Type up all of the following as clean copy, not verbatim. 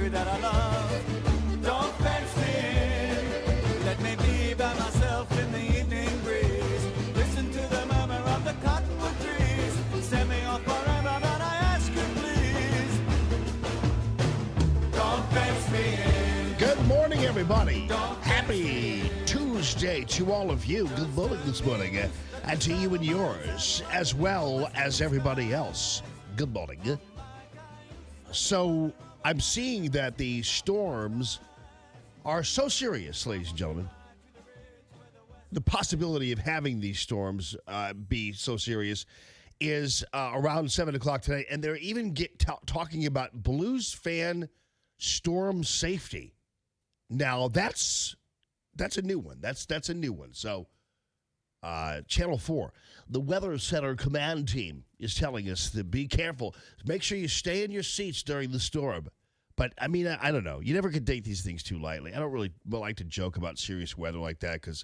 country that I love. Don't fence me in. Let me be by myself in the evening breeze. Listen to the murmur of the cottonwood trees. Send me off forever, but I ask you please. Don't fence me in. Good morning, everybody. Happy Tuesday to all of you. Good morning this morning. And to you and yours, as well as everybody else. Good morning. So, I'm seeing that the storms are so serious, ladies and gentlemen. The possibility of having these storms be so serious is around 7 o'clock today. And they're even talking about Blues fan storm safety. Now, that's a new one. That's a new one. So, Channel 4, the Weather Center command team is telling us to be careful. Make sure you stay in your seats during the storm. But, I mean, I don't know. You never can take these things too lightly. I don't really like to joke about serious weather like that because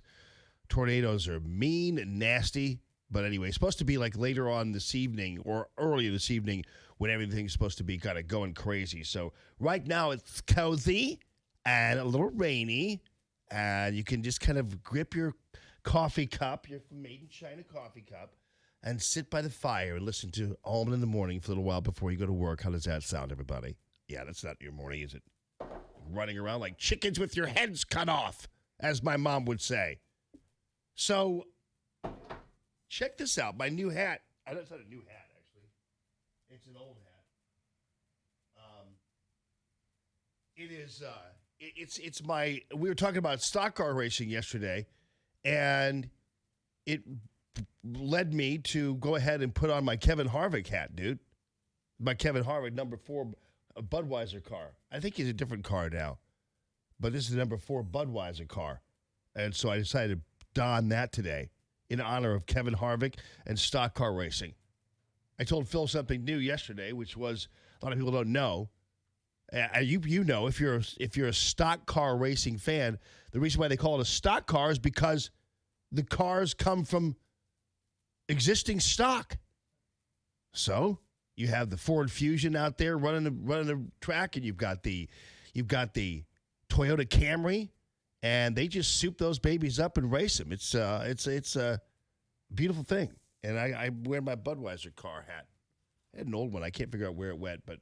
tornadoes are mean and nasty. But anyway, it's supposed to be like later on this evening or earlier this evening when everything's supposed to be kind of going crazy. So right now it's cozy and a little rainy. And you can just kind of grip your coffee cup, your Made in China coffee cup, and sit by the fire and listen to Allman in the morning for a little while before you go to work. How does that sound, everybody? Yeah, that's not your morning, is it? Running around like chickens with your heads cut off, as my mom would say. So, check this out. My new hat. It's not a new hat, actually. It's an old hat. It is, it's my, we were talking about stock car racing yesterday, and it led me to go ahead and put on my Kevin Harvick hat, dude. My Kevin Harvick number 4 Budweiser car. I think he's a different car now, but this is the number 4 Budweiser car. And so I decided to don that today in honor of Kevin Harvick and stock car racing. I told Phil something new yesterday, which was a lot of people don't know. You know, if you're a stock car racing fan, the reason why they call it a stock car is because the cars come from existing stock. So you have the Ford Fusion out there running the track, and you've got the Toyota Camry, and they just soup those babies up and race them. It's a beautiful thing, and I wear my Budweiser car hat. I had an old one. I can't figure out where it went, but.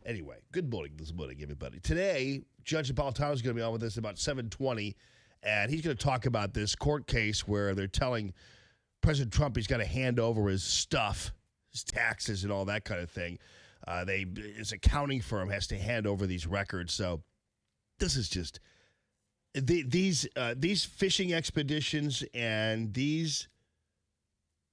Anyway, good morning this morning, everybody. Today, Judge Napolitano is going to be on with us about 7:20, and he's going to talk about this court case where they're telling President Trump he's got to hand over his stuff, his taxes and all that kind of thing. His accounting firm has to hand over these records. So this is just these fishing expeditions and these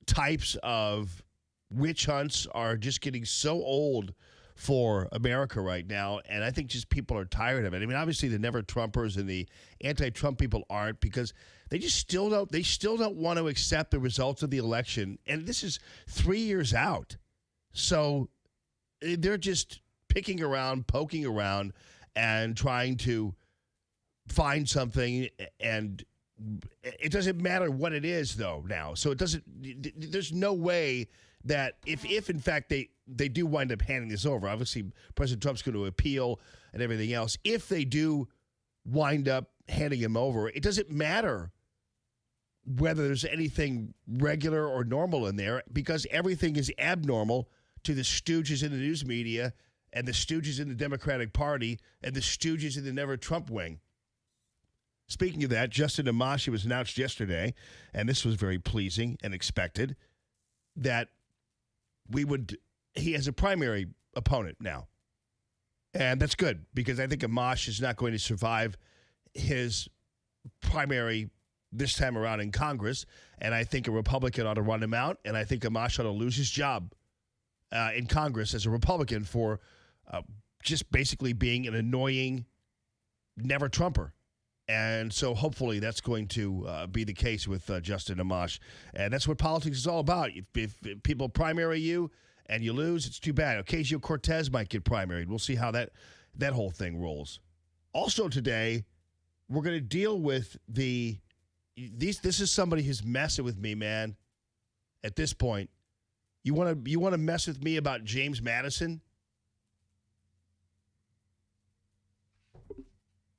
types of witch hunts are just getting so old for America right now, and I think just people are tired of it. I mean, obviously the never-Trumpers and the anti-Trump people aren't, because they still don't want to accept the results of the election, and this is 3 years out. So they're just picking around, poking around, and trying to find something, and it doesn't matter what it is, though, now. So there's no way that if in fact they do wind up handing this over, obviously President Trump's going to appeal and everything else. If they do wind up handing him over, it doesn't matter whether there's anything regular or normal in there, because everything is abnormal to the stooges in the news media and the stooges in the Democratic Party and the stooges in the Never-Trump wing. Speaking of that, Justin Amash was announced yesterday, and this was very pleasing and expected, that he has a primary opponent now. And that's good, because I think Amash is not going to survive his primary this time around in Congress. And I think a Republican ought to run him out. And I think Amash ought to lose his job in Congress as a Republican for just basically being an annoying never-Trumper. And so hopefully that's going to be the case with Justin Amash. And that's what politics is all about. If people primary you and you lose, it's too bad. Ocasio-Cortez might get primaried. We'll see how that whole thing rolls. Also today, we're going to deal with this is somebody who's messing with me, man. At this point, you want to mess with me about James Madison?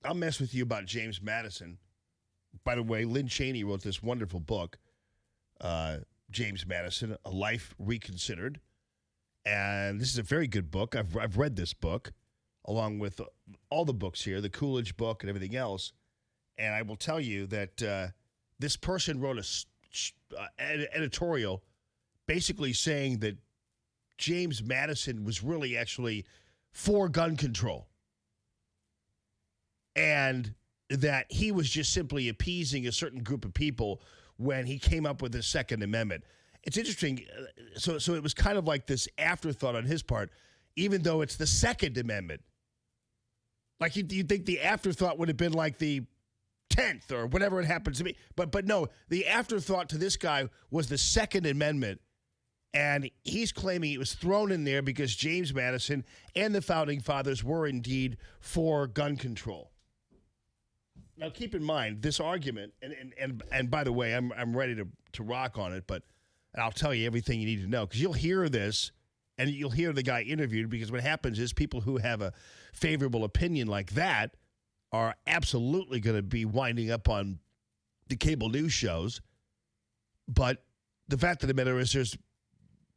I'll mess with you about James Madison. By the way, Lynn Cheney wrote this wonderful book, James Madison, A Life Reconsidered. And this is a very good book. I've read this book along with all the books here, the Coolidge book and everything else. And I will tell you that this person wrote an editorial basically saying that James Madison was really actually for gun control. And that he was just simply appeasing a certain group of people when he came up with the Second Amendment. It's interesting. So it was kind of like this afterthought on his part, even though it's the Second Amendment. Like you'd think the afterthought would have been like the 10th or whatever it happens to be. But no, the afterthought to this guy was the Second Amendment. And he's claiming it was thrown in there because James Madison and the Founding Fathers were indeed for gun control. Now, keep in mind, this argument, and by the way, I'm ready to rock on it, but I'll tell you everything you need to know, because you'll hear this, and you'll hear the guy interviewed, because what happens is people who have a favorable opinion like that are absolutely going to be winding up on the cable news shows. But the fact of the matter is there's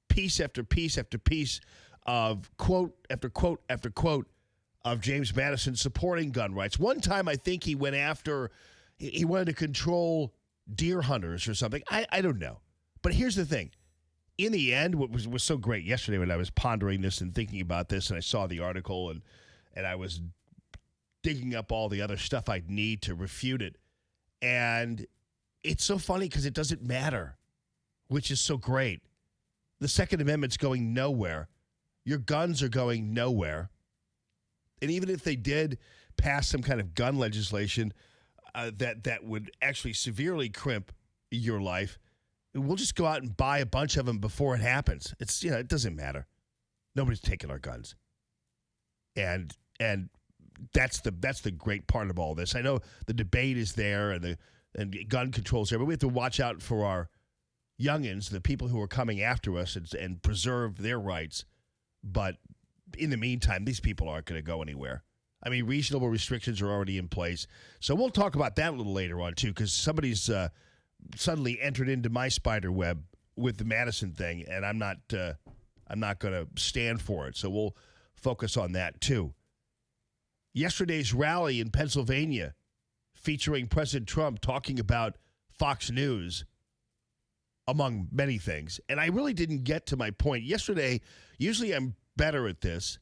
piece after piece after piece of quote after quote after quote of James Madison supporting gun rights. One time I think he went after, he wanted to control deer hunters or something. I don't know. But here's the thing. In the end, what was so great yesterday when I was pondering this and thinking about this, and I saw the article and I was digging up all the other stuff I'd need to refute it. And it's so funny because it doesn't matter, which is so great. The Second Amendment's going nowhere. Your guns are going nowhere. And even if they did pass some kind of gun legislation that would actually severely crimp your life, we'll just go out and buy a bunch of them before it happens. It's, it doesn't matter. Nobody's taking our guns. And that's the great part of all this. I know the debate is there and gun control's there, but we have to watch out for our youngins, the people who are coming after us, and preserve their rights. But in the meantime, these people aren't going to go anywhere. I mean, reasonable restrictions are already in place. So we'll talk about that a little later on, too, because somebody's suddenly entered into my spider web with the Madison thing, and I'm not going to stand for it. So we'll focus on that, too. Yesterday's rally in Pennsylvania featuring President Trump talking about Fox News, among many things. And I really didn't get to my point. Yesterday, usually I'm better at this.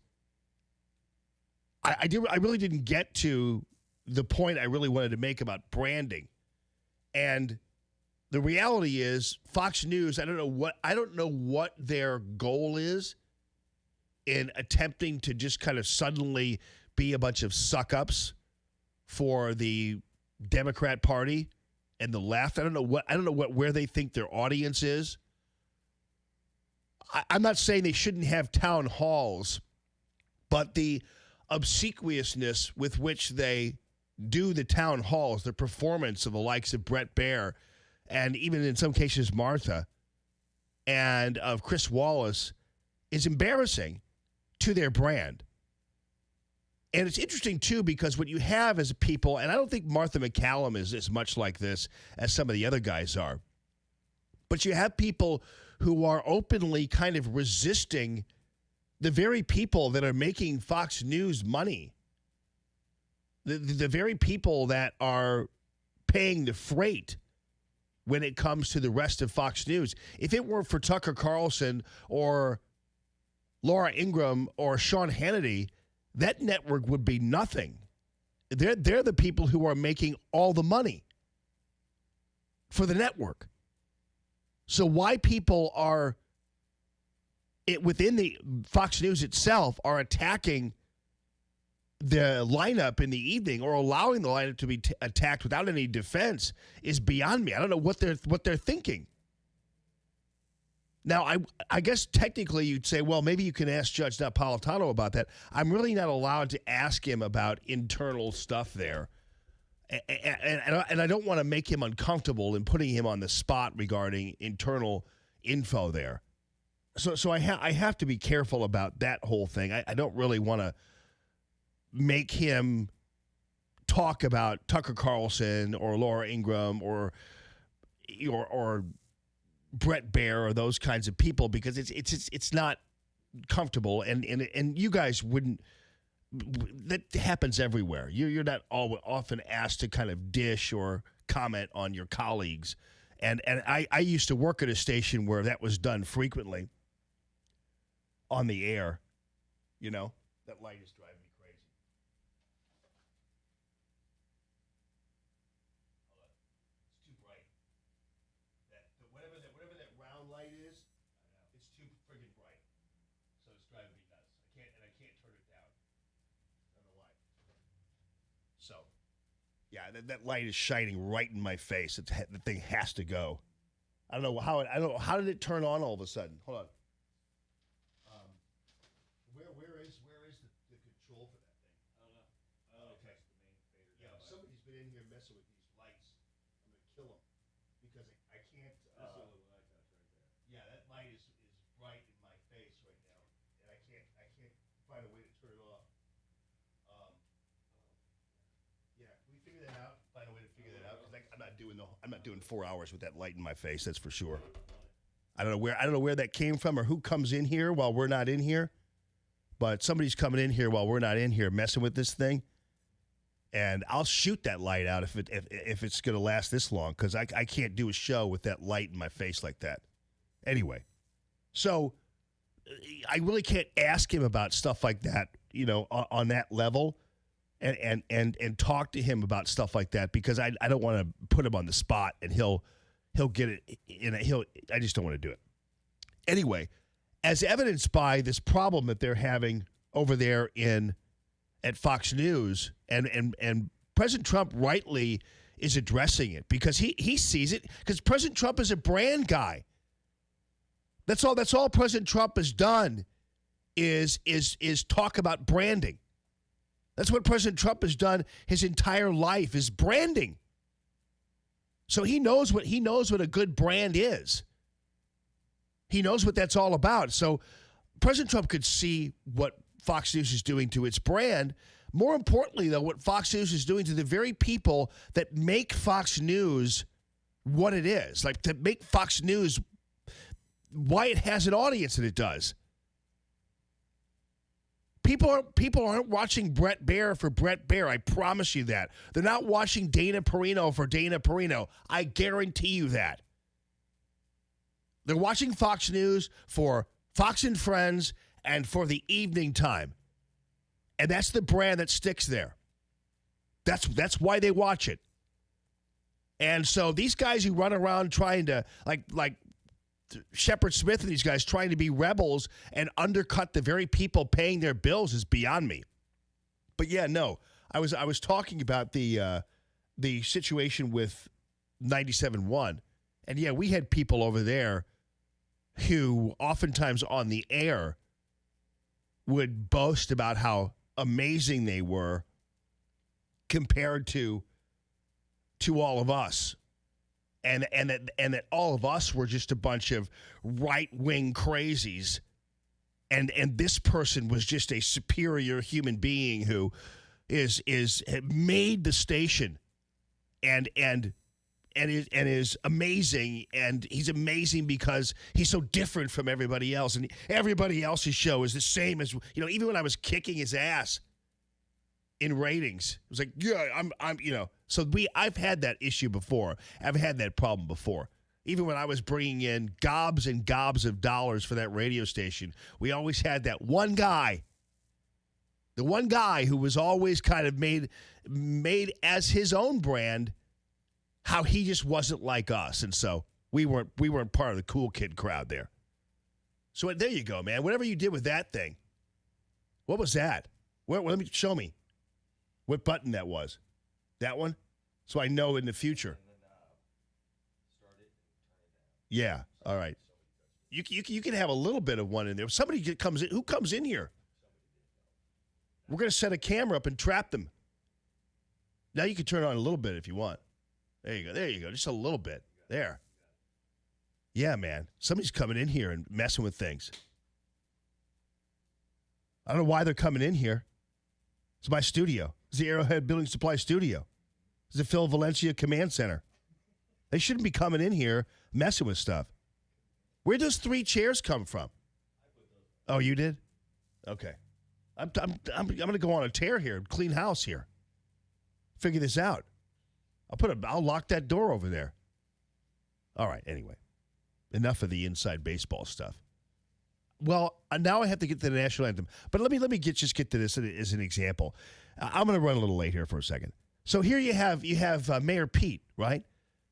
I really didn't get to the point I really wanted to make about branding. And the reality is Fox News, I don't know what their goal is in attempting to just kind of suddenly be a bunch of suck-ups for the Democrat Party and the left. I don't know where they think their audience is. I'm not saying they shouldn't have town halls, but the obsequiousness with which they do the town halls, the performance of the likes of Brett Baer, and even in some cases Martha, and of Chris Wallace, is embarrassing to their brand. And it's interesting, too, because what you have as people, and I don't think Martha McCallum is as much like this as some of the other guys are, but you have people who are openly kind of resisting the very people that are making Fox News money, the very people that are paying the freight when it comes to the rest of Fox News. If it weren't for Tucker Carlson or Laura Ingraham or Sean Hannity, that network would be nothing. They're the people who are making all the money for the network. So why people are within the Fox News itself are attacking the lineup in the evening or allowing the lineup to be attacked without any defense is beyond me. I don't know what they're thinking. Now, I guess technically you'd say, well, maybe you can ask Judge Napolitano about that. I'm really not allowed to ask him about internal stuff there. And I don't want to make him uncomfortable in putting him on the spot regarding internal info there. So I have to be careful about that whole thing. I don't really want to make him talk about Tucker Carlson or Laura Ingraham or Brett Baer or those kinds of people because it's not comfortable and you guys wouldn't. That happens everywhere. You're not often asked to kind of dish or comment on your colleagues, and I used to work at a station where that was done frequently on the air. You know, that light is driving me crazy. It's too bright. Whatever that round light is, it's too friggin' bright. So it's driving me nuts. I can't turn it down. I don't know why. So, yeah, that light is shining right in my face. The thing has to go. I don't know how did it turn on all of a sudden? Hold on. Where is the control for that thing? I don't know. Oh, okay. Yeah, somebody's been in here messing with these lights. I'm gonna kill them because I can't. That's the only light that's right there. Yeah, that light is bright in my face right now, and I can't find a way to turn it off. Yeah, can we figure that out? Find a way to figure that out because I'm not doing 4 hours with that light in my face. That's for sure. I don't know where that came from or who comes in here while we're not in here. But somebody's coming in here while we're not in here messing with this thing. And I'll shoot that light out if it's going to last this long because I can't do a show with that light in my face like that. Anyway, so I really can't ask him about stuff like that, you know, on that level and talk to him about stuff like that because I don't want to put him on the spot and he'll get it. I just don't want to do it. Anyway, as evidenced by this problem that they're having over there at Fox News, and President Trump rightly is addressing it because he sees it because President Trump is a brand guy. That's all President Trump has done is talk about branding. That's what President Trump has done his entire life is branding. So he knows what a good brand is. He knows what that's all about. So President Trump could see what Fox News is doing to its brand. More importantly, though, what Fox News is doing to the very people that make Fox News what it is, like to make Fox News why it has an audience that it does. People aren't watching Brett Baer for Brett Baer. I promise you that. They're not watching Dana Perino for Dana Perino. I guarantee you that. They're watching Fox News for Fox and Friends and for the evening time. And that's the brand that sticks there. That's why they watch it. And so these guys who run around trying to, like Shepard Smith and these guys trying to be rebels and undercut the very people paying their bills is beyond me. But yeah, no, I was talking about the situation with 97.1. And yeah, we had people over there who oftentimes on the air would boast about how amazing they were compared to all of us. And that all of us were just a bunch of right-wing crazies. And this person was just a superior human being who is made the station and is amazing, and he's amazing because he's so different from everybody else, and everybody else's show is the same as, you know, even when I was kicking his ass in ratings, it was like, yeah, I'm you know, so I've had that issue before. I've had that problem before. Even when I was bringing in gobs and gobs of dollars for that radio station, we always had that one guy, the one guy who was always kind of made as his own brand, how he just wasn't like us. And so we weren't part of the cool kid crowd there. So there you go, man. Whatever you did with that thing. What was that? Let me show me what button that was. That one? So I know in the future. Start it and turn it down. Yeah. All right. You can have a little bit of one in there. Somebody comes in. Who comes in here? We're going to set a camera up and trap them. Now you can turn it on a little bit if you want. There you go. There you go. Just a little bit. There. Yeah, man. Somebody's coming in here and messing with things. I don't know why they're coming in here. It's my studio. It's the Arrowhead Building Supply Studio. It's the Phil Valencia Command Center. They shouldn't be coming in here messing with stuff. Where'd those 3 chairs come from? Oh, you did? Okay. I'm going to go on a tear here, clean house here. Figure this out. I'll lock that door over there. All right, anyway. Enough of the inside baseball stuff. Well, now I have to get to the national anthem. But let me get to this as an example. I'm going to run a little late here for a second. So here you have Mayor Pete, right?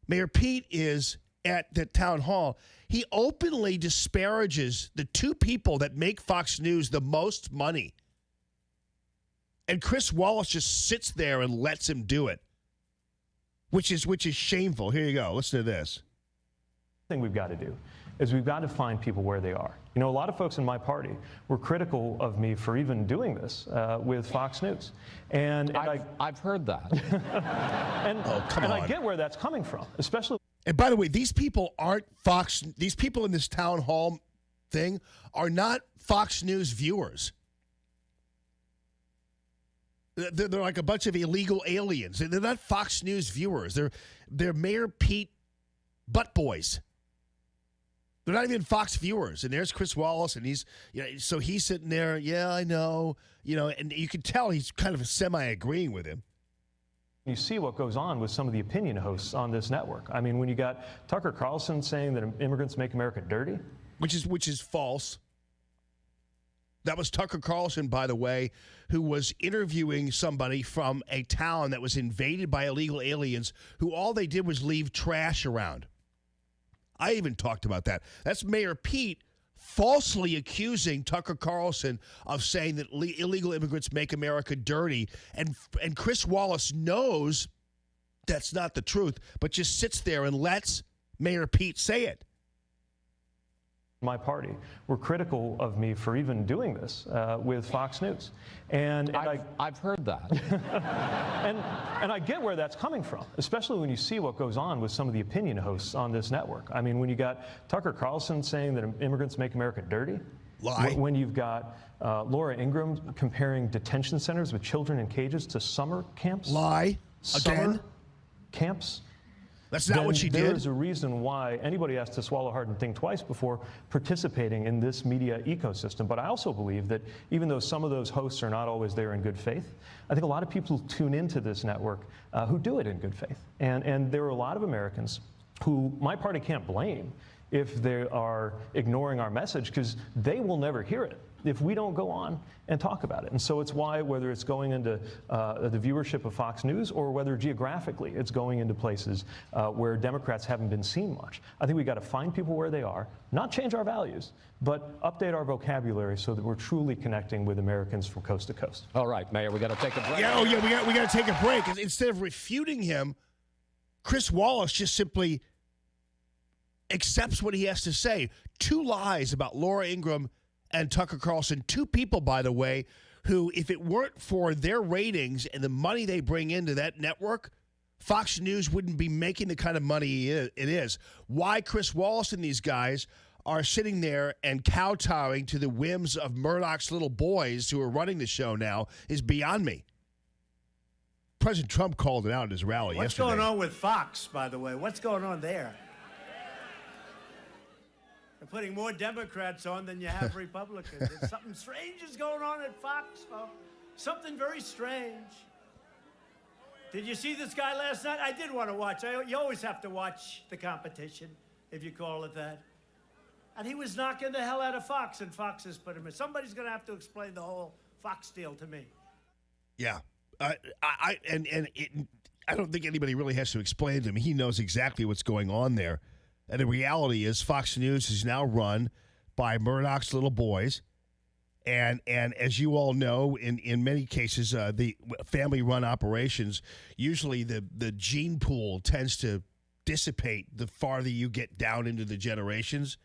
Mayor Pete is at the town hall. He openly disparages the 2 people that make Fox News the most money. And Chris Wallace just sits there and lets him do it, which is shameful. Here you go. Listen to this. Thing we've got to do is we've got to find people where they are. You know, a lot of folks in my party were critical of me for even doing this with Fox News. And I've heard that. and I get where that's coming from, especially. And by the way, these people aren't Fox. These people in this town hall thing are not Fox News viewers. They're like a bunch of illegal aliens. They're not Fox News viewers. They're Mayor Pete butt boys. They're not even Fox viewers. And there's Chris Wallace, and he's sitting there. Yeah, I know. And you can tell he's kind of semi-agreeing with him. You see what goes on with some of the opinion hosts on this network. I mean, when you got Tucker Carlson saying that immigrants make America dirty, which is false. That was Tucker Carlson, by the way, who was interviewing somebody from a town that was invaded by illegal aliens who all they did was leave trash around. I even talked about that. That's Mayor Pete falsely accusing Tucker Carlson of saying that illegal immigrants make America dirty. And Chris Wallace knows that's not the truth, but just sits there and lets Mayor Pete say it. My party were critical of me for even doing this with Fox News. And I've heard that. and I get where that's coming from, especially when you see what goes on with some of the opinion hosts on this network. I mean, when you got Tucker Carlson saying that immigrants make America dirty. Lie. When you've got Laura Ingraham comparing detention centers with children in cages to summer camps. Lie. Summer Again. camps. That's not what she did. There is a reason why anybody has to swallow hard and think twice before participating in this media ecosystem. But I also believe that even though some of those hosts are not always there in good faith, I think a lot of people tune into this network who do it in good faith. And there are a lot of Americans who my party can't blame if they are ignoring our message, because they will never hear it if we don't go on and talk about it. And so it's why, whether it's going into the viewership of Fox News or whether geographically it's going into places where Democrats haven't been seen much, I think we've got to find people where they are, not change our values, but update our vocabulary so that we're truly connecting with Americans from coast to coast. All right, Mayor, we got to take a break. Yeah, we got to take a break. Instead of refuting him, Chris Wallace just simply accepts what he has to say. 2 lies about Laura Ingraham and Tucker Carlson, 2 people, by the way, who, if it weren't for their ratings and the money they bring into that network, Fox News wouldn't be making the kind of money it is. Why Chris Wallace and these guys are sitting there and kowtowing to the whims of Murdoch's little boys who are running the show now is beyond me. President Trump called it out at his rally yesterday. What's going on with Fox, by the way? What's going on there? They're putting more Democrats on than you have Republicans. Something strange is going on at Fox, folks. Something very strange. Did you see this guy last night? I did want to watch. You always have to watch the competition, if you call it that. And he was knocking the hell out of Fox, and Fox has put him in. Somebody's going to have to explain the whole Fox deal to me. Yeah. I don't think anybody really has to explain to him. He knows exactly what's going on there. And the reality is Fox News is now run by Murdoch's little boys. And as you all know, in many cases, the family-run operations, usually the gene pool tends to dissipate the farther you get down into the generations.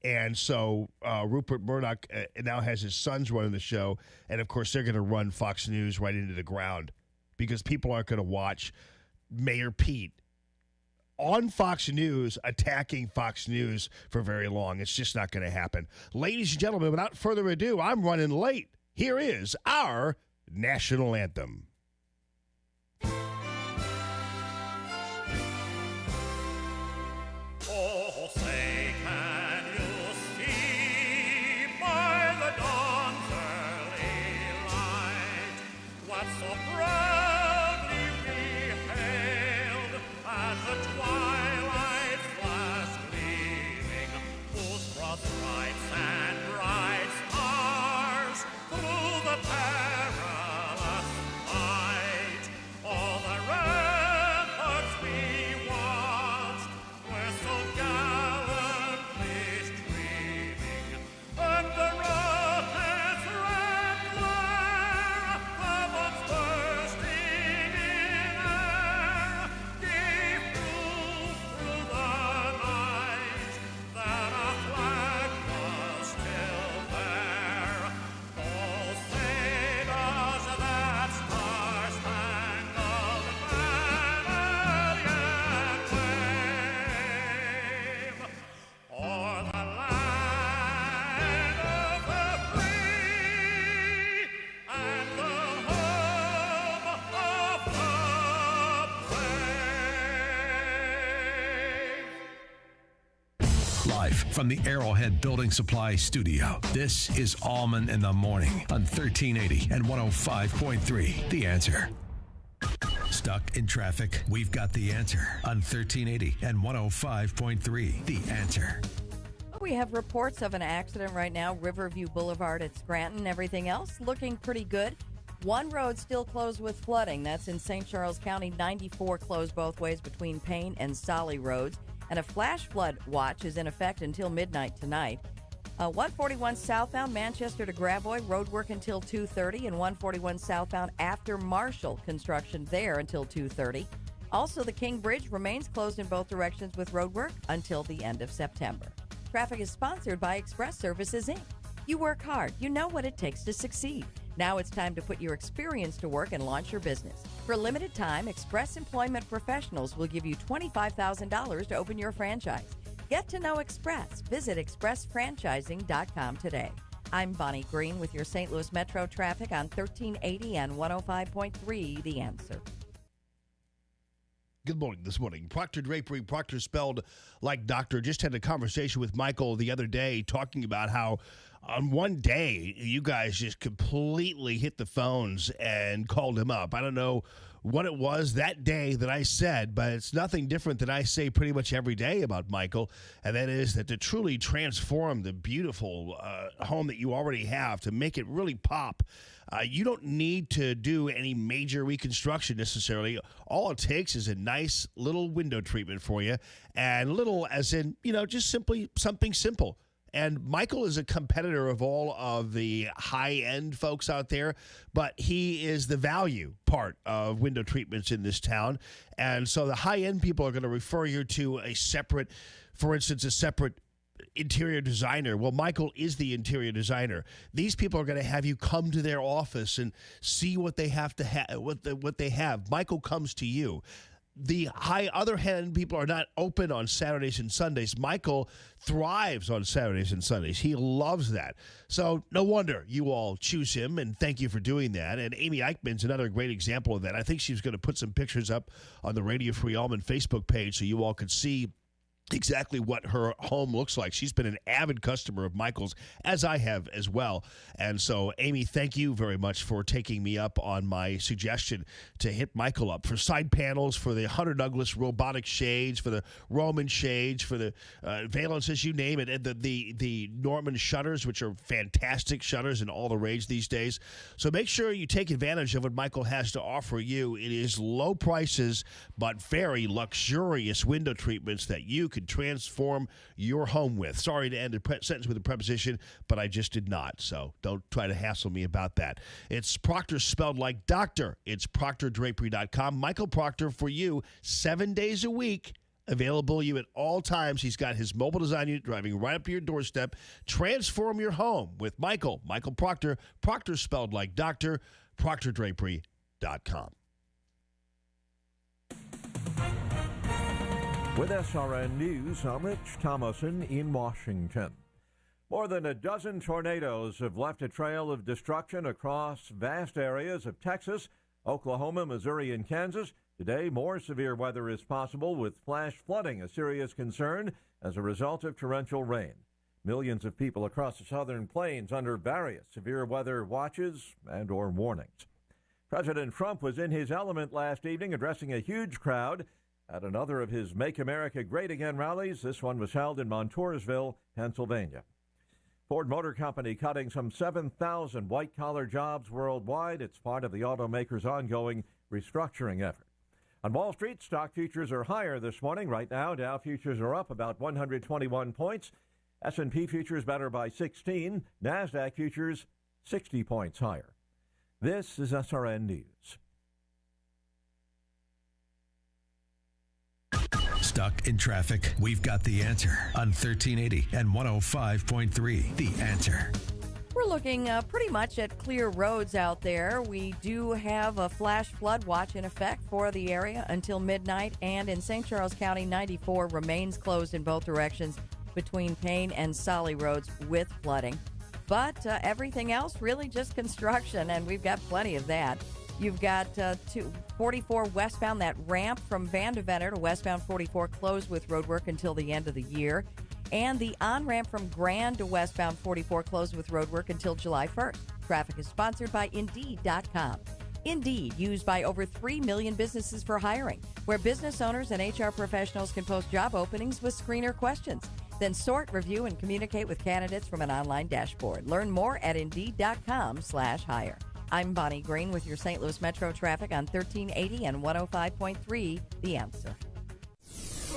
And so Rupert Murdoch now has his sons running the show. And, of course, they're going to run Fox News right into the ground because people aren't going to watch Mayor Pete on Fox News attacking Fox News for very long. It's just not going to happen. Ladies and gentlemen, without further ado, I'm running late. Here is our national anthem. that so proudly we hailed as the twilight's last gleaming, whose broad stripes and bright stars through the perilous fight, all the ramparts we watched were so gallantly streaming, and the rocket's red glare, the bombs bursting in air, gave proof through the night that our flag was still there. Oh, say does that star-spangled banner yet wave o'er the land of the free and the home of the brave? Live from the Arrowhead Building Supply Studio, this is Allman in the Morning on 1380 and 105.3. The Answer. Stuck in traffic? We've got the answer on 1380 and 105.3. The Answer. We have reports of an accident right now, Riverview Boulevard at Scranton. Everything else looking pretty good. One road still closed with flooding. That's in St. Charles County. 94 closed both ways between Payne and Solly roads. And a flash flood watch is in effect until midnight tonight. 141 southbound Manchester to Gravois, road work until 2:30, and 141 southbound after Marshall, construction there until 2:30. Also, the King Bridge remains closed in both directions with road work until the end of September. Traffic is sponsored by Express Services, Inc. You work hard. You know what it takes to succeed. Now it's time to put your experience to work and launch your business. For a limited time, Express Employment Professionals will give you $25,000 to open your franchise. Get to know Express. Visit expressfranchising.com today. I'm Bonnie Green with your St. Louis Metro traffic on 1380 and 105.3 The Answer. Good morning this morning. Proctor Drapery, Proctor spelled like doctor, just had a conversation with Michael the other day talking about how on one day you guys just completely hit the phones and called him up. I don't know what it was that day that I said, but it's nothing different than I say pretty much every day about Michael, and that is that to truly transform the beautiful home that you already have, to make it really pop, you don't need to do any major reconstruction necessarily. All it takes is a nice little window treatment for you, and little as in, just simply something simple. And Michael is a competitor of all of the high-end folks out there, but he is the value part of window treatments in this town. And so the high-end people are going to refer you to a separate interior designer. Well, Michael is the interior designer. These people are going to have you come to their office and see what they have to have, what they have. Michael comes to you. The other hand, people are not open on Saturdays and Sundays. Michael thrives on Saturdays and Sundays. He loves that. So no wonder you all choose him, and thank you for doing that. And Amy Eichmann's another great example of that. I think she's going to put some pictures up on the Radio Free Allman Facebook page so you all can see exactly what her home looks like. She's been an avid customer of Michael's, as I have as well. And so, Amy, thank you very much for taking me up on my suggestion to hit Michael up for side panels, for the Hunter Douglas robotic shades, for the Roman shades, for the valences, you name it, and the Norman shutters, which are fantastic shutters and all the rage these days. So make sure you take advantage of what Michael has to offer you. It is low prices, but very luxurious window treatments that you can transform your home with. Sorry to end a sentence with a preposition, but I just did not. So don't try to hassle me about that. It's Proctor spelled like doctor. It's proctordrapery.com. Michael Proctor for you 7 days a week. Available you at all times. He's got his mobile design unit driving right up to your doorstep. Transform your home with Michael Proctor. Proctor spelled like doctor. proctordrapery.com. With SRN News, I'm Rich Thomason in Washington. More than a dozen tornadoes have left a trail of destruction across vast areas of Texas, Oklahoma, Missouri, and Kansas. Today, more severe weather is possible, with flash flooding a serious concern as a result of torrential rain. Millions of people across the southern plains under various severe weather watches and/or warnings. President Trump was in his element last evening, addressing a huge crowd at another of his Make America Great Again rallies. This one was held in Montoursville, Pennsylvania. Ford Motor Company cutting some 7,000 white-collar jobs worldwide. It's part of the automaker's ongoing restructuring effort. On Wall Street, stock futures are higher this morning. Right now, Dow futures are up about 121 points. S&P futures better by 16. NASDAQ futures 60 points higher. This is SRN News. Stuck in traffic? We've got the answer on 1380 and 105.3. The Answer. We're looking pretty much at clear roads out there. We do have a flash flood watch in effect for the area until midnight, and in St. Charles County, 94 remains closed in both directions between Payne and Solly roads with flooding. But everything else really just construction, and we've got plenty of that. You've got 44 westbound, that ramp from Vandeventer to westbound 44 closed with roadwork until the end of the year. And the on-ramp from Grand to westbound 44 closed with roadwork until July 1st. Traffic is sponsored by Indeed.com. Indeed, used by over 3 million businesses for hiring, where business owners and HR professionals can post job openings with screener questions. Then sort, review, and communicate with candidates from an online dashboard. Learn more at Indeed.com/hire. I'm Bonnie Green with your St. Louis Metro traffic on 1380 and 105.3 The Answer.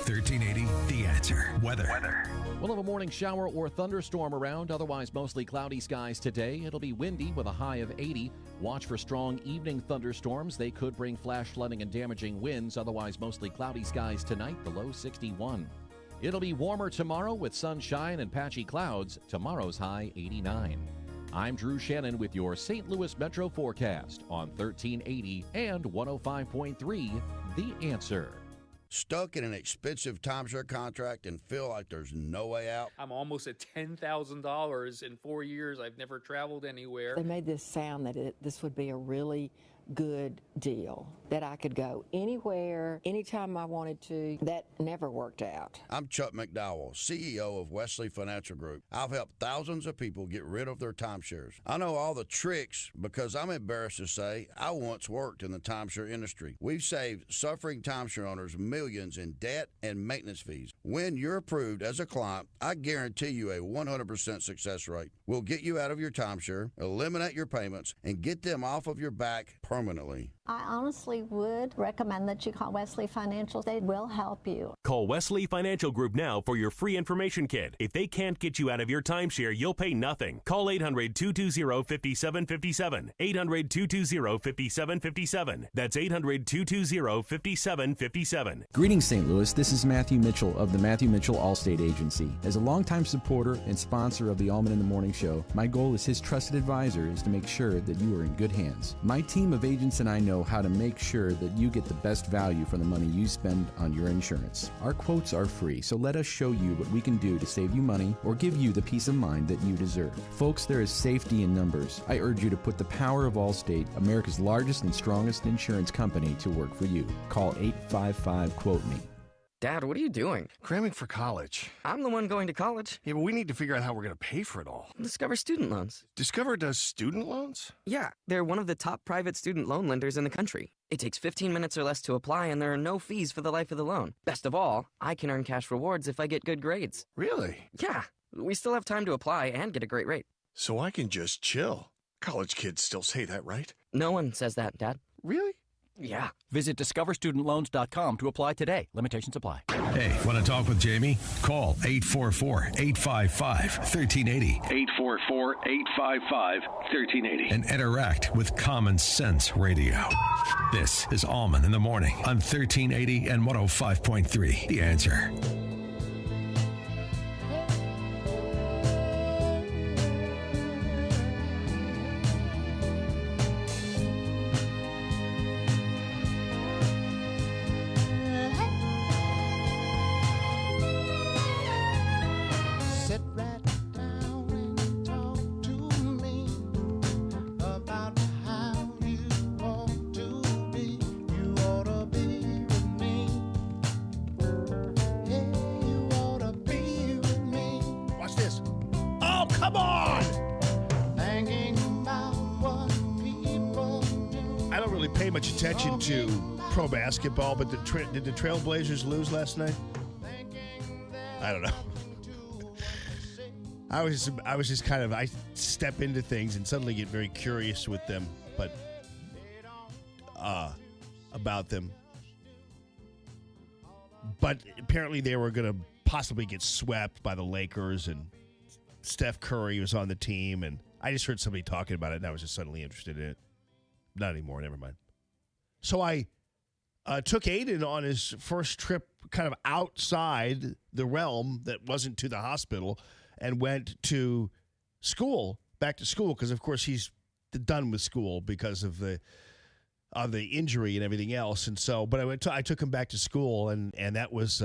1380 The Answer. Weather. We'll have a morning shower or thunderstorm around, otherwise mostly cloudy skies today. It'll be windy with a high of 80. Watch for strong evening thunderstorms. They could bring flash flooding and damaging winds, otherwise mostly cloudy skies tonight, the low 61. It'll be warmer tomorrow with sunshine and patchy clouds. Tomorrow's high 89. I'm Drew Shannon with your St. Louis Metro forecast on 1380 and 105.3 The Answer. Stuck in an expensive timeshare contract and feel like there's no way out? I'm almost at $10,000 in 4 years. I've never traveled anywhere. They made this sound that this would be a really good deal, that I could go anywhere, anytime I wanted to. That never worked out. I'm Chuck McDowell, CEO of Wesley Financial Group. I've helped thousands of people get rid of their timeshares. I know all the tricks because I'm embarrassed to say I once worked in the timeshare industry. We've saved suffering timeshare owners millions in debt and maintenance fees. When you're approved as a client, I guarantee you a 100% success rate. We'll get you out of your timeshare, eliminate your payments, and get them off of your back permanently. I honestly would recommend that you call Wesley Financial. They will help you. Call Wesley Financial Group now for your free information kit. If they can't get you out of your timeshare, you'll pay nothing. Call 800-220-5757. 800-220-5757. That's 800-220-5757. Greetings, St. Louis. This is Matthew Mitchell of the Matthew Mitchell Allstate Agency. As a longtime supporter and sponsor of the Allman in the Morning Show, my goal as his trusted advisor is to make sure that you are in good hands. My team of agents and I know how to make sure that you get the best value for the money you spend on your insurance. Our quotes are free, so let us show you what we can do to save you money or give you the peace of mind that you deserve. Folks, there is safety in numbers. I urge you to put the power of Allstate, America's largest and strongest insurance company, to work for you. Call 855-QUOTE-ME. Dad, what are you doing? Cramming for college. I'm the one going to college. Yeah, but we need to figure out how we're going to pay for it all. Discover Student Loans. Discover does student loans? Yeah, they're one of the top private student loan lenders in the country. It takes 15 minutes or less to apply, and there are no fees for the life of the loan. Best of all, I can earn cash rewards if I get good grades. Really? Yeah, we still have time to apply and get a great rate. So I can just chill. College kids still say that, right? No one says that, Dad. Really? Yeah. Visit discoverstudentloans.com to apply today. Limitations apply. Hey, want to talk with Jamie? Call 844-855-1380. 844-855-1380. And interact with Common Sense Radio. This is Allman in the Morning on 1380 and 105.3. The Answer. Yeah. I don't really pay much attention to pro basketball, but did the Trailblazers lose last night? I don't know. I was just kind of, I step into things and suddenly get very curious with them, but about them. But apparently they were going to possibly get swept by the Lakers, and Steph Curry was on the team, and I just heard somebody talking about it, and I was just suddenly interested in it. Not anymore, never mind. So I took Aiden on his first trip kind of outside the realm that wasn't to the hospital, and went to school, back to school, because, of course, he's done with school because of the injury and everything else. And so, but I took him back to school, and that was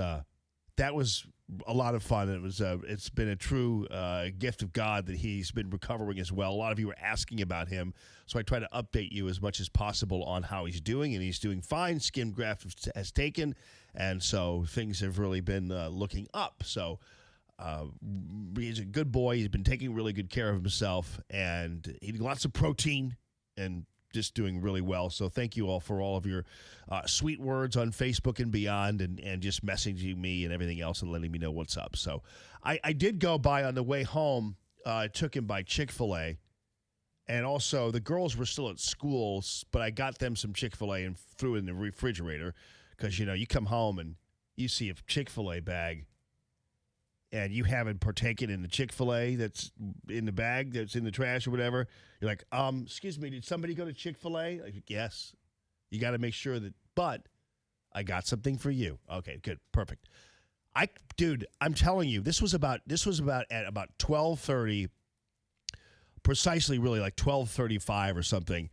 a lot of fun. It's been a true gift of God that he's been recovering as well. A lot of you were asking about him, so I try to update you as much as possible on how he's doing, and he's doing fine. Skin graft has taken, and so things have really been looking up. So he's a good boy. He's been taking really good care of himself and eating lots of protein and just doing really well. So thank you all for all of your sweet words on Facebook and beyond, and just messaging me and everything else and letting me know what's up. So I did go by on the way home. I took him by Chick-fil-A, and also the girls were still at school, but I got them some Chick-fil-A and threw it in the refrigerator because, you come home and you see a Chick-fil-A bag and you haven't partaken in the Chick-fil-A that's in the bag, that's in the trash or whatever, you're like, excuse me, did somebody go to Chick-fil-A? Like, yes. You got to make sure that, but I got something for you. Okay, good, perfect. Dude, I'm telling you, this was about at about 12:30, precisely really like 12:35 or something,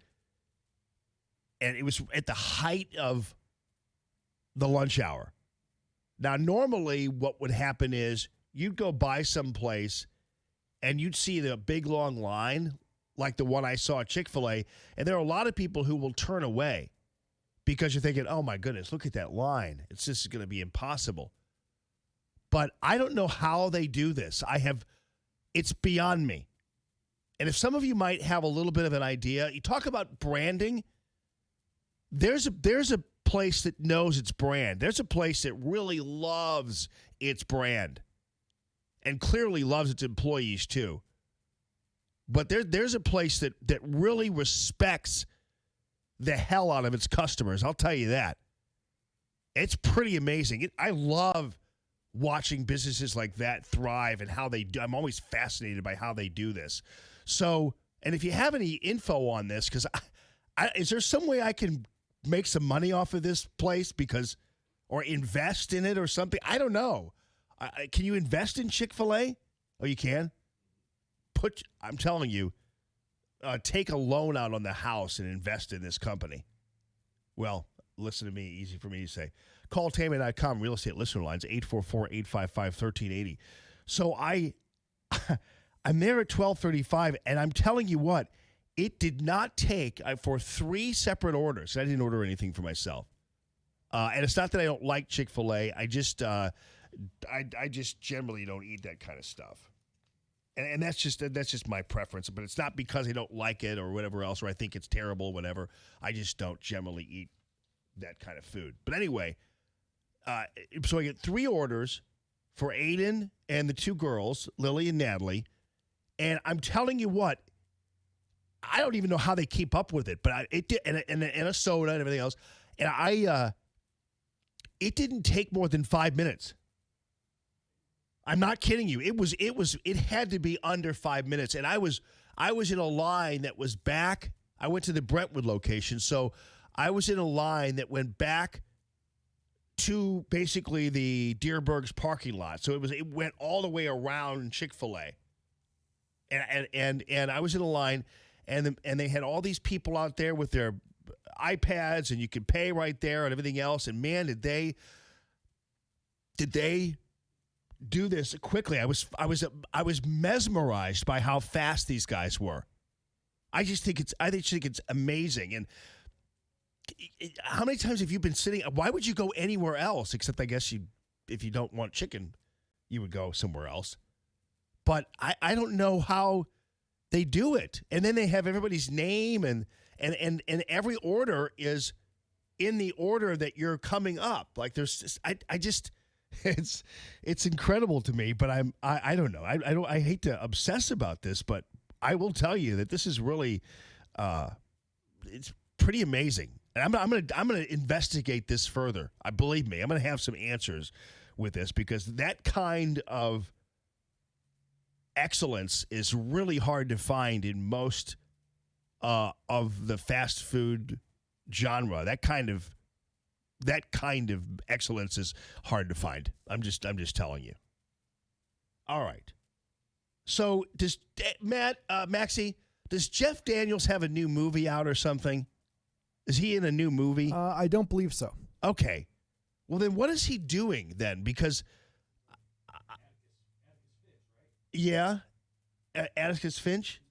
and it was at the height of the lunch hour. Now, normally what would happen is you'd go by someplace and you'd see the big long line like the one I saw at Chick-fil-A, and there are a lot of people who will turn away because you're thinking, oh my goodness, look at that line. It's just going to be impossible. But I don't know how they do this. It's beyond me. And if some of you might have a little bit of an idea, you talk about branding, there's a place that knows its brand. There's a place that really loves its brand and clearly loves its employees too. But there's a place that really respects the hell out of its customers. I'll tell you that. It's pretty amazing. I love watching businesses like that thrive and how they do. I'm always fascinated by how they do this. So, and if you have any info on this, because is there some way I can make some money off of this place or invest in it or something? I don't know. Can you invest in Chick-fil-A? Oh, you can? I'm telling you, take a loan out on the house and invest in this company. Well, listen to me, easy for me to say. Call Tammy.com real estate listener lines, 844-855-1380. So I'm there at 12:35, and I'm telling you what, it did not take for 3 separate orders. I didn't order anything for myself. And it's not that I don't like Chick-fil-A. I just generally don't eat that kind of stuff. And that's just my preference. But it's not because I don't like it or whatever else, or I think it's terrible, whatever. I just don't generally eat that kind of food. But anyway, so I get 3 orders for Aiden and the 2 girls, Lily and Natalie. And I'm telling you what, I don't even know how they keep up with it, but it did, and a soda and everything else. And it didn't take more than 5 minutes. I'm not kidding you. It had to be under 5 minutes. And I was in a line that was back. I went to the Brentwood location, so I was in a line that went back to basically the Deerberg's parking lot. So it went all the way around Chick-fil-A. And I was in a line, and they had all these people out there with their iPads, and you could pay right there and everything else. And man, did they do this quickly. I was mesmerized by how fast these guys were. I think it's amazing. And how many times have you been sitting? Why would you go anywhere else? Except I guess if you don't want chicken, you would go somewhere else. But I don't know how they do it. And then they have everybody's name, and and every order is in the order that you're coming up. Like there's just, I just it's incredible to me, but I don't know. I hate to obsess about this, but I will tell you that this is really it's pretty amazing. And I'm gonna investigate this further. Believe me, I'm gonna have some answers with this, because that kind of excellence is really hard to find in most of the fast food genre. That kind of excellence is hard to find. I'm just telling you. All right. So does Maxie, does Jeff Daniels have a new movie out or something? Is he in a new movie? I don't believe so. Okay. Well, then what is he doing then? Because yeah, Atticus Finch.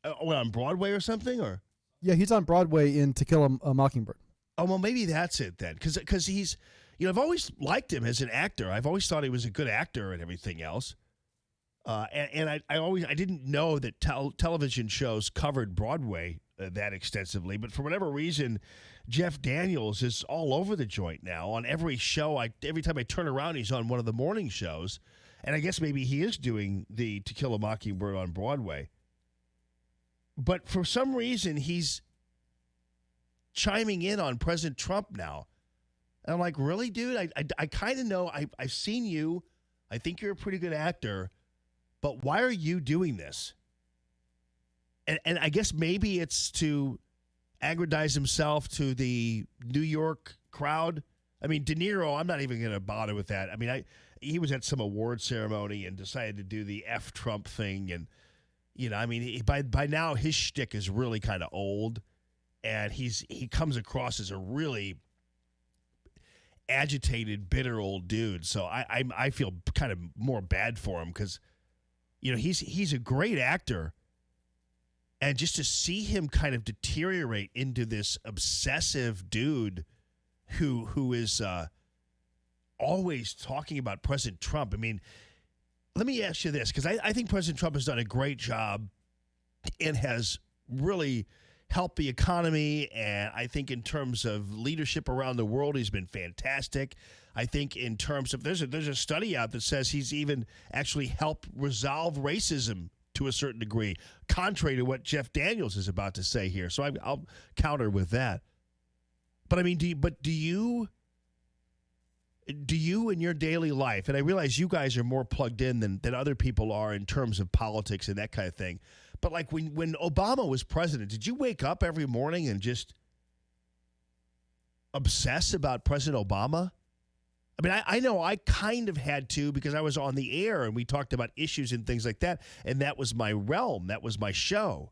On Broadway or something, or? Yeah, he's on Broadway in To Kill a Mockingbird. Oh, well, maybe that's it then, because he's, I've always liked him as an actor. I've always thought he was a good actor and everything else. And I didn't know that television shows covered Broadway that extensively, but for whatever reason, Jeff Daniels is all over the joint now. On every show, every time I turn around, he's on one of the morning shows, and I guess maybe he is doing the To Kill a Mockingbird on Broadway. But for some reason, he's chiming in on President Trump now. And I'm like, really, dude? I kind of know. I've seen you. I think you're a pretty good actor. But why are you doing this? And I guess maybe it's to aggrandize himself to the New York crowd. I mean, De Niro, I'm not even going to bother with that. I mean, he was at some award ceremony and decided to do the F Trump thing. And, I mean, by now his shtick is really kind of old. And he comes across as a really agitated, bitter old dude. So I feel kind of more bad for him because, he's a great actor. And just to see him kind of deteriorate into this obsessive dude who is always talking about President Trump. I mean, let me ask you this, because I think President Trump has done a great job and has really helped the economy. And I think in terms of leadership around the world, he's been fantastic. I think in terms of, there's a study out that says he's even actually helped resolve racism to a certain degree, contrary to what Jeff Daniels is about to say here. So I'll counter with that. But I mean, do you in your daily life, and I realize you guys are more plugged in than other people are in terms of politics and that kind of thing, but like when Obama was president, did you wake up every morning and just obsess about President Obama? I mean, I know I kind of had to, because I was on the air and we talked about issues and things like that, and that was my realm. That was my show.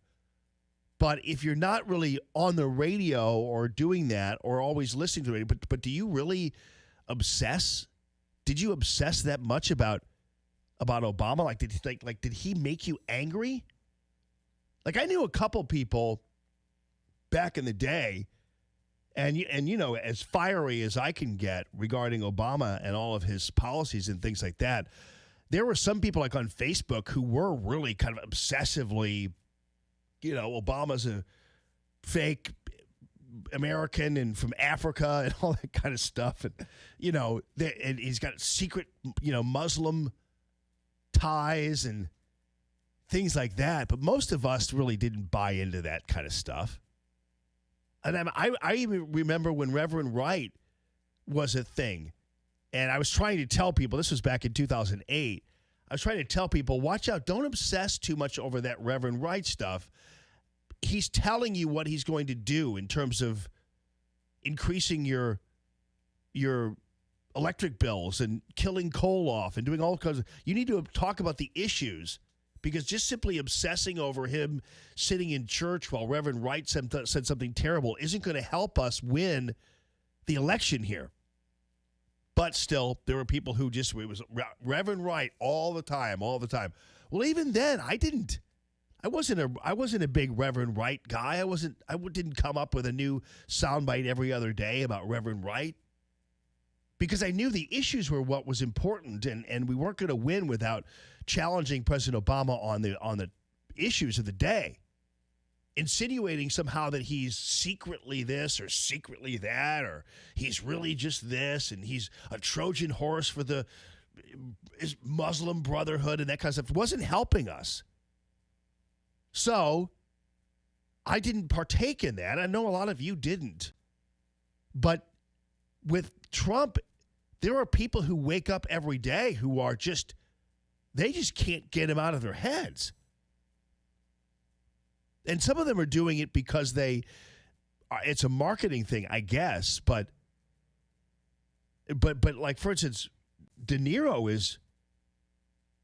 But if you're not really on the radio or doing that or always listening to it, but do you really obsess? Did you obsess that much about Obama? Like, did he make you angry? Like, I knew a couple people back in the day, and as fiery as I can get regarding Obama and all of his policies and things like that, there were some people like on Facebook who were really kind of obsessively, Obama's a fake American and from Africa and all that kind of stuff. And, and he's got secret, Muslim ties and things like that. But most of us really didn't buy into that kind of stuff. And I even remember when Reverend Wright was a thing. And I was trying to tell people, this was back in 2008, I was trying to tell people, watch out, don't obsess too much over that Reverend Wright stuff. He's telling you what he's going to do in terms of increasing your electric bills and killing coal off and doing all kinds of, you need to talk about the issues, because just simply obsessing over him sitting in church while Reverend Wright said something terrible isn't going to help us win the election here. But still, there were people who it was Reverend Wright all the time. Well, even then, I wasn't a big Reverend Wright guy. I didn't come up with a new soundbite every other day about Reverend Wright, because I knew the issues were what was important, and we weren't going to win without challenging President Obama on the issues of the day. insinuating somehow that he's secretly this or secretly that, or he's really just this, and he's a Trojan horse for the Muslim Brotherhood and that kind of stuff, wasn't helping us. So I didn't partake in that. I know a lot of you didn't. But with Trump, there are people who wake up every day who are just, they just can't get him out of their heads. And some of them are doing it because it's a marketing thing, I guess. But like, for instance, De Niro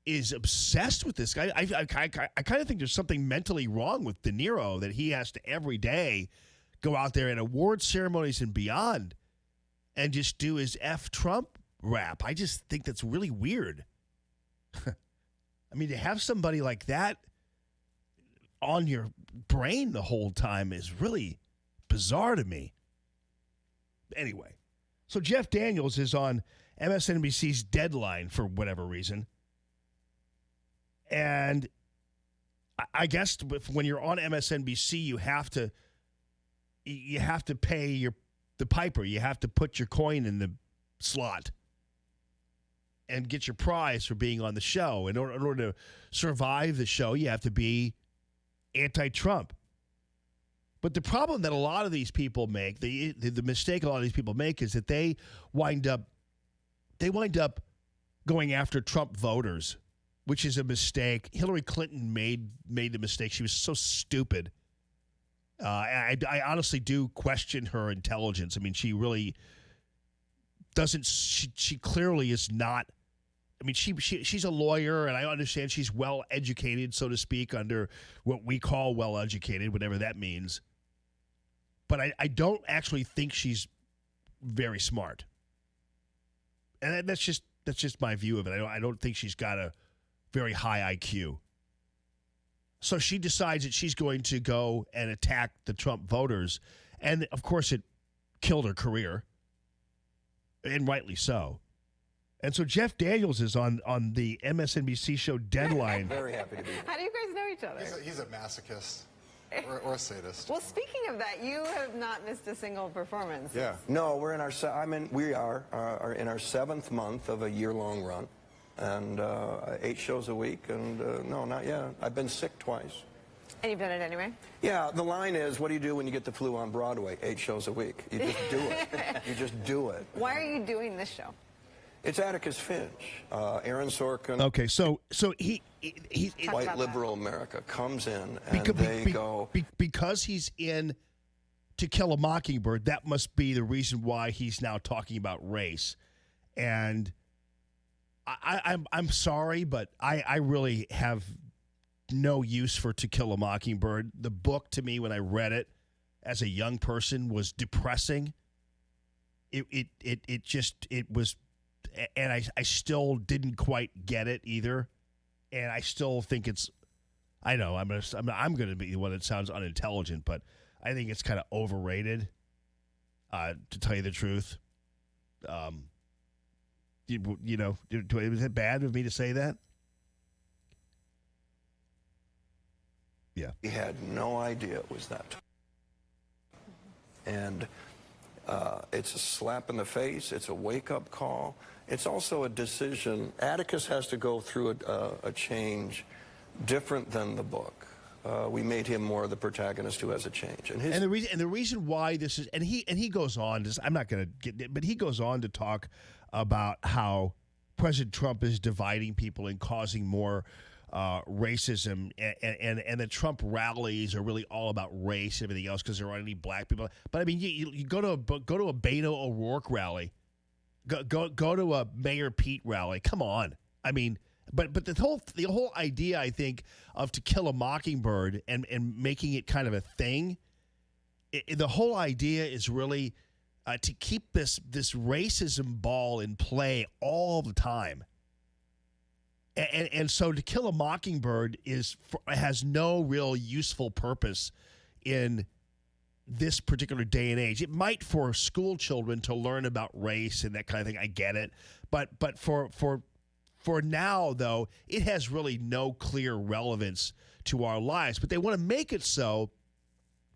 is obsessed with this guy. I kind of think there's something mentally wrong with De Niro, that he has to every day go out there in award ceremonies and beyond and just do his F Trump rap. I just think that's really weird. I mean, to have somebody like that on your brain the whole time is really bizarre to me. Anyway, so Jeff Daniels is on MSNBC's Deadline for whatever reason. And I guess when you're on MSNBC, you have to pay the piper. You have to put your coin in the slot and get your prize for being on the show. In order to survive the show, you have to be anti-Trump. But the problem that a lot of these people make, the mistake a lot of these people make, is that they wind up going after Trump voters, which is a mistake. Hillary Clinton made the mistake. She was so stupid. I honestly do question her intelligence. I mean, she really doesn't. She clearly is not. I mean, she's a lawyer, and I understand she's well educated, so to speak, under what we call well educated, whatever that means. But I don't actually think she's very smart, and that's just my view of it. I don't think she's got a very high IQ. So she decides that she's going to go and attack the Trump voters. And, of course, it killed her career, and rightly so. And so Jeff Daniels is on the MSNBC show Deadline. Very happy to be here. How do you guys know each other? He's a masochist or a sadist. Well, speaking of that, you have not missed a single performance. Yeah. No, we're in our we are in our 7th month of a year-long run. And 8 shows a week, and no, not yet. I've been sick twice. And you've done it anyway? Yeah, the line is, what do you do when you get the flu on Broadway? 8 shows a week. You just do it. You just do it. Why are you doing this show? It's Atticus Finch, Aaron Sorkin. Okay, so he white liberal America comes in, and because he's in To Kill a Mockingbird. That must be the reason why he's now talking about race, and I'm sorry, but I really have no use for To Kill a Mockingbird. The book, to me, when I read it as a young person, was depressing. It was, and I still didn't quite get it either, and I still think it's. I know I'm gonna be the one that sounds unintelligent, but I think it's kind of overrated. To tell you the truth. You know, is it bad of me to say that? Yeah. He had no idea it was that. And it's a slap in the face. It's a wake-up call. It's also a decision. Atticus has to go through a change different than the book. We made him more the protagonist who has a change. And the reason why this is, and he goes on, I'm not going to get it, but he goes on to talk about how President Trump is dividing people and causing more racism, and the Trump rallies are really all about race and everything else because there aren't any black people. But I mean, you go to a Beto O'Rourke rally, go to a Mayor Pete rally. Come on, I mean, but the whole idea, I think, of To Kill a Mockingbird and making it kind of a thing, the whole idea is really to keep this racism ball in play all the time. And so To Kill a Mockingbird has no real useful purpose in this particular day and age. It might for school children to learn about race and that kind of thing. I get it. But for now, though, it has really no clear relevance to our lives. But they want to make it so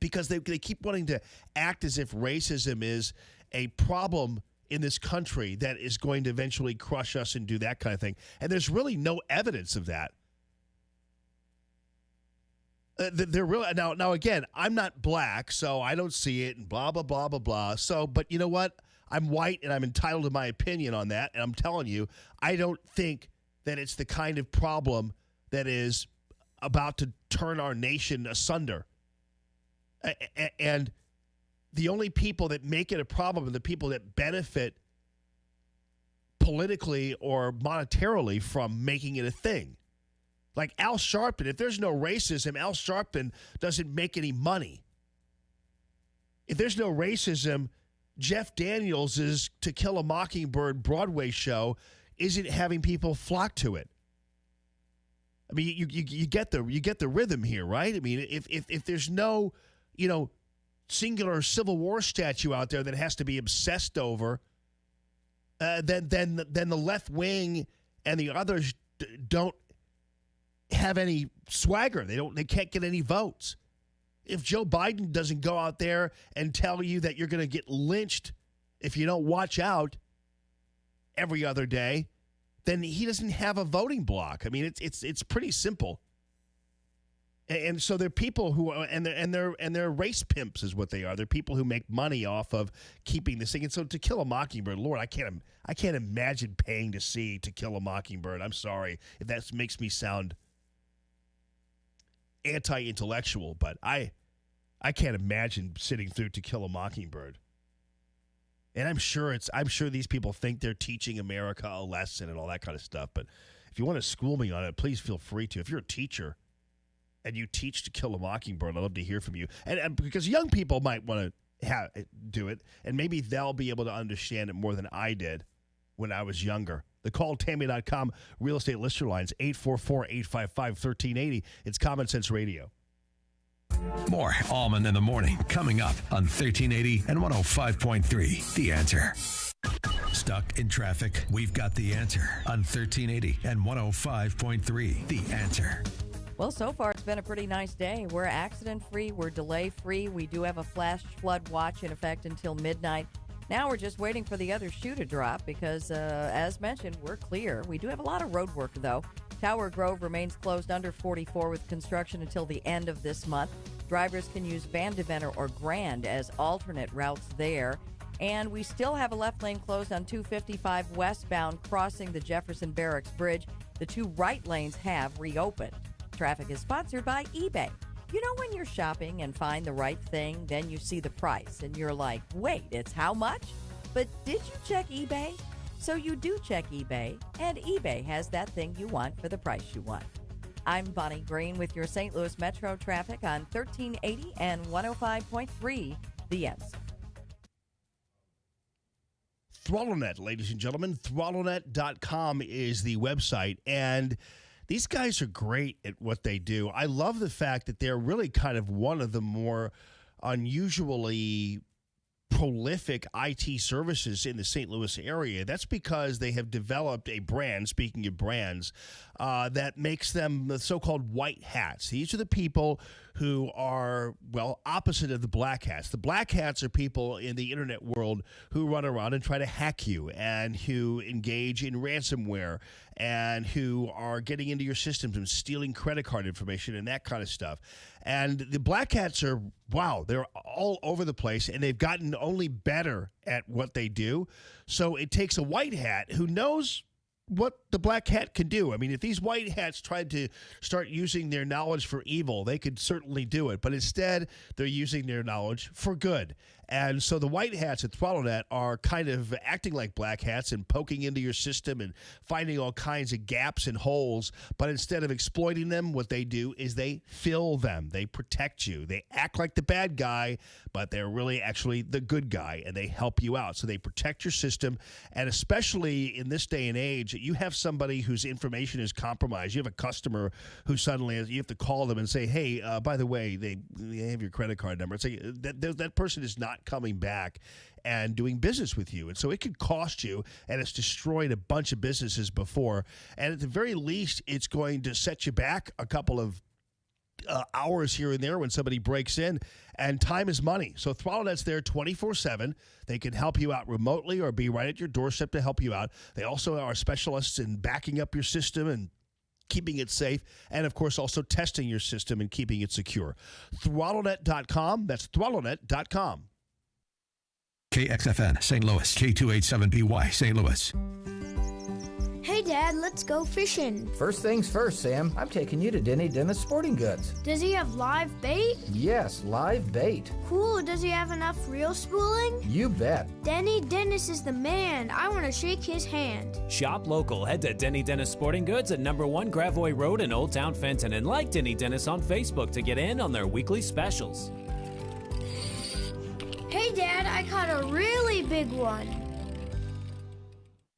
because they keep wanting to act as if racism is a problem in this country that is going to eventually crush us and do that kind of thing. And there's really no evidence of that. They're really now again, I'm not black, so I don't see it and blah, blah, blah, blah, blah. So, but you know what? I'm white and I'm entitled to my opinion on that. And I'm telling you, I don't think that it's the kind of problem that is about to turn our nation asunder. And the only people that make it a problem are the people that benefit politically or monetarily from making it a thing. Like Al Sharpton, if there's no racism, Al Sharpton doesn't make any money. If there's no racism, Jeff Daniels' To Kill a Mockingbird Broadway show isn't having people flock to it. I mean, you get the rhythm here, right? I mean, if there's no, singular Civil War statue out there that has to be obsessed over, then the left wing and the others don't have any swagger. They can't get any votes. If Joe Biden doesn't go out there and tell you that you're going to get lynched if you don't watch out every other day, then he doesn't have a voting block. I mean, it's pretty simple. And so they're people who are, and they're race pimps is what they are. They're people who make money off of keeping this thing. And so To Kill a Mockingbird, Lord, I can't imagine paying to see To Kill a Mockingbird. I'm sorry if that makes me sound anti-intellectual, but I can't imagine sitting through To Kill a Mockingbird. And I'm sure these people think they're teaching America a lesson and all that kind of stuff. But if you want to school me on it, please feel free to. If you're a teacher and you teach To Kill a Mockingbird, I'd love to hear from you. And because young people might want to do it, and maybe they'll be able to understand it more than I did when I was younger. The calltammy.com real estate listener lines, 844-855-1380. It's Common Sense Radio. More Allman in the Morning coming up on 1380 and 105.3. The Answer. Stuck in traffic? We've got the answer on 1380 and 105.3. The Answer. Well, so far it's been a pretty nice day. We're accident-free. We're delay-free. We do have a flash flood watch in effect until midnight. Now we're just waiting for the other shoe to drop because, as mentioned, we're clear. We do have a lot of road work, though. Tower Grove remains closed under 44 with construction until the end of this month. Drivers can use Vandeventer or Grand as alternate routes there. And we still have a left lane closed on 255 westbound crossing the Jefferson Barracks Bridge. The two right lanes have reopened. Traffic is sponsored by eBay. You know when you're shopping and find the right thing, then you see the price and you're like, wait, it's how much? But did you check eBay? So you do check eBay, and eBay has that thing you want for the price you want. I'm Bonnie Green with your St. Louis Metro traffic on 1380 and 105.3 The Answer. ThrottleNet, ladies and gentlemen. ThrottleNet.com is the website, and these guys are great at what they do. I love the fact that they're really kind of one of the more unusually prolific IT services in the St. Louis area. That's because they have developed a brand, speaking of brands, that makes them the so-called white hats. These are the people who are, well, opposite of the black hats. The black hats are people in the internet world who run around and try to hack you and who engage in ransomware and who are getting into your systems and stealing credit card information and that kind of stuff. And the black hats are, wow, they're all over the place, and they've gotten only better at what they do. So it takes a white hat who knows what the black hat can do. I mean, if these white hats tried to start using their knowledge for evil, they could certainly do it. But instead, they're using their knowledge for good. And so the white hats at ThrottleNet are kind of acting like black hats and poking into your system and finding all kinds of gaps and holes. But instead of exploiting them, what they do is they fill them. They protect you. They act like the bad guy, but they're really actually the good guy, and they help you out. So they protect your system. And especially in this day and age, you have somebody whose information is compromised. You have a customer who suddenly, you have to call them and say, hey, by the way, they have your credit card number. It's like that person is not coming back and doing business with you. And so it could cost you, and it's destroyed a bunch of businesses before. And at the very least, it's going to set you back a couple of hours here and there when somebody breaks in, and time is money. So ThrottleNet's there 24/7. They can help you out remotely or be right at your doorstep to help you out. They also are specialists in backing up your system and keeping it safe, and of course also testing your system and keeping it secure. ThrottleNet.com. That's ThrottleNet.com. KXFN, St. Louis, K287BY, St. Louis. Hey, Dad, let's go fishing. First things first, Sam. I'm taking you to Denny Dennis Sporting Goods. Does he have live bait? Yes, live bait. Cool. Does he have enough reel spooling? You bet. Denny Dennis is the man. I want to shake his hand. Shop local. Head to Denny Dennis Sporting Goods at number 1 Gravois Road in Old Town Fenton, and like Denny Dennis on Facebook to get in on their weekly specials. Hey, Dad, I caught a really big one.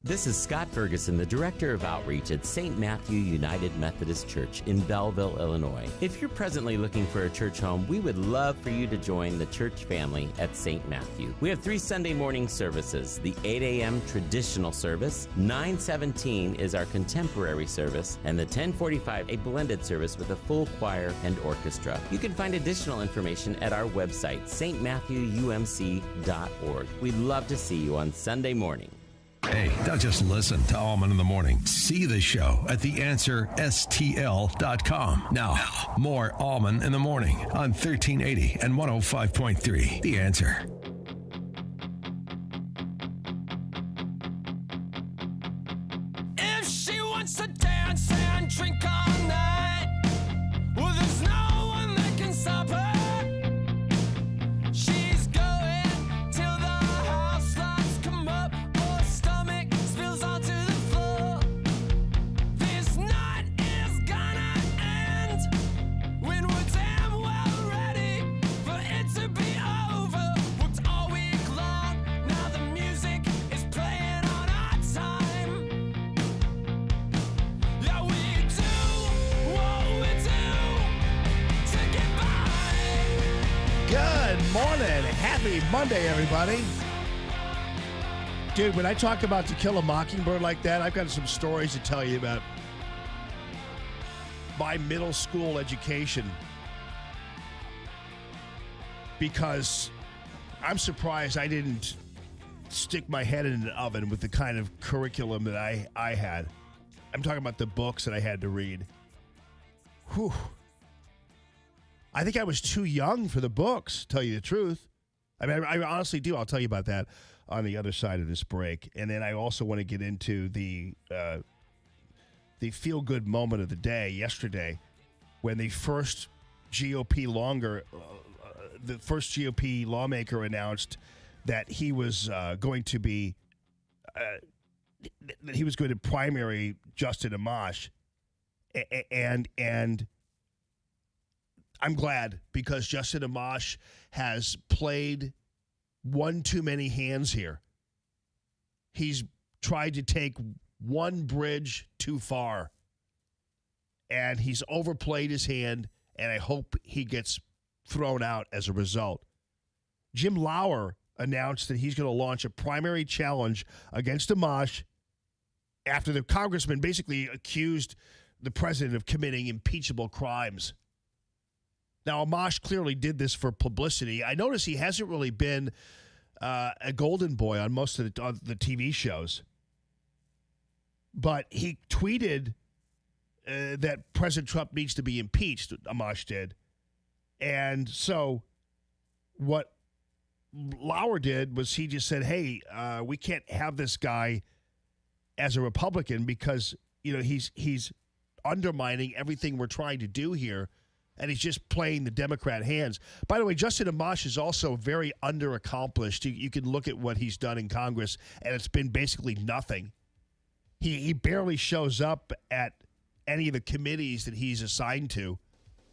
This is Scott Ferguson, the Director of Outreach at St. Matthew United Methodist Church in Belleville, Illinois. If you're presently looking for a church home, we would love for you to join the church family at St. Matthew. We have 3 Sunday morning services, the 8 a.m. traditional service, 9:17 is our contemporary service, and the 10:45 a blended service with a full choir and orchestra. You can find additional information at our website, stmatthewumc.org. We'd love to see you on Sunday morning. Hey, don't just listen to Allman in the Morning. See the show at theanswerstl.com. Now, more Allman in the Morning on 1380 and 105.3. The Answer. If she wants to dance and drink all night, well, there's no one that can stop her. She's going till the house lights come up, or her stomach spills onto the floor. This night is gonna end when we're damn well ready for it to be over. Worked all week long, now the music is playing on our time. Yeah, we do what we do to get by. Good morning. Happy Monday, everybody. Dude, when I talk about To Kill a Mockingbird like that, I've got some stories to tell you about my middle school education. Because I'm surprised I didn't stick my head in an oven with the kind of curriculum that I had. I'm talking about the books that I had to read. Whew. I think I was too young for the books, to tell you the truth. I mean, I honestly do. I'll tell you about that on the other side of this break. And then I also want to get into the feel-good moment of the day yesterday when the first GOP lawmaker announced that he was going to be that he was going to primary Justin Amash, and I'm glad, because Justin Amash has played one too many hands here. He's tried to take one bridge too far, and he's overplayed his hand, and I hope he gets thrown out as a result. Jim Lauer announced that he's going to launch a primary challenge against Amash after the congressman basically accused the president of committing impeachable crimes. Now, Amash clearly did this for publicity. I notice he hasn't really been a golden boy on most of the TV shows. But he tweeted that President Trump needs to be impeached, Amash did. And so what Lauer did was he just said, hey, we can't have this guy as a Republican because, you know, he's undermining everything we're trying to do here. And he's just playing the Democrat hands. By the way, Justin Amash is also very underaccomplished. You can look at what he's done in Congress, and it's been basically nothing. He barely shows up at any of the committees that he's assigned to.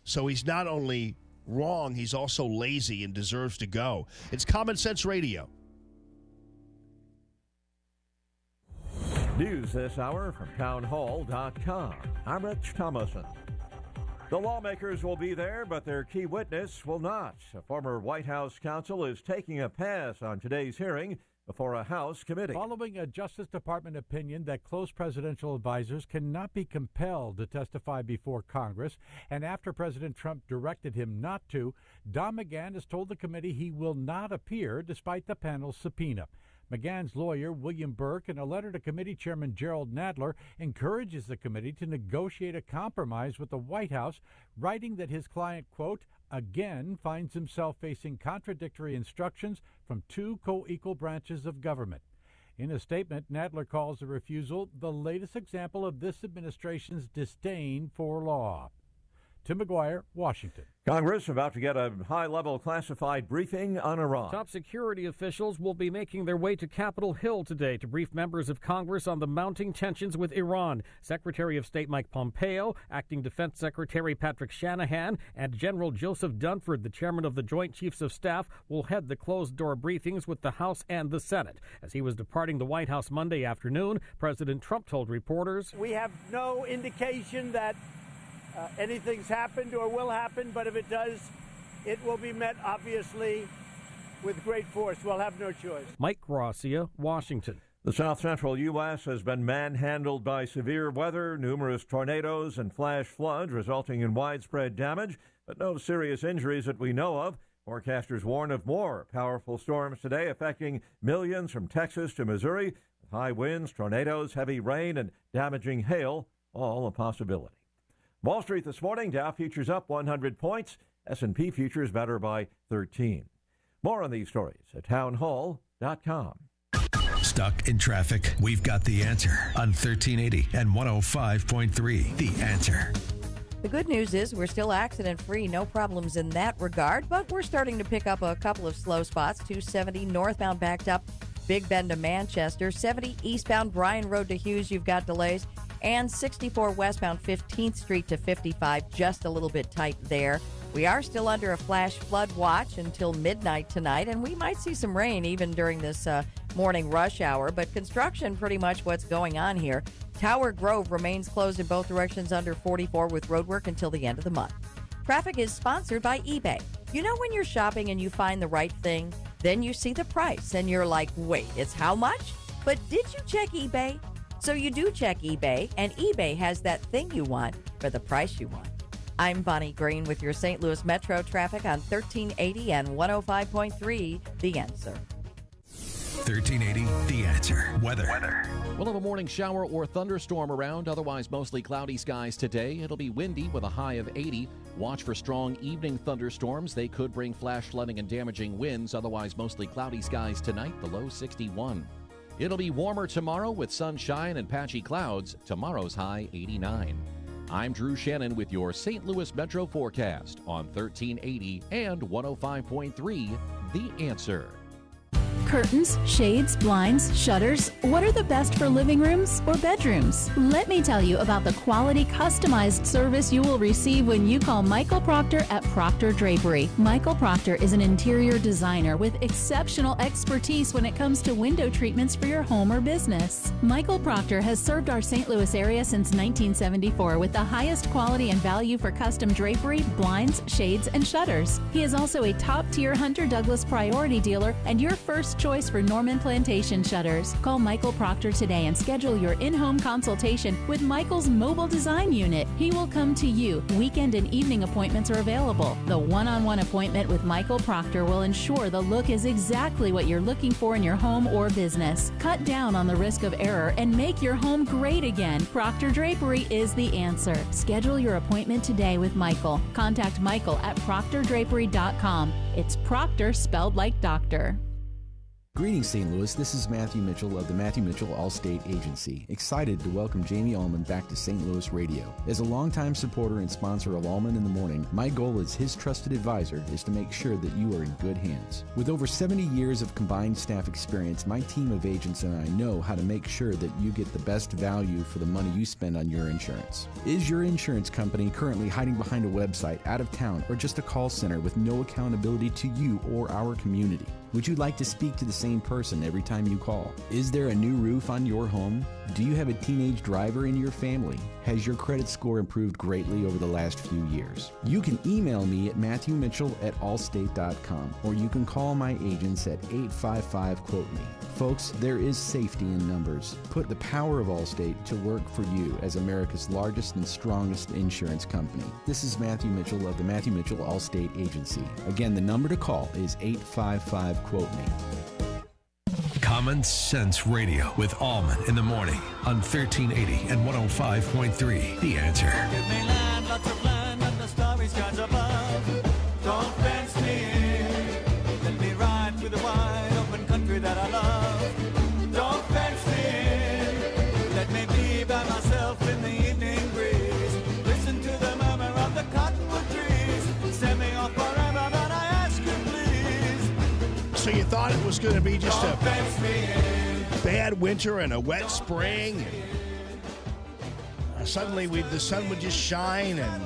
So he's not only wrong, he's also lazy and deserves to go. It's Common Sense Radio. News this hour from townhall.com. I'm Rich Thomason. The lawmakers will be there, but their key witness will not. A former White House counsel is taking a pass on today's hearing before a House committee. Following a Justice Department opinion that close presidential advisors cannot be compelled to testify before Congress, and after President Trump directed him not to, Don McGahn has told the committee he will not appear despite the panel's subpoena. McGahn's lawyer, William Burke, in a letter to committee chairman Gerald Nadler, encourages the committee to negotiate a compromise with the White House, writing that his client, quote, again finds himself facing contradictory instructions from two co-equal branches of government. In a statement, Nadler calls the refusal the latest example of this administration's disdain for law. Tim McGuire, Washington. Congress about to get a high-level classified briefing on Iran. Top security officials will be making their way to Capitol Hill today to brief members of Congress on the mounting tensions with Iran. Secretary of State Mike Pompeo, Acting Defense Secretary Patrick Shanahan, and General Joseph Dunford, the chairman of the Joint Chiefs of Staff, will head the closed-door briefings with the House and the Senate. As he was departing the White House Monday afternoon, President Trump told reporters, "We have no indication that anything's happened or will happen, but if it does, it will be met, obviously, with great force. We'll have no choice." Mike Gracia, Washington. The south central U.S. has been manhandled by severe weather, numerous tornadoes and flash floods resulting in widespread damage, but no serious injuries that we know of. Forecasters warn of more powerful storms today affecting millions from Texas to Missouri, with high winds, tornadoes, heavy rain, and damaging hail, all a possibility. Wall Street this morning, Dow futures up 100 points, S&P futures better by 13. More on these stories at townhall.com. Stuck in traffic? We've got the answer on 1380 and 105.3. The Answer. The good news is we're still accident-free, no problems in that regard, but we're starting to pick up a couple of slow spots. 270 northbound backed up, Big Bend to Manchester. 70 eastbound Bryan Road to Hughes, you've got delays. And 64 westbound 15th Street to 55, just a little bit tight there. We are still under a flash flood watch until midnight tonight, and we might see some rain even during this morning rush hour, but construction pretty much what's going on here. Tower Grove remains closed in both directions under 44 with roadwork until the end of the month. Traffic is sponsored by eBay. You know when you're shopping and you find the right thing, then you see the price and you're like, wait, it's how much? But did you check eBay? So you do check eBay, and eBay has that thing you want for the price you want. I'm Bonnie Green with your St. Louis Metro traffic on 1380 and 105.3, The Answer. 1380, The Answer. Weather. We'll have a morning shower or thunderstorm around, otherwise mostly cloudy skies today. It'll be windy with a high of 80. Watch for strong evening thunderstorms. They could bring flash flooding and damaging winds, otherwise mostly cloudy skies tonight, the low 61. It'll be warmer tomorrow with sunshine and patchy clouds. Tomorrow's high 89. I'm Drew Shannon with your St. Louis Metro forecast on 1380 and 105.3 The Answer. Curtains, shades, blinds, shutters. What are the best for living rooms or bedrooms? Let me tell you about the quality customized service you will receive when you call Michael Proctor at Proctor Drapery. Michael Proctor is an interior designer with exceptional expertise when it comes to window treatments for your home or business. Michael Proctor has served our St. Louis area since 1974 with the highest quality and value for custom drapery, blinds, shades, and shutters. He is also a top-tier Hunter Douglas priority dealer and your first choice for Norman Plantation shutters. Call Michael Proctor today and schedule your in-home consultation with Michael's mobile design unit. He will come to you. Weekend and evening appointments are available. The one-on-one appointment with Michael Proctor will ensure the look is exactly what you're looking for in your home or business. Cut down on the risk of error and make your home great again. Proctor Drapery is the answer. Schedule your appointment today with Michael. Contact Michael at proctordrapery.com. It's Proctor spelled like doctor. Greetings, St. Louis. This is Matthew Mitchell of the Matthew Mitchell Allstate Agency. Excited to welcome Jamie Allman back to St. Louis Radio. As a longtime supporter and sponsor of Allman in the Morning, my goal as his trusted advisor is to make sure that you are in good hands. With over 70 years of combined staff experience, my team of agents and I know how to make sure that you get the best value for the money you spend on your insurance. Is your insurance company currently hiding behind a website, out of town, or just a call center with no accountability to you or our community? Would you like to speak to the same person every time you call? Is there a new roof on your home? Do you have a teenage driver in your family? Has your credit score improved greatly over the last few years? You can email me at matthewmitchell@allstate.com, or you can call my agents at 855-QUOTE-ME. Folks, there is safety in numbers. Put the power of Allstate to work for you as America's largest and strongest insurance company. This is Matthew Mitchell of the Matthew Mitchell Allstate Agency. Again, the number to call is 855-QUOTE-ME. Common Sense Radio with Allman in the morning on 1380 and 105.3. The Answer. Give me land, lots of land, and the starry skies above. Don't fence me in. Let me ride through the wide open country that I love. Don't fence me in. Let me be by myself in the evening breeze. Listen to the murmur of the cottonwood trees. Send me off forever, but I ask you please. So you thought it was going to be just a bad winter and a wet spring. Suddenly the sun would just shine and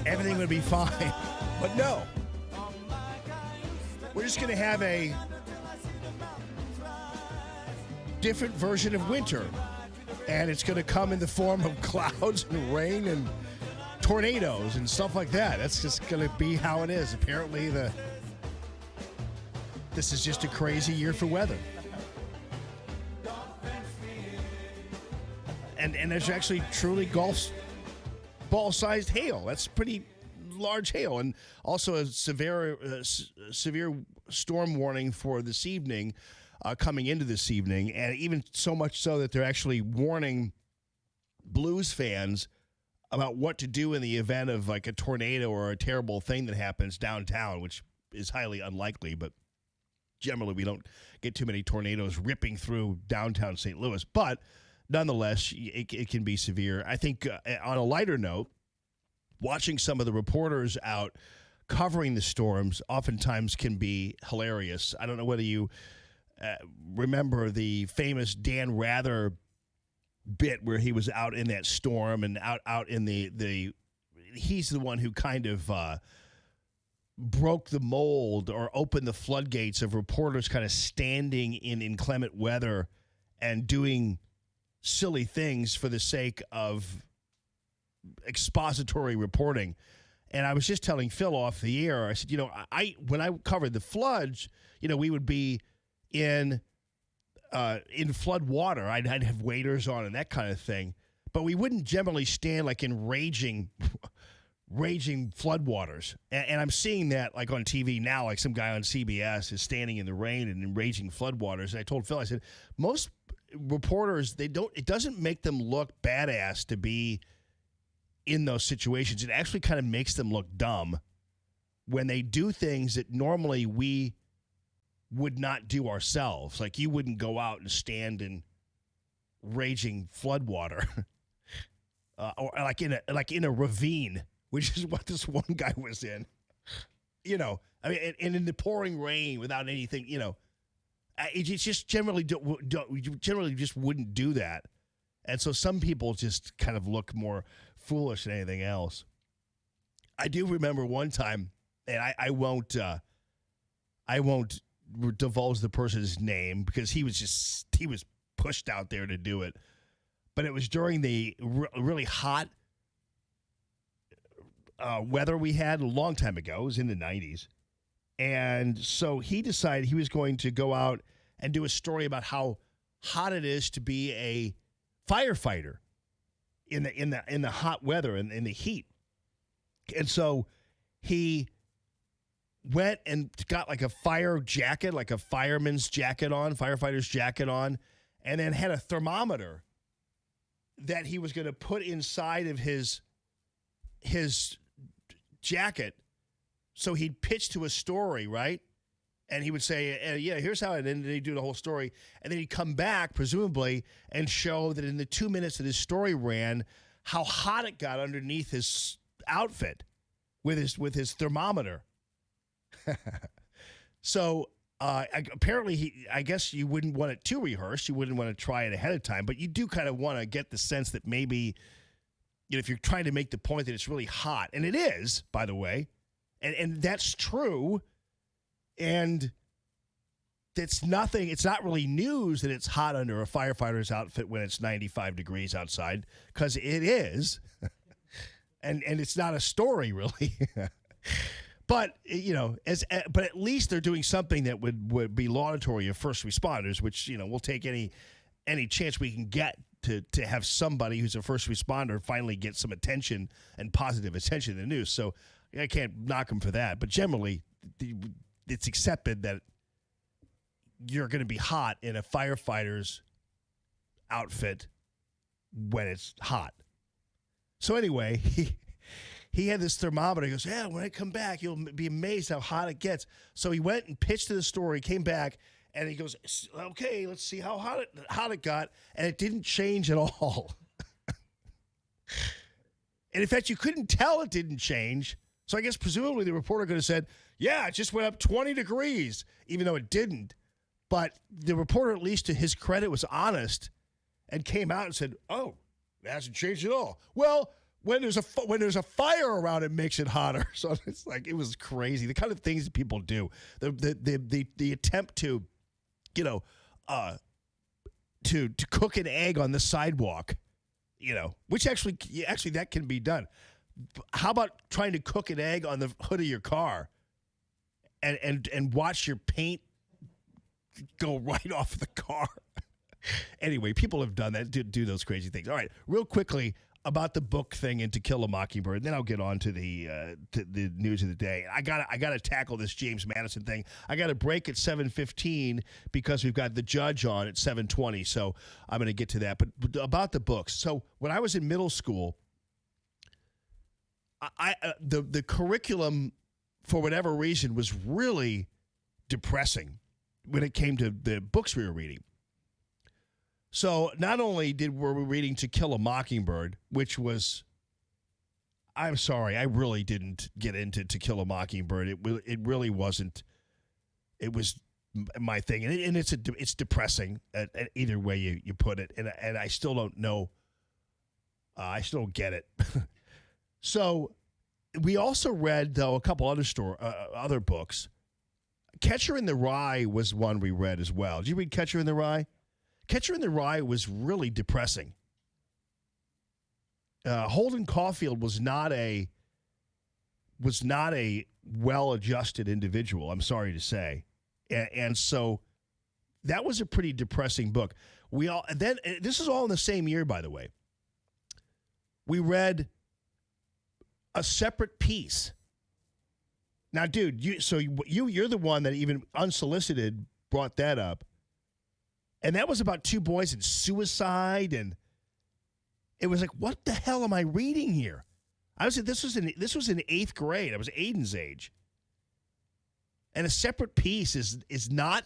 everything would be fine. But no. We're just going to have a different version of winter. And it's going to come in the form of clouds and rain and tornadoes and stuff like that. That's just going to be how it is. Apparently this is just a crazy year for weather. And there's actually truly golf ball-sized hail. That's pretty large hail. And also a severe storm warning for this evening, coming into this evening. And even so much so that they're actually warning Blues fans about what to do in the event of like a tornado or a terrible thing that happens downtown, which is highly unlikely, but generally we don't get too many tornadoes ripping through downtown St. Louis. But nonetheless, it can be severe. I think on a lighter note, watching some of the reporters out covering the storms oftentimes can be hilarious. I don't know whether you remember the famous Dan Rather bit where he was out in that storm and out in the he's the one who kind of broke the mold or opened the floodgates of reporters kind of standing in inclement weather and doing silly things for the sake of expository reporting. And I was just telling Phil off the air, I said, when I covered the floods, we would be in flood water. I'd have waders on and that kind of thing. But we wouldn't generally stand like in raging floodwaters. And I'm seeing that like on TV now, like some guy on CBS is standing in the rain and in raging floodwaters. And I told Phil, I said, most reporters, it doesn't make them look badass to be in those situations. It actually kind of makes them look dumb when they do things that normally we would not do ourselves. Like you wouldn't go out and stand in raging floodwater or like in a ravine, which is what this one guy was in. And in the pouring rain without anything, it's just generally generally just wouldn't do that. And so some people just kind of look more foolish than anything else. I do remember one time, and I won't divulge the person's name because he was pushed out there to do it. But it was during the really hot weather we had a long time ago. It was in the 90s. And so he decided he was going to go out and do a story about how hot it is to be a firefighter in the hot weather and in the heat. And so he went and got like a fire jacket, like a fireman's jacket on, firefighter's jacket on, and then had a thermometer that he was going to put inside of his jacket. So he'd pitch to a story, right? And he would say, yeah, here's how it ended. He'd do the whole story. And then he'd come back, presumably, and show that in the 2 minutes that his story ran, how hot it got underneath his outfit with his thermometer. So apparently, I guess you wouldn't want it too rehearsed. You wouldn't want to try it ahead of time. But you do kind of want to get the sense that maybe, if you're trying to make the point that it's really hot, and it is, by the way, and that's true. And it's nothing. It's not really news that it's hot under a firefighter's outfit when it's 95 degrees outside, because it is, and it's not a story really. But but at least they're doing something that would be laudatory of first responders, which we'll take any chance we can get to have somebody who's a first responder finally get some attention and positive attention in the news. So I can't knock them for that. But generally, it's accepted that you're going to be hot in a firefighter's outfit when it's hot. So anyway, he had this thermometer. He goes, yeah, when I come back, you'll be amazed how hot it gets. So he went and pitched to the story, came back, and he goes, okay, let's see how hot it got. And it didn't change at all. And in fact, you couldn't tell it didn't change. So I guess presumably the reporter could have said, yeah, it just went up 20 degrees, even though it didn't. But the reporter, at least to his credit, was honest and came out and said, oh, it hasn't changed at all. Well, when there's a fire around, it makes it hotter. So it's like, it was crazy. The kind of things that people do, the attempt to, to cook an egg on the sidewalk, which actually that can be done. How about trying to cook an egg on the hood of your car and watch your paint go right off the car? Anyway, people have done that, do those crazy things. All right, real quickly about the book thing and To Kill a Mockingbird, and then I'll get on to the news of the day. I gotta tackle this James Madison thing. I got a break at 7:15 because we've got the judge on at 7:20, so I'm going to get to that. But about the books, so when I was in middle school, the curriculum, for whatever reason, was really depressing when it came to the books we were reading. So not only were we reading To Kill a Mockingbird, which was, I'm sorry, I really didn't get into To Kill a Mockingbird. It really wasn't. It was my thing, and it's depressing at either way you put it, and I still don't know. I still don't get it. So we also read, though, a couple other books. Catcher in the Rye was one we read as well. Did you read Catcher in the Rye? Catcher in the Rye was really depressing. Holden Caulfield was not a well-adjusted individual, I'm sorry to say. And so that was a pretty depressing book. This is all in the same year, by the way. We read A Separate Piece. Now, dude, you're the one that even unsolicited brought that up. And that was about two boys and suicide, and it was like, what the hell am I reading here? This was in eighth grade. I was Aiden's age. And A Separate Piece is not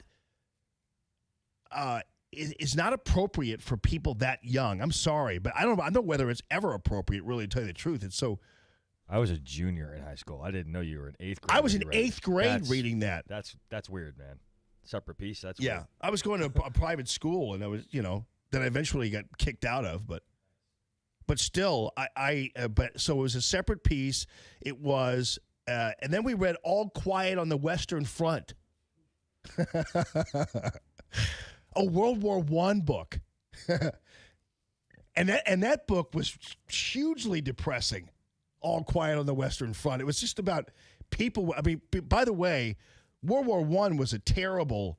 appropriate for people that young. I'm sorry, but I don't know whether it's ever appropriate, really, to tell you the truth. It's so. I was a junior in high school. I didn't know you were in eighth grade. I was in eighth grade reading that. That's weird, man. Separate Piece. That's yeah. weird. I was going to a private school, and I was, that I eventually got kicked out of, but still, so it was A Separate Piece. It was, and then we read All Quiet on the Western Front, a World War I book, and that book was hugely depressing. All Quiet on the Western Front. It was just about people. I mean, by the way, World War I was a terrible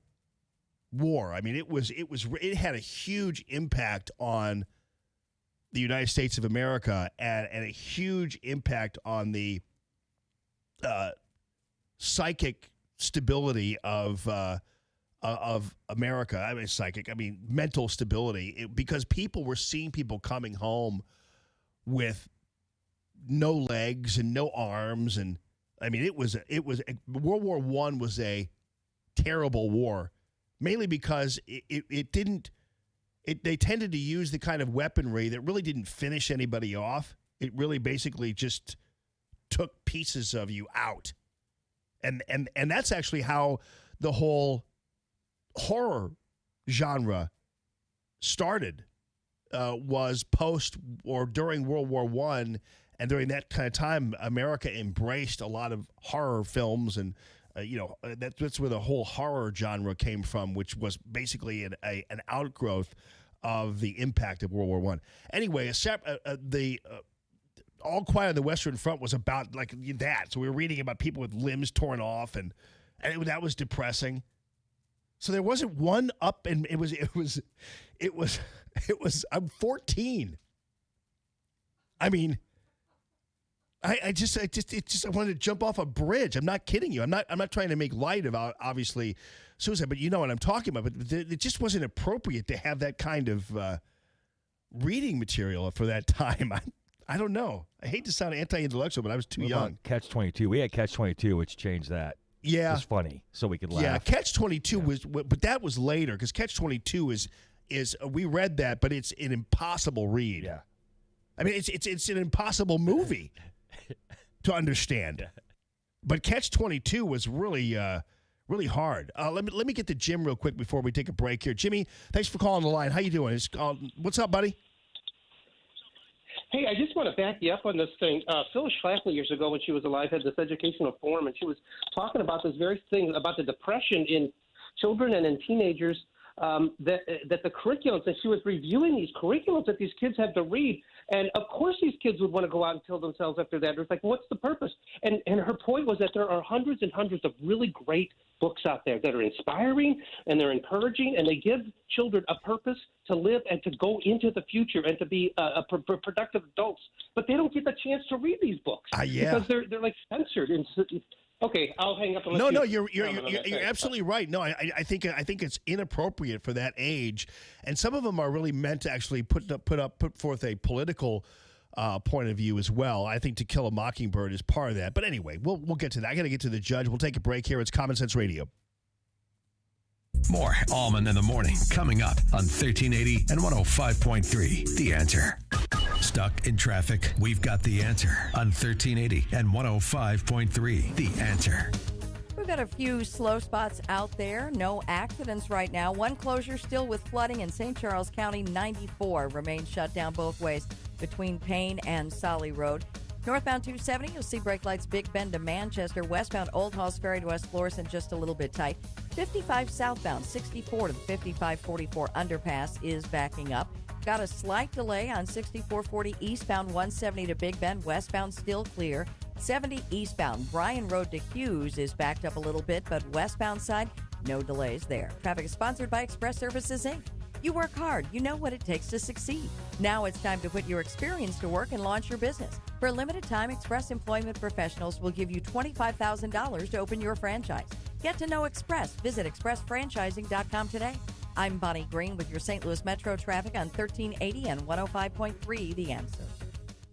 war. I mean, it had a huge impact on the United States of America and a huge impact on the psychic stability of America. I mean, mental stability, because people were seeing people coming home with no legs and no arms, and I mean, World War I was a terrible war, mainly because they tended to use the kind of weaponry that really didn't finish anybody off. It really basically just took pieces of you out. And that's actually how the whole horror genre started, was post or during World War I. And during that kind of time, America embraced a lot of horror films and that's where the whole horror genre came from, which was basically an outgrowth of the impact of World War I. Anyway, All Quiet on the Western Front was about like that. So we were reading about people with limbs torn off, and that was depressing. So there wasn't one up, and it was. I'm 14. I mean, I wanted to jump off a bridge. I'm not kidding you. I'm not trying to make light of obviously suicide, but you know what I'm talking about. But it just wasn't appropriate to have that kind of reading material for that time. I don't know. I hate to sound anti-intellectual, but I was too young. Catch-22. We had Catch-22, which changed that. Yeah, it's funny, so we could laugh. Yeah, Catch-22 was, but that was later because Catch-22 is we read that, but it's an impossible read. Yeah, I mean it's an impossible movie to understand. But Catch-22 was really really hard. Let me get to Jim real quick before we take a break here. Jimmy, thanks for calling the line. How you doing? What's up, buddy? Hey, I just want to back you up on this thing. Phyllis Schlafly years ago when she was alive had this educational forum, and she was talking about this very thing about the depression in children and in teenagers, that the curriculums, that she was reviewing these curriculums that these kids have to read. And, of course, these kids would want to go out and kill themselves after that. It's like, what's the purpose? And her point was that there are hundreds and hundreds of really great books out there that are inspiring and they're encouraging, and they give children a purpose to live and to go into the future and to be productive adults. But they don't get the chance to read these books because they're like censored. Okay, I'll hang up. And No, you're absolutely right. No, I think it's inappropriate for that age, and some of them are really meant to actually put forth a political point of view as well. I think To Kill a Mockingbird is part of that. But anyway, we'll get to that. I got to get to the judge. We'll take a break here. It's Common Sense Radio. More Allman in the Morning coming up on 1380 and 105.3. The Answer. Stuck in traffic? We've got the answer on 1380 and 105.3. The Answer. We've got a few slow spots out there. No accidents right now. One closure still with flooding in St. Charles County. 94 remains shut down both ways between Payne and Solly Road. Northbound 270, you'll see brake lights Big Bend to Manchester. Westbound Old Halls Ferry to West Florissant, just a little bit tight. 55 southbound, 64 to the 5544 underpass is backing up. Got a slight delay on 6440 eastbound, 170 to Big Bend. Westbound still clear. 70 eastbound, Bryan Road to Hughes is backed up a little bit, but westbound side, no delays there. Traffic is sponsored by Express Services, Inc. You work hard. You know what it takes to succeed. Now it's time to put your experience to work and launch your business. For a limited time, Express Employment Professionals will give you $25,000 to open your franchise. Get to know Express. Visit expressfranchising.com today. I'm Bonnie Green with your St. Louis Metro traffic on 1380 and 105.3 The Answer.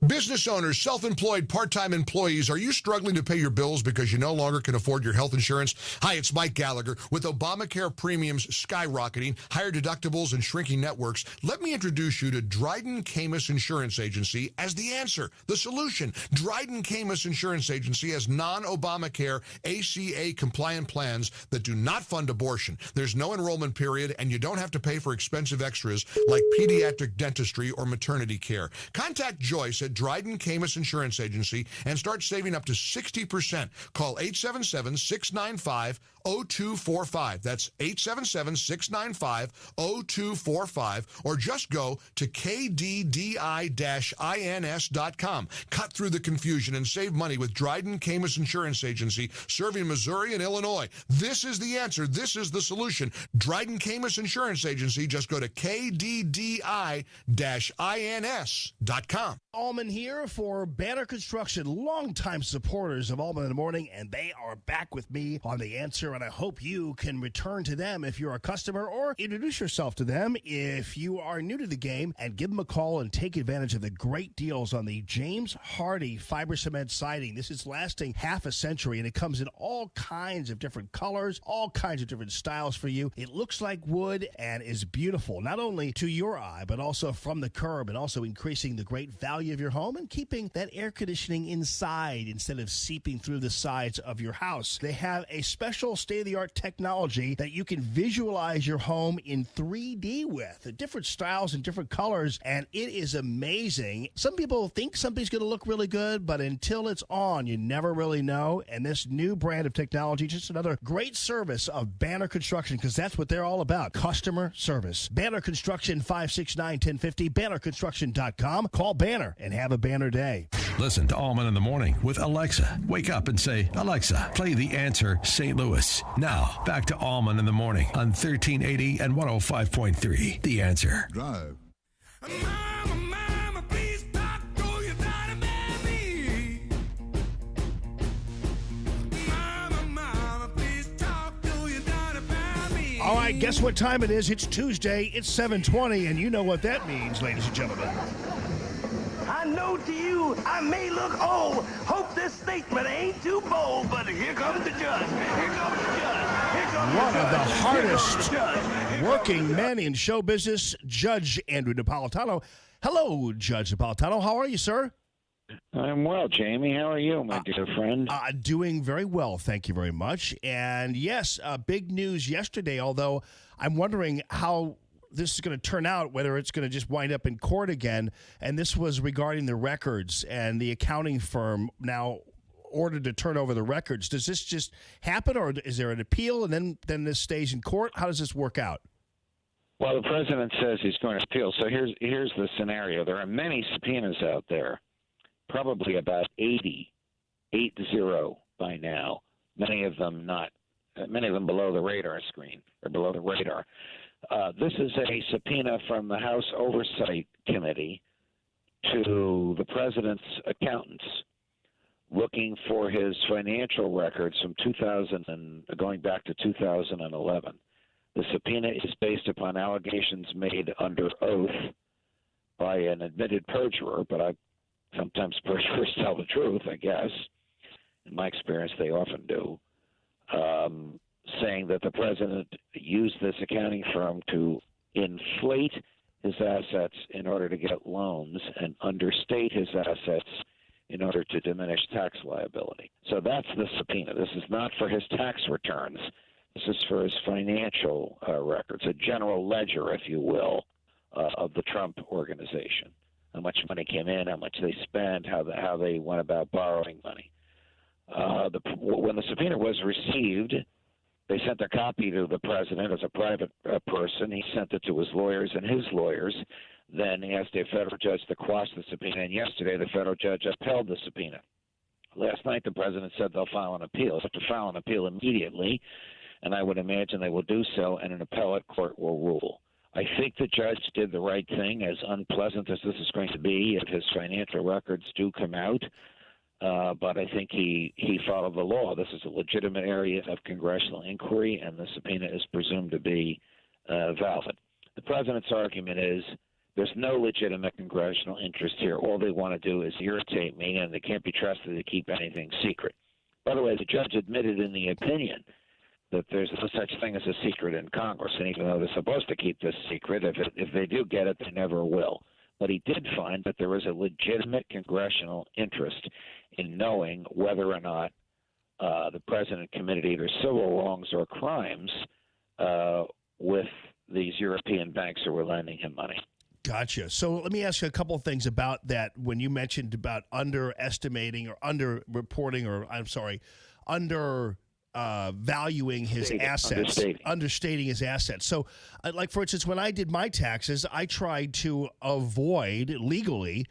Business owners, self-employed, part-time employees, are you struggling to pay your bills because you no longer can afford your health insurance? Hi, it's Mike Gallagher. With Obamacare premiums skyrocketing, higher deductibles, and shrinking networks, let me introduce you to Dryden Camus Insurance Agency as the answer, the solution. Dryden Camus Insurance Agency has non-Obamacare ACA-compliant plans that do not fund abortion. There's no enrollment period, and you don't have to pay for expensive extras like pediatric dentistry or maternity care. Contact Joyce at Dryden Camus Insurance Agency and start saving up to 60%. Call 877-695-0245. That's 877-695-0245, or just go to kddi-ins.com. Cut through the confusion and save money with Dryden Camus Insurance Agency, serving Missouri and Illinois. This is the answer. This is the solution. Dryden Camus Insurance Agency. Just go to kddi-ins.com. Allman here for Banner Construction, longtime supporters of Allman in the Morning, and they are back with me on The Answer, and I hope you can return to them if you're a customer, or introduce yourself to them if you are new to the game, and give them a call and take advantage of the great deals on the James Hardy fiber cement siding. This is lasting half a century, and it comes in all kinds of different colors, all kinds of different styles for you. It looks like wood and is beautiful, not only to your eye, but also from the curb, and also increasing the great value of your home and keeping that air conditioning inside instead of seeping through the sides of your house. They have a special state-of-the-art technology that you can visualize your home in 3D with, different styles and different colors, and it is amazing. Some people think something's going to look really good, but until it's on, you never really know. And this new brand of technology, just another great service of Banner Construction, because that's what they're all about, customer service. Banner Construction, 569-1050, bannerconstruction.com. Call Banner and have a Banner day. Listen to Allman in the Morning with Alexa. Wake up and say, Alexa, play The Answer St. Louis. Now, back to Allman in the Morning on 1380 and 105.3. The Answer. Drive. All right, guess what time it is? It's Tuesday. It's 7:20, and you know what that means, ladies and gentlemen. I know to you I may look old. Hope this statement ain't too bold, but here comes the judge. Here comes the judge. Here comes the judge. One of the hardest working men in show business, Judge Andrew Napolitano. Hello, Judge Napolitano. How are you, sir? I'm well, Jamie. How are you, my dear friend? Doing very well, thank you very much. And yes, big news yesterday, although I'm wondering how this is going to turn out, whether it's going to just wind up in court again. And this was regarding the records and the accounting firm now ordered to turn over the records. Does this just happen, or is there an appeal and then this stays in court? How does this work out? Well, the president says he's going to appeal. So here's the scenario. There are many subpoenas out there. Probably about 80 by now. Many of them below the radar screen or below the radar. This is a subpoena from the House Oversight Committee to the president's accountants, looking for his financial records from going back to 2011. The subpoena is based upon allegations made under oath by an admitted perjurer, but sometimes perjurers tell the truth, I guess. In my experience, they often do. Saying that the president used this accounting firm to inflate his assets in order to get loans and understate his assets in order to diminish tax liability. So that's the subpoena. This is not for his tax returns. This is for his financial records, a general ledger, if you will, of the Trump organization. How much money came in, how much they spent, how they went about borrowing money. When the subpoena was received, they sent a copy to the president as a private person. He sent it to his lawyers, and his lawyers then asked a federal judge to quash the subpoena. And yesterday, the federal judge upheld the subpoena. Last night, the president said they'll file an appeal. They have to file an appeal immediately, and I would imagine they will do so, and an appellate court will rule. I think the judge did the right thing, as unpleasant as this is going to be if his financial records do come out. But I think he followed the law. This is a legitimate area of congressional inquiry, and the subpoena is presumed to be valid. The president's argument is there's no legitimate congressional interest here. All they want to do is irritate me, and they can't be trusted to keep anything secret. By the way, the judge admitted in the opinion that there's no such thing as a secret in Congress, and even though they're supposed to keep this secret, if they do get it, they never will. But he did find that there was a legitimate congressional interest in knowing whether or not the president committed either civil wrongs or crimes with these European banks who were lending him money. Gotcha. So let me ask you a couple of things about that. When you mentioned about underestimating or under-reporting, or valuing his assets, understating his assets. So, like, for instance, when I did my taxes, I tried to avoid legally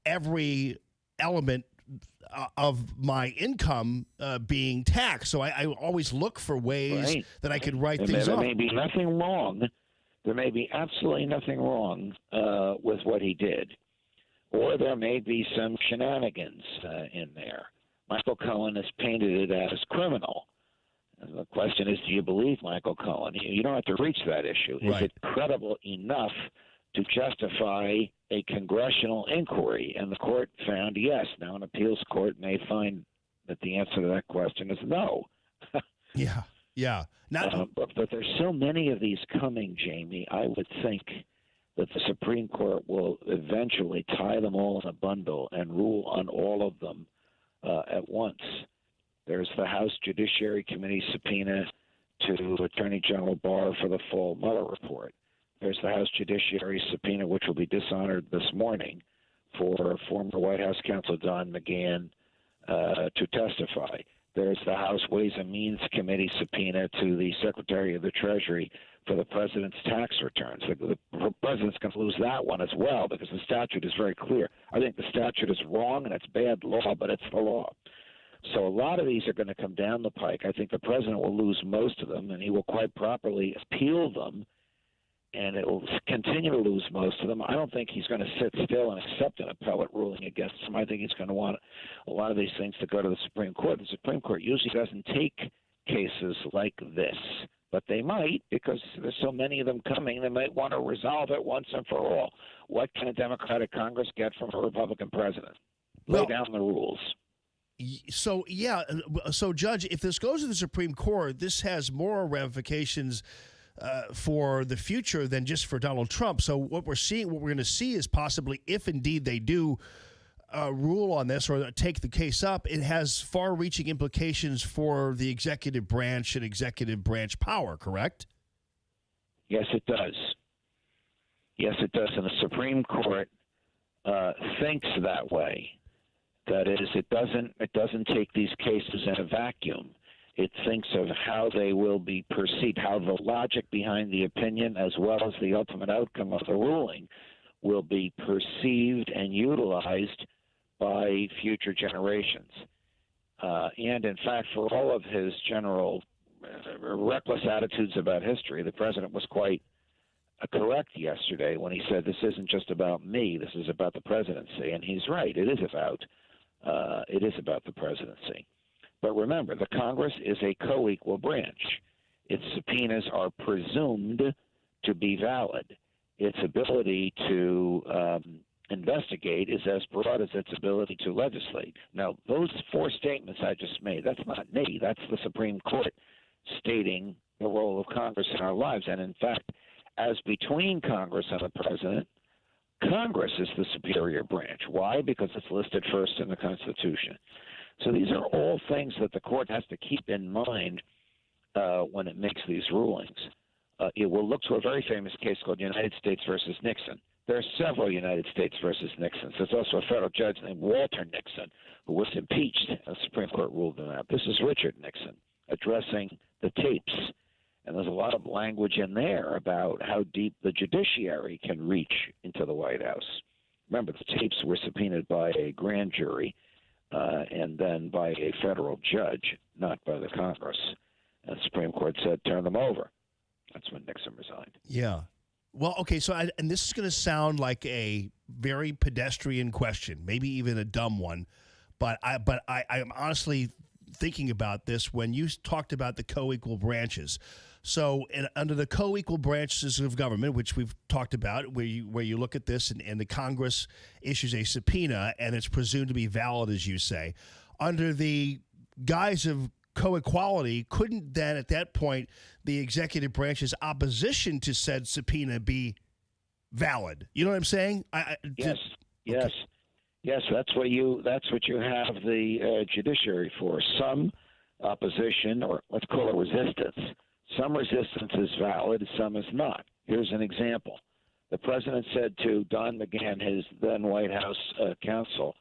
every element of my income being taxed. So I always look for ways that I could write things off. There may be nothing wrong. There may be absolutely nothing wrong with what he did. Or there may be some shenanigans in there. Michael Cohen has painted it as criminal. And the question is, do you believe Michael Cohen? You don't have to reach that issue. Right. Is it credible enough to justify a congressional inquiry? And the court found yes. Now, an appeals court may find that the answer to that question is no. Yeah. But there's so many of these coming, Jamie, I would think that the Supreme Court will eventually tie them all in a bundle and rule on all of them at once. There's the House Judiciary Committee subpoena to Attorney General Barr for the full Mueller report. There's the House Judiciary subpoena, which will be dishonored this morning, for former White House counsel Don McGahn to testify. There's the House Ways and Means Committee subpoena to the Secretary of the Treasury for the president's tax returns. The president's going to lose that one as well because the statute is very clear. I think the statute is wrong and it's bad law, but it's the law. So a lot of these are going to come down the pike. I think the president will lose most of them, and he will quite properly appeal them, and it will continue to lose most of them. I don't think he's going to sit still and accept an appellate ruling against him. I think he's going to want a lot of these things to go to the Supreme Court. The Supreme Court usually doesn't take cases like this, but they might because there's so many of them coming. They might want to resolve it once and for all. What can a Democratic Congress get from a Republican president? Lay down the rules. So, Judge, if this goes to the Supreme Court, this has more ramifications for the future than just for Donald Trump. So what we're going to see is possibly, if indeed they do rule on this or take the case up, it has far-reaching implications for the executive branch and executive branch power, correct? Yes, it does. Yes, it does. And the Supreme Court thinks that way. That is, it doesn't take these cases in a vacuum. It thinks of how they will be perceived, how the logic behind the opinion as well as the ultimate outcome of the ruling will be perceived and utilized by future generations. And, in fact, for all of his general reckless attitudes about history, the president was quite correct yesterday when he said this isn't just about me, this is about the presidency. And he's right, it is about the presidency. But remember, the Congress is a co-equal branch. Its subpoenas are presumed to be valid. Its ability to investigate is as broad as its ability to legislate. Now, those four statements I just made, that's not me. That's the Supreme Court stating the role of Congress in our lives. And, in fact, as between Congress and the president, Congress is the superior branch. Why? Because it's listed first in the Constitution. So these are all things that the court has to keep in mind when it makes these rulings. It will look to a very famous case called United States versus Nixon. There are several United States versus Nixons. There's also a federal judge named Walter Nixon who was impeached. The Supreme Court ruled him out. This is Richard Nixon addressing the tapes. And there's a lot of language in there about how deep the judiciary can reach into the White House. Remember, the tapes were subpoenaed by a grand jury and then by a federal judge, not by the Congress. And the Supreme Court said, turn them over. That's when Nixon resigned. Yeah. Well, okay, so and this is going to sound like a very pedestrian question, maybe even a dumb one, but I'm honestly thinking about this when you talked about the co-equal branches. So under the co-equal branches of government, which we've talked about, where you look at this and the Congress issues a subpoena and it's presumed to be valid, as you say, under the guise of co-equality, couldn't then at that point the executive branch's opposition to said subpoena be valid? You know what I'm saying? Yes. That's what you have the judiciary for. Some opposition, or let's call it resistance. Some resistance is valid, some is not. Here's an example. The president said to Don McGahn, his then White House counsel,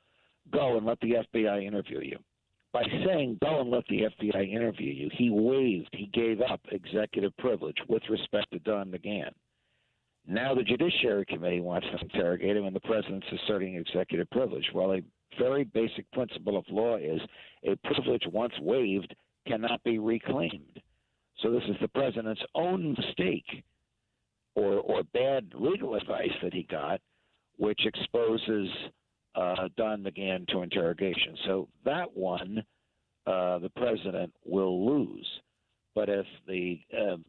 go and let the FBI interview you. By saying go and let the FBI interview you, he gave up executive privilege with respect to Don McGahn. Now the Judiciary Committee wants to interrogate him, and the president's asserting executive privilege. Well, a very basic principle of law is a privilege once waived cannot be reclaimed. So this is the president's own mistake or bad legal advice that he got, which exposes Don McGahn to interrogation. So that one, the president will lose. But if the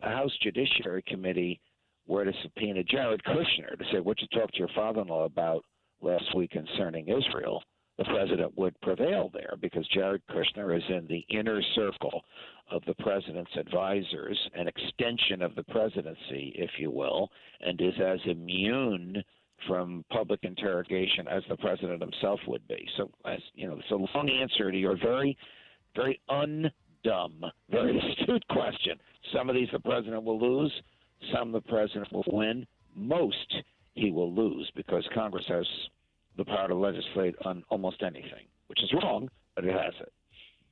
House Judiciary Committee were to subpoena Jared Kushner to say, what you talked to your father-in-law about last week concerning Israel, the president would prevail there because Jared Kushner is in the inner circle of the president's advisors, an extension of the presidency, if you will, and is as immune from public interrogation as the president himself would be. So, as you know, it's a long answer to your very Very undumb, very astute question. Some of these the president will lose. Some the president will win. Most he will lose because Congress has the power to legislate on almost anything, which is wrong, but it has it.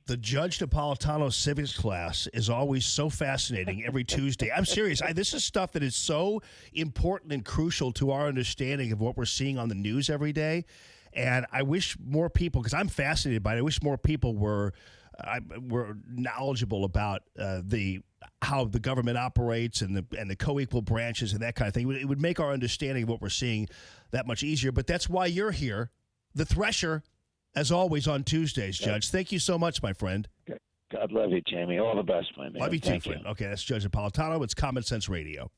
The Judge Napolitano civics class is always so fascinating every Tuesday. I'm serious. This is stuff that is so important and crucial to our understanding of what we're seeing on the news every day. And I wish more people, because I'm fascinated by it, I wish more people were knowledgeable about how the government operates and the co-equal branches and that kind of thing. It would make our understanding of what we're seeing that much easier. But that's why you're here, the Thresher, as always on Tuesdays, Judge. Thank you so much, my friend. God love you, Jamie. All the best, my man. Love you too, friend. Okay, that's Judge Napolitano. It's Common Sense Radio.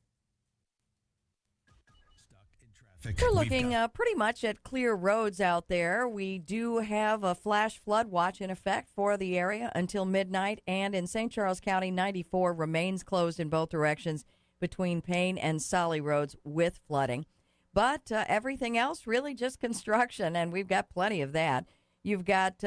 We're looking pretty much at clear roads out there. We do have a flash flood watch in effect for the area until midnight, and in St. Charles County, 94 remains closed in both directions between Payne and Solly roads with flooding. But everything else really just construction, and we've got plenty of that. You've got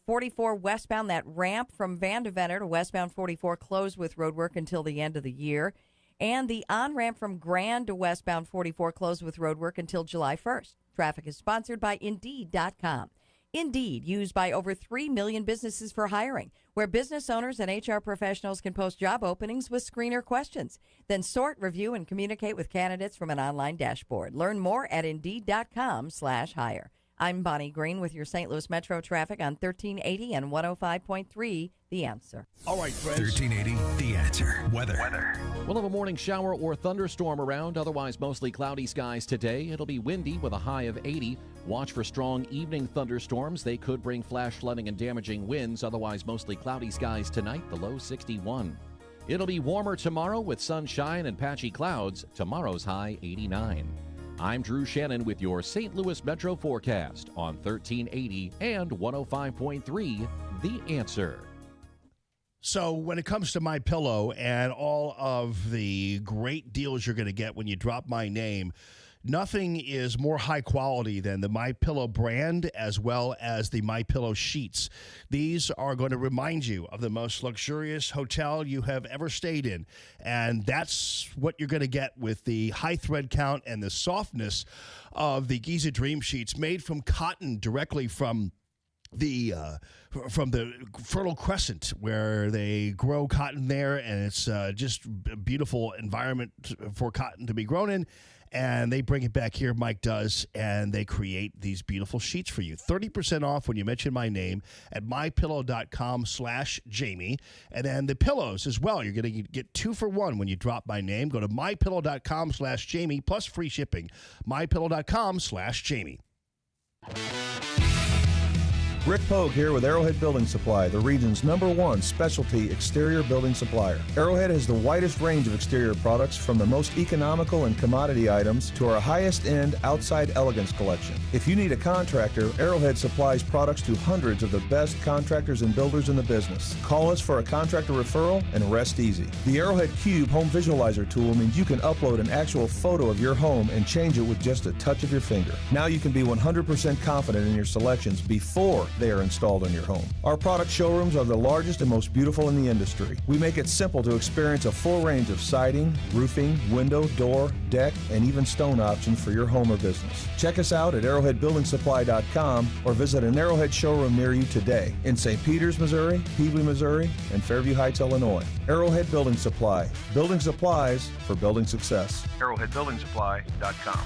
44 westbound, that ramp from Vandeventer to westbound 44 closed with road work until the end of the year. And the on-ramp from Grand to westbound 44 closed with road work until July 1st. Traffic is sponsored by Indeed.com. Indeed, used by over 3 million businesses for hiring, where business owners and HR professionals can post job openings with screener questions. Then sort, review, and communicate with candidates from an online dashboard. Learn more at Indeed.com/hire. I'm Bonnie Green with your St. Louis Metro traffic on 1380 and 105.3, The Answer. All right, friends. 1380, The Answer. Weather. We'll have a morning shower or thunderstorm around, otherwise mostly cloudy skies today. It'll be windy with a high of 80. Watch for strong evening thunderstorms. They could bring flash flooding and damaging winds, otherwise mostly cloudy skies tonight, the low 61. It'll be warmer tomorrow with sunshine and patchy clouds. Tomorrow's high 89. I'm Drew Shannon with your St. Louis Metro forecast on 1380 and 105.3, The Answer. So when it comes to MyPillow and all of the great deals you're going to get when you drop my name, nothing is more high quality than the MyPillow brand as well as the MyPillow sheets. These are going to remind you of the most luxurious hotel you have ever stayed in. And that's what you're going to get with the high thread count and the softness of the Giza Dream Sheets, made from cotton directly from the Fertile Crescent, where they grow cotton there, and it's just a beautiful environment for cotton to be grown in. And they bring it back here, Mike does, and they create these beautiful sheets for you. 30% off when you mention my name at mypillow.com/Jamie. And then the pillows as well. You're going to get 2 for 1 when you drop my name. Go to mypillow.com/Jamie plus free shipping. mypillow.com/Jamie. Rick Pogue here with Arrowhead Building Supply, the region's #1 specialty exterior building supplier. Arrowhead has the widest range of exterior products, from the most economical and commodity items to our highest-end outside elegance collection. If you need a contractor, Arrowhead supplies products to hundreds of the best contractors and builders in the business. Call us for a contractor referral and rest easy. The Arrowhead Cube Home Visualizer tool means you can upload an actual photo of your home and change it with just a touch of your finger. Now you can be 100% confident in your selections before they are installed in your home. Our product showrooms are the largest and most beautiful in the industry. We make it simple to experience a full range of siding, roofing, window, door, deck, and even stone options for your home or business. Check us out at arrowheadbuildingsupply.com or visit an Arrowhead showroom near you today in St. Peters, Missouri, Peebly, Missouri, and Fairview Heights, Illinois. Arrowhead Building Supply. Building supplies for building success. arrowheadbuildingsupply.com.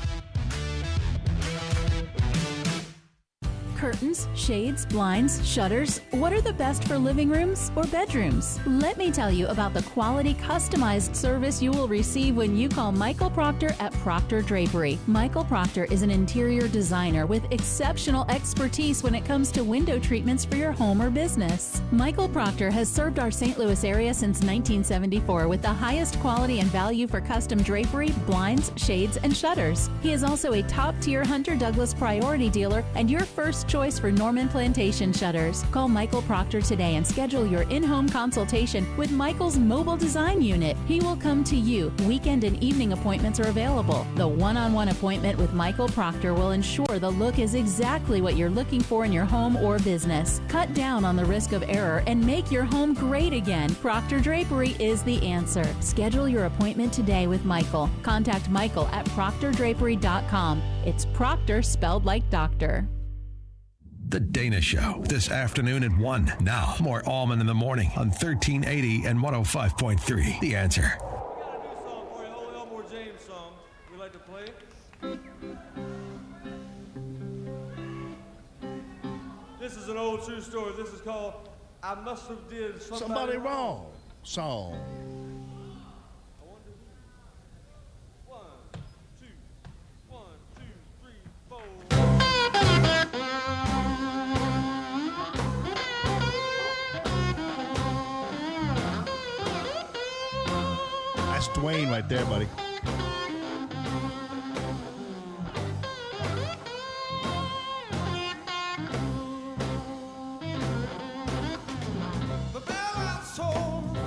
Curtains, shades, blinds, shutters. What are the best for living rooms or bedrooms? Let me tell you about the quality customized service you will receive when you call Michael Proctor at Proctor Drapery. Michael Proctor is an interior designer with exceptional expertise when it comes to window treatments for your home or business. Michael Proctor has served our St. Louis area since 1974 with the highest quality and value for custom drapery, blinds, shades, and shutters. He is also a top-tier Hunter Douglas priority dealer and your first choice for Norman Plantation shutters. Call Michael Proctor today and schedule your in-home consultation with Michael's mobile design unit. He will come to you. Weekend and evening appointments are available. The one-on-one appointment with Michael Proctor will ensure the look is exactly what you're looking for in your home or business. Cut down on the risk of error and make your home great again. Proctor Drapery is the answer. Schedule your appointment today with Michael. Contact Michael at proctordrapery.com. It's Proctor spelled like doctor. The Dana Show, this afternoon at 1. Now, more Allman in the Morning on 1380 and 105.3. The Answer. Elmore James song. We like to play it. This is an old true story. This is called I Must Have Did Somebody Wrong song. That's Dwayne right there, buddy. The bell has tolled.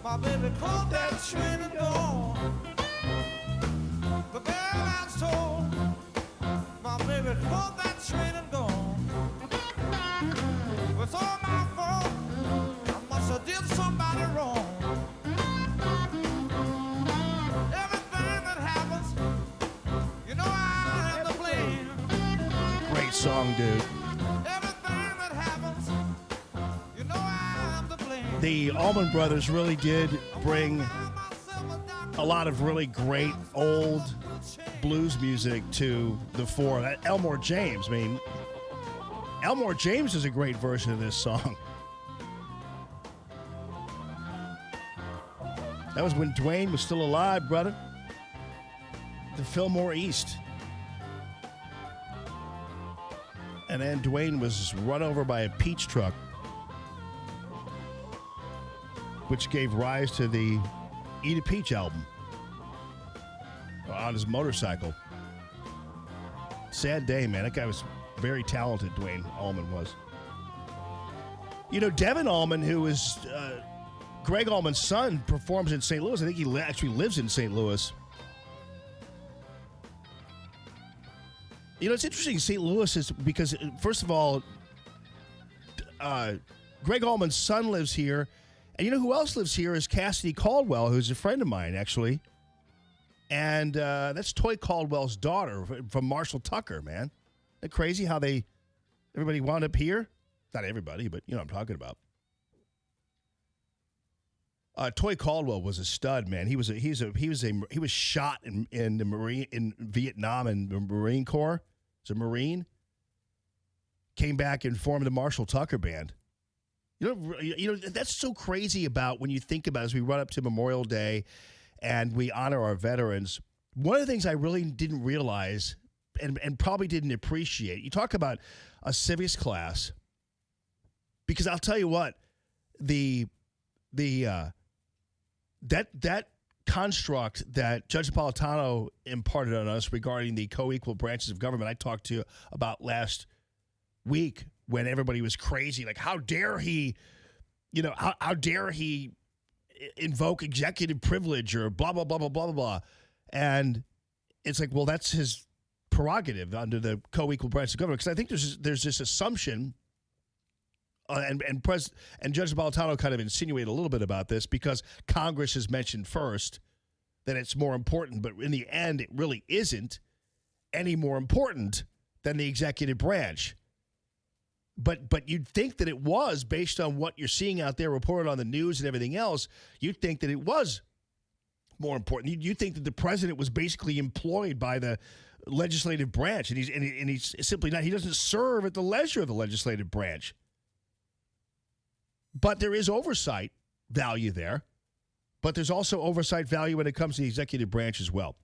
My baby called that train and gone. The bell has tolled. My baby called that train and gone. It's all my fault. I must have did somebody wrong. Everything that happens, you know I am to blame. Great song, dude. Everything that happens, you know I am to blame. The Allman Brothers really did bring a lot of really great old blues music to the fore. Elmore James, I mean, Elmore James is a great version of this song. That was when Dwayne was still alive, brother. The Fillmore East. And then Dwayne was run over by a peach truck, which gave rise to the Eat a Peach album on his motorcycle. Sad day, man. That guy was very talented, Dwayne Allman was. You know, Devin Allman, who is Greg Allman's son, performs in St. Louis. I think he actually lives in St. Louis. You know, it's interesting, St. Louis is because, first of all, Greg Allman's son lives here. And you know who else lives here is Cassidy Caldwell, who's a friend of mine, actually. And that's Toy Caldwell's daughter from Marshall Tucker, man. Isn't it crazy how everybody wound up here? Not everybody, but you know what I'm talking about. Toy Caldwell was a stud, man. He was shot in Vietnam in the Marine Corps. He's a Marine. Came back and formed the Marshall Tucker Band. You know that's so crazy about when you think about it, as we run up to Memorial Day and we honor our veterans. One of the things I really didn't realize and probably didn't appreciate, you talk about a civics class, because I'll tell you what, that construct that Judge Napolitano imparted on us regarding the co-equal branches of government I talked to you about last week, when everybody was crazy, like how dare he invoke executive privilege or blah, blah, blah, blah, blah, blah, blah. And it's like, well, that's his prerogative under the co-equal branch of government. Because I think there's this assumption, and Judge Napolitano kind of insinuated a little bit about this, because Congress is mentioned first, that it's more important. But in the end, it really isn't any more important than the executive branch. But you'd think that it was, based on what you're seeing out there reported on the news and everything else, you'd think that it was more important. You'd think that the president was basically employed by the legislative branch, and he's simply not. He doesn't serve at the leisure of the legislative branch. But there is oversight value there. But there's also oversight value when it comes to the executive branch as well.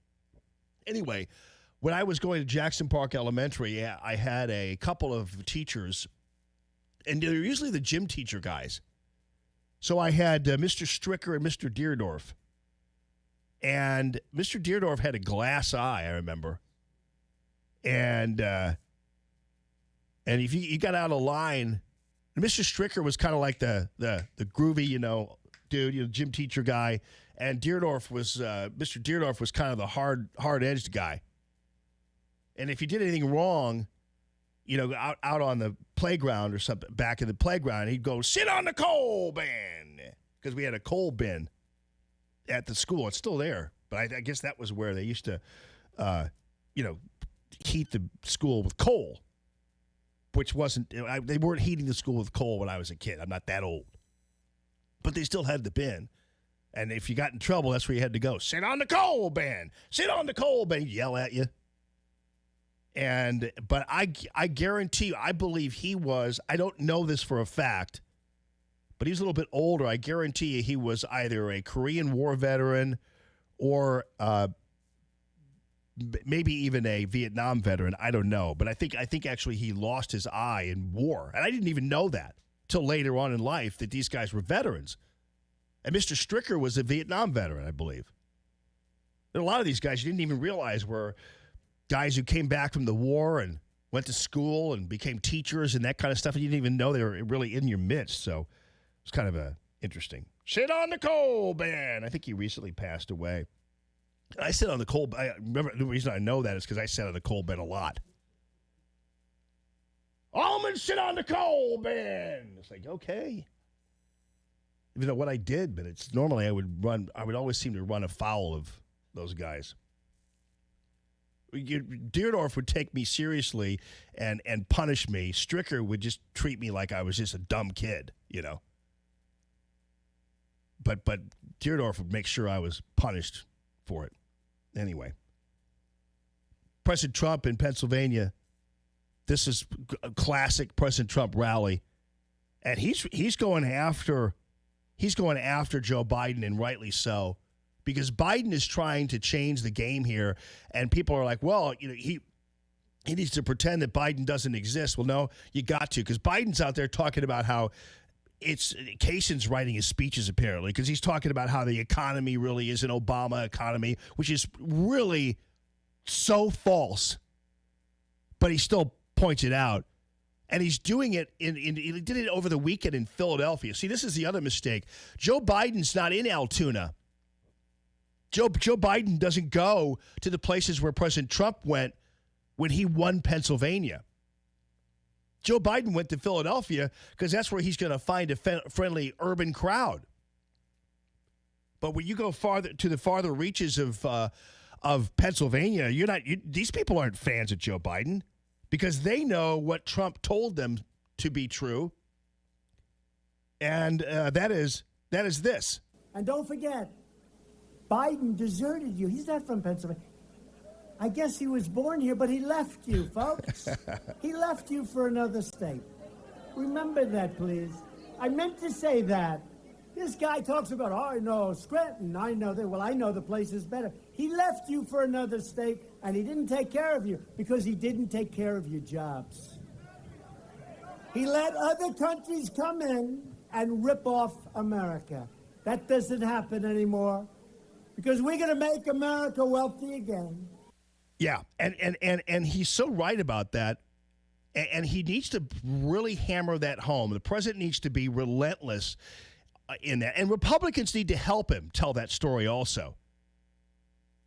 Anyway, when I was going to Jackson Park Elementary, I had a couple of teachers, and they're usually the gym teacher guys. So I had Mr. Stricker and Mr. Deerdorf. And Mr. Deerdorf had a glass eye, I remember. And And if you got out of line, Mr. Stricker was kind of like the groovy, dude, gym teacher guy, and Mr. Deerdorf was kind of the hard-edged guy. And if you did anything wrong, out on the playground or something, back in the playground, he'd go, sit on the coal bin, because we had a coal bin at the school. It's still there, but I guess that was where they used to, heat the school with coal, which wasn't, they weren't heating the school with coal when I was a kid. I'm not that old. But they still had the bin. And if you got in trouble, that's where you had to go. Sit on the coal bin. Sit on the coal bin. He'd yell at you. But I guarantee you, I believe he was, I don't know this for a fact, but he was a little bit older. I guarantee you he was either a Korean War veteran or maybe even a Vietnam veteran. I don't know. But I think actually he lost his eye in war. And I didn't even know that till later on in life, that these guys were veterans. And Mr. Stricker was a Vietnam veteran, I believe. There are a lot of these guys you didn't even realize were guys who came back from the war and went to school and became teachers and that kind of stuff. And you didn't even know they were really in your midst. So it's kind of interesting. Sit on the coal bin. I think he recently passed away. I sit on the coal bin. I remember the reason I know that is because I sat on the coal bin a lot. Allman, sit on the coal bin. It's like, okay. Even though what I did, but it's normally I would always seem to run afoul of those guys. Deerdorf would take me seriously and punish me. Stricker would just treat me like I was just a dumb kid, But Deerdorf would make sure I was punished for it. Anyway. President Trump in Pennsylvania. This is a classic President Trump rally. And he's going after Joe Biden, and rightly so. Because Biden is trying to change the game here, and people are like, well, he needs to pretend that Biden doesn't exist. Well, no, you got to, because Biden's out there talking about how Kaysen's writing his speeches, apparently, because he's talking about how the economy really is an Obama economy, which is really so false. But he still points it out. And he's doing it he did it over the weekend in Philadelphia. See, this is the other mistake. Joe Biden's not in Altoona. Joe Biden doesn't go to the places where President Trump went when he won Pennsylvania. Joe Biden went to Philadelphia because that's where he's going to find a friendly urban crowd. But when you go to the farther reaches of Pennsylvania, these people aren't fans of Joe Biden because they know what Trump told them to be true, and that is this. And don't forget, Biden deserted you. He's not from Pennsylvania. I guess he was born here, but he left you, folks. He left you for another state. Remember that, please. I meant to say that. This guy talks about, I know Scranton. I know that. Well, I know the place is better. He left you for another state, and he didn't take care of you because he didn't take care of your jobs. He let other countries come in and rip off America. That doesn't happen anymore. Because we're going to make America wealthy again. Yeah, and he's so right about that, and he needs to really hammer that home. The president needs to be relentless in that, and Republicans need to help him tell that story also.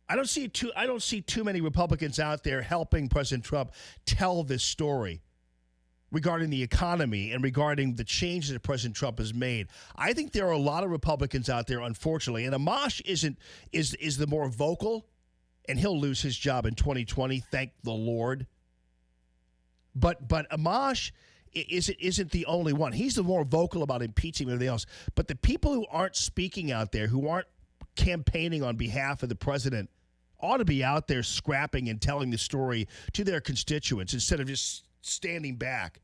I don't see too many Republicans out there helping President Trump tell this story regarding the economy and regarding the changes that President Trump has made. I think there are a lot of Republicans out there, unfortunately, and Amash is the more vocal, and he'll lose his job in 2020, thank the Lord. But Amash isn't the only one. He's the more vocal about impeaching and everything else. But the people who aren't speaking out there, who aren't campaigning on behalf of the president, ought to be out there scrapping and telling the story to their constituents instead of just standing back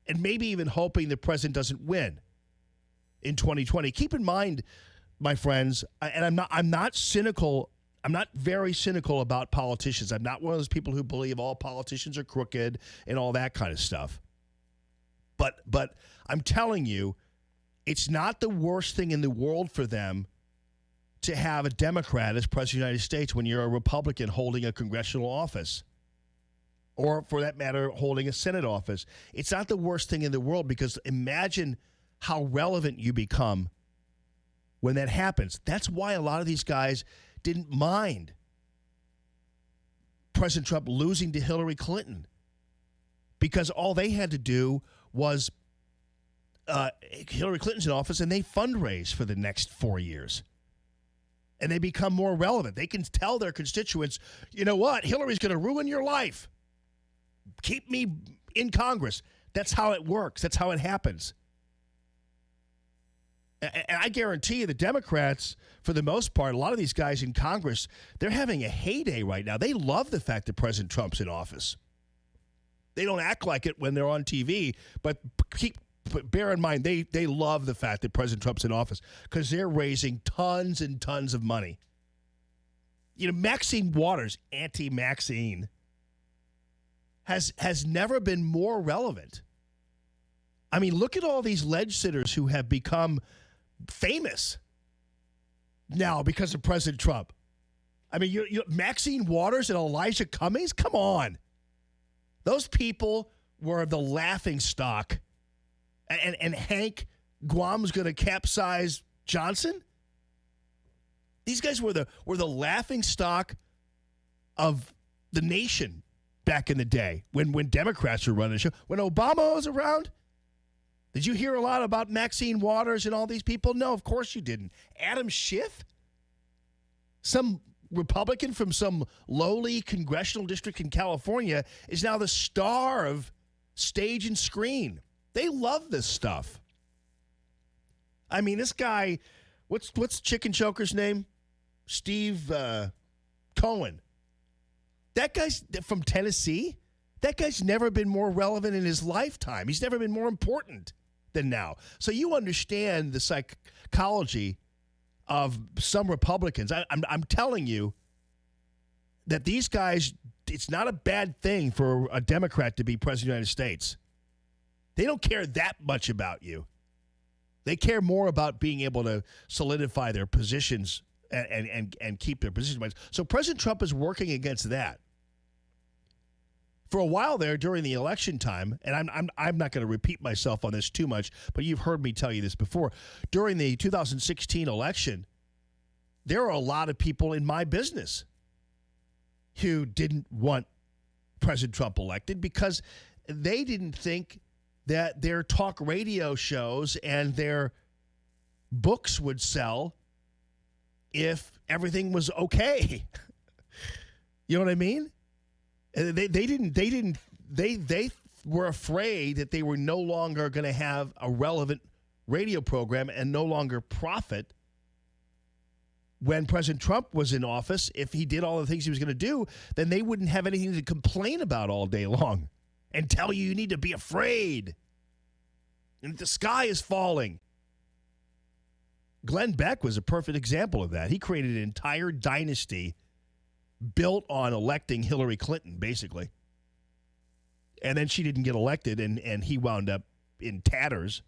and maybe even hoping the president doesn't win in 2020. Keep in mind, my friends, and I'm not cynical. I'm not very cynical about politicians. I'm not one of those people who believe all politicians are crooked and all that kind of stuff. But I'm telling you, it's not the worst thing in the world for them to have a Democrat as president of the United States when you're a Republican holding a congressional office. or for that matter, holding a Senate office. It's not the worst thing in the world because imagine how relevant you become when that happens. That's why a lot of these guys didn't mind President Trump losing to Hillary Clinton, because all they had to do was Hillary Clinton's in office and they fundraise for the next 4 years. And they become more relevant. They can tell their constituents, you know what, Hillary's going to ruin your life. Keep me in Congress. That's how it works. That's how it happens. And I guarantee you the Democrats, for the most part, a lot of these guys in Congress, they're having a heyday right now. They love the fact that President Trump's in office. They don't act like it when they're on TV, but bear in mind, they love the fact that President Trump's in office because they're raising tons and tons of money. You know, Maxine Waters, anti-Maxine, has never been more relevant. I mean, look at all these legislators who have become famous now because of President Trump. I mean, you Maxine Waters and Elijah Cummings, come on. Those people were the laughing stock. And Hank Guam's going to capsize Johnson? These guys were the laughing stock of the nation back in the day when Democrats were running the show. When Obama was around, did you hear a lot about Maxine Waters and all these people? No, of course you didn't. Adam Schiff? Some Republican from some lowly congressional district in California is now the star of stage and screen. They love this stuff. I mean, this guy, what's Chicken Choker's name? Steve Cohen. That guy's from Tennessee. That guy's never been more relevant in his lifetime. He's never been more important than now. So you understand the psychology of some Republicans. I'm telling you that these guys, it's not a bad thing for a Democrat to be president of the United States. They don't care that much about you. They care more about being able to solidify their positions and keep their positions. So President Trump is working against that. For a while there during the election time, and I'm not going to repeat myself on this too much, but you've heard me tell you this before. During the 2016 election, there are a lot of people in my business who didn't want President Trump elected because they didn't think that their talk radio shows and their books would sell if everything was okay. You know what I mean? They were afraid that they were no longer going to have a relevant radio program and no longer profit when President Trump was in office. If he did all the things he was going to do, then they wouldn't have anything to complain about all day long and tell you need to be afraid and the sky is falling. Glenn Beck was a perfect example of that. He created an entire dynasty built on electing Hillary Clinton, basically. And then she didn't get elected, and he wound up in tatters.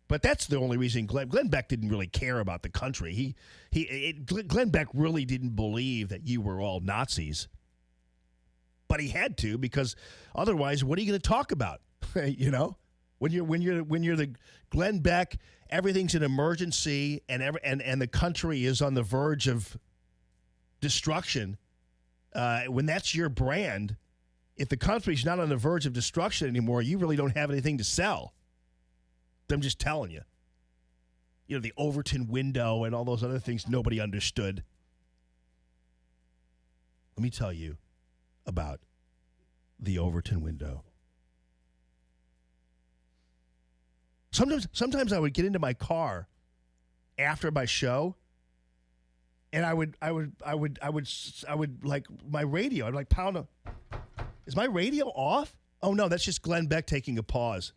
But that's the only reason Glenn Beck didn't really care about the country. Glenn Beck really didn't believe that you were all Nazis. But he had to, because otherwise, what are you going to talk about? You know, when you're the Glenn Beck, everything's an emergency, and the country is on the verge of destruction. When that's your brand, if the country's not on the verge of destruction anymore, you really don't have anything to sell. I'm just telling you. You know, the Overton window and all those other things nobody understood. Let me tell you about the Overton window. Sometimes I would get into my car after my show, and I would like my radio. I'd like pound is my radio off? Oh no, that's just Glenn Beck taking a pause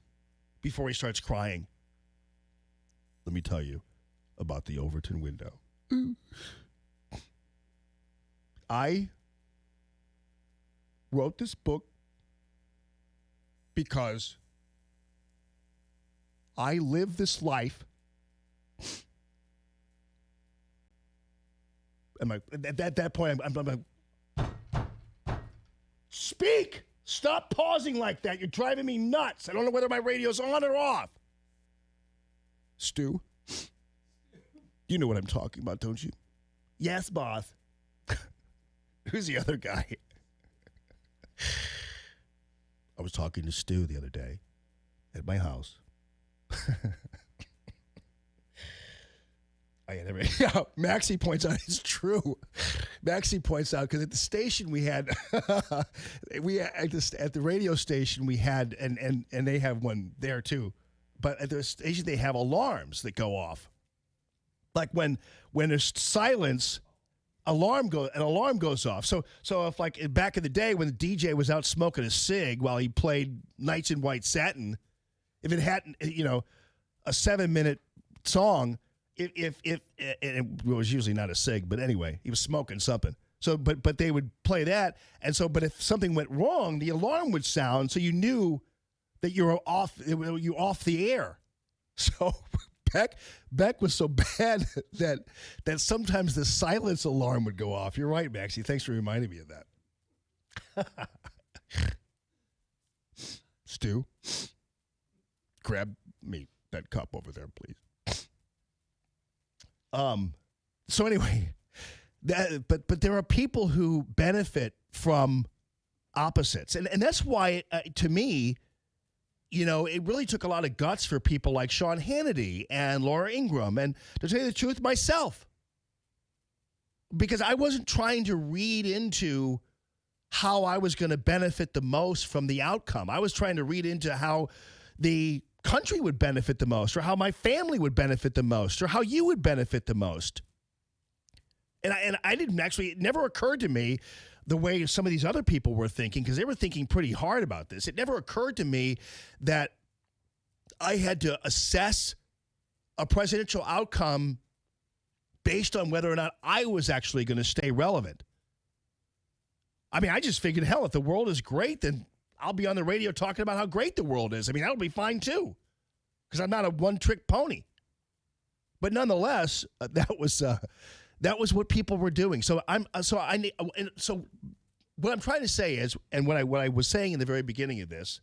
before he starts crying. Let me tell you about the Overton window. I wrote this book because I live this life. At that point, I'm like, speak, Stop pausing like that. You're driving me nuts. I don't know whether my radio's on or off. Stu, you know what I'm talking about, don't you? Yes, boss. Who's the other guy? I was talking to Stu the other day at my house. Maxie points out it's true. Maxie points out because at the station we had, at the radio station we had, and they have one there too. But at the station they have alarms that go off. Like when there's silence, an alarm goes off. So if like back in the day when the DJ was out smoking a cig while he played Nights in White Satin, if it hadn't, a 7-minute song. If it was usually not a cig, but anyway, he was smoking something. So, but they would play that, and so, but if something went wrong, the alarm would sound, so you knew that you were off the air. So Beck was so bad that sometimes the silence alarm would go off. You're right, Maxie. Thanks for reminding me of that. Stu, grab me that cup over there, please. So anyway, but there are people who benefit from opposites. And that's why, to me, it really took a lot of guts for people like Sean Hannity and Laura Ingraham. And to tell you the truth, myself. Because I wasn't trying to read into how I was going to benefit the most from the outcome. I was trying to read into how the country would benefit the most, or how my family would benefit the most, or how you would benefit the most. And I didn't actually, it never occurred to me the way some of these other people were thinking, because they were thinking pretty hard about this. It never occurred to me that I had to assess a presidential outcome based on whether or not I was actually going to stay relevant. I mean, I just figured, hell, if the world is great, then I'll be on the radio talking about how great the world is. I mean, that'll be fine too, because I'm not a one-trick pony. But nonetheless, that was what people were doing. So what I'm trying to say is, and what I was saying in the very beginning of this,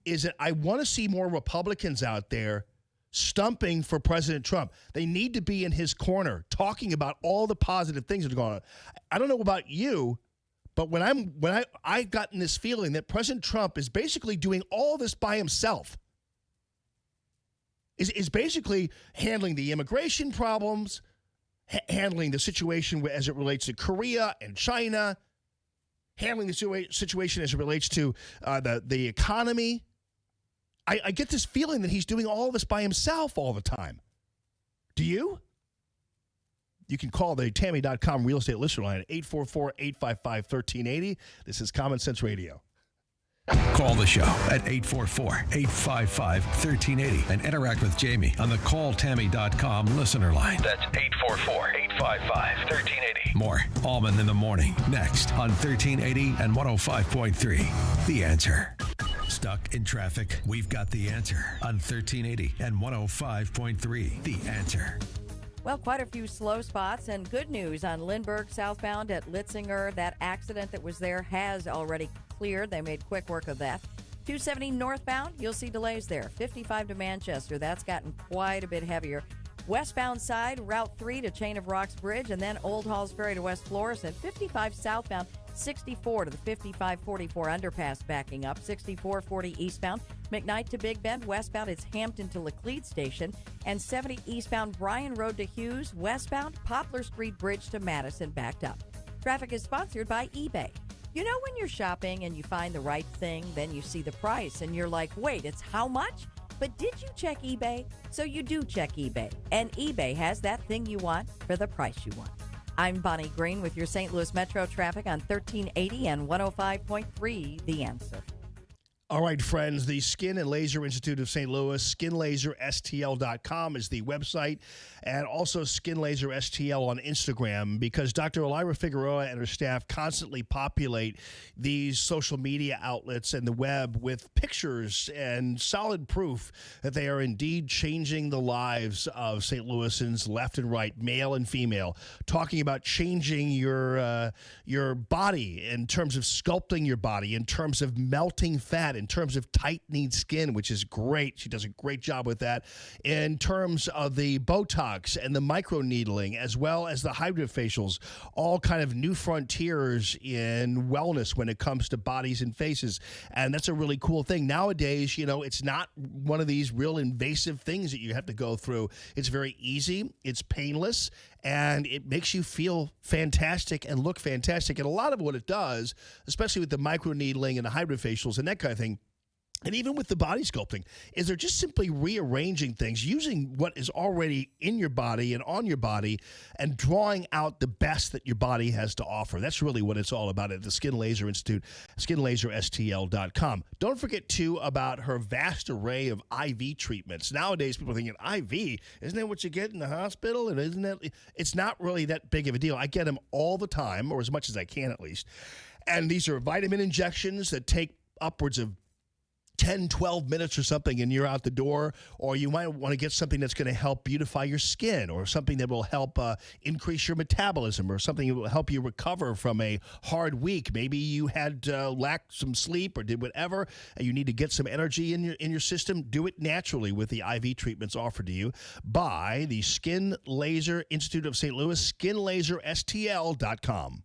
is that I want to see more Republicans out there stumping for President Trump. They need to be in his corner, talking about all the positive things that are going on. I don't know about you, but when I've gotten this feeling that President Trump is basically doing all this by himself, is basically handling the immigration problems, handling the situation as it relates to Korea and China, handling the situation as it relates to the economy. I get this feeling that he's doing all this by himself all the time. Do you? You can call the Tammy.com real estate listener line at 844-855-1380. This is Common Sense Radio. Call the show at 844-855-1380 and interact with Jamie on the calltammy.com listener line. That's 844-855-1380. More Allman in the Morning next on 1380 and 105.3. The Answer. Stuck in traffic? We've got the answer on 1380 and 105.3. The Answer. Well, quite a few slow spots and good news on Lindbergh southbound at Litzinger. That accident that was there has already cleared. They made quick work of that. 270 northbound, you'll see delays there. 55 to Manchester, that's gotten quite a bit heavier. Westbound side, Route 3 to Chain of Rocks Bridge, and then Old Halls Ferry to West Florissant. 55 southbound, 64 to the 5544 underpass backing up. 6440 eastbound, McKnight to Big Bend. Westbound, it's Hampton to Laclede Station. And 70 eastbound, Bryan Road to Hughes. Westbound, Poplar Street Bridge to Madison backed up. Traffic is sponsored by eBay. You know when you're shopping and you find the right thing, then you see the price and you're like, wait, it's how much? But did you check eBay? So you do check eBay. And eBay has that thing you want for the price you want. I'm Bonnie Green with your St. Louis Metro traffic on 1380 and 105.3 The Answer. All right, friends, the Skin and Laser Institute of St. Louis, skinlaserstl.com is the website, and also Skin Laser STL on Instagram, because Dr. Elira Figueroa and her staff constantly populate these social media outlets and the web with pictures and solid proof that they are indeed changing the lives of St. Louisans left and right, male and female, talking about changing your body in terms of sculpting your body, in terms of melting fat, in terms of tightening skin, which is great. She does a great job with that. In terms of the Botox and the microneedling, as well as the hydrofacials, all kind of new frontiers in wellness when it comes to bodies and faces. And that's a really cool thing. Nowadays, it's not one of these real invasive things that you have to go through. It's very easy. It's painless. And it makes you feel fantastic and look fantastic. And a lot of what it does, especially with the microneedling and the hydrofacials and that kind of thing, and even with the body sculpting, is they're just simply rearranging things, using what is already in your body and on your body, and drawing out the best that your body has to offer. That's really what it's all about at the Skin Laser Institute, skinlaserstl.com. Don't forget, too, about her vast array of IV treatments. Nowadays, people are thinking, IV, isn't that what you get in the hospital? And isn't that? It's not really that big of a deal. I get them all the time, or as much as I can at least. And these are vitamin injections that take upwards of 10, 12 minutes or something, and you're out the door. Or you might want to get something that's going to help beautify your skin, or something that will help increase your metabolism, or something that will help you recover from a hard week. Maybe you had lacked some sleep or did whatever, and you need to get some energy in your system. Do it naturally with the IV treatments offered to you by the Skin Laser Institute of St. Louis, skinlaserstl.com.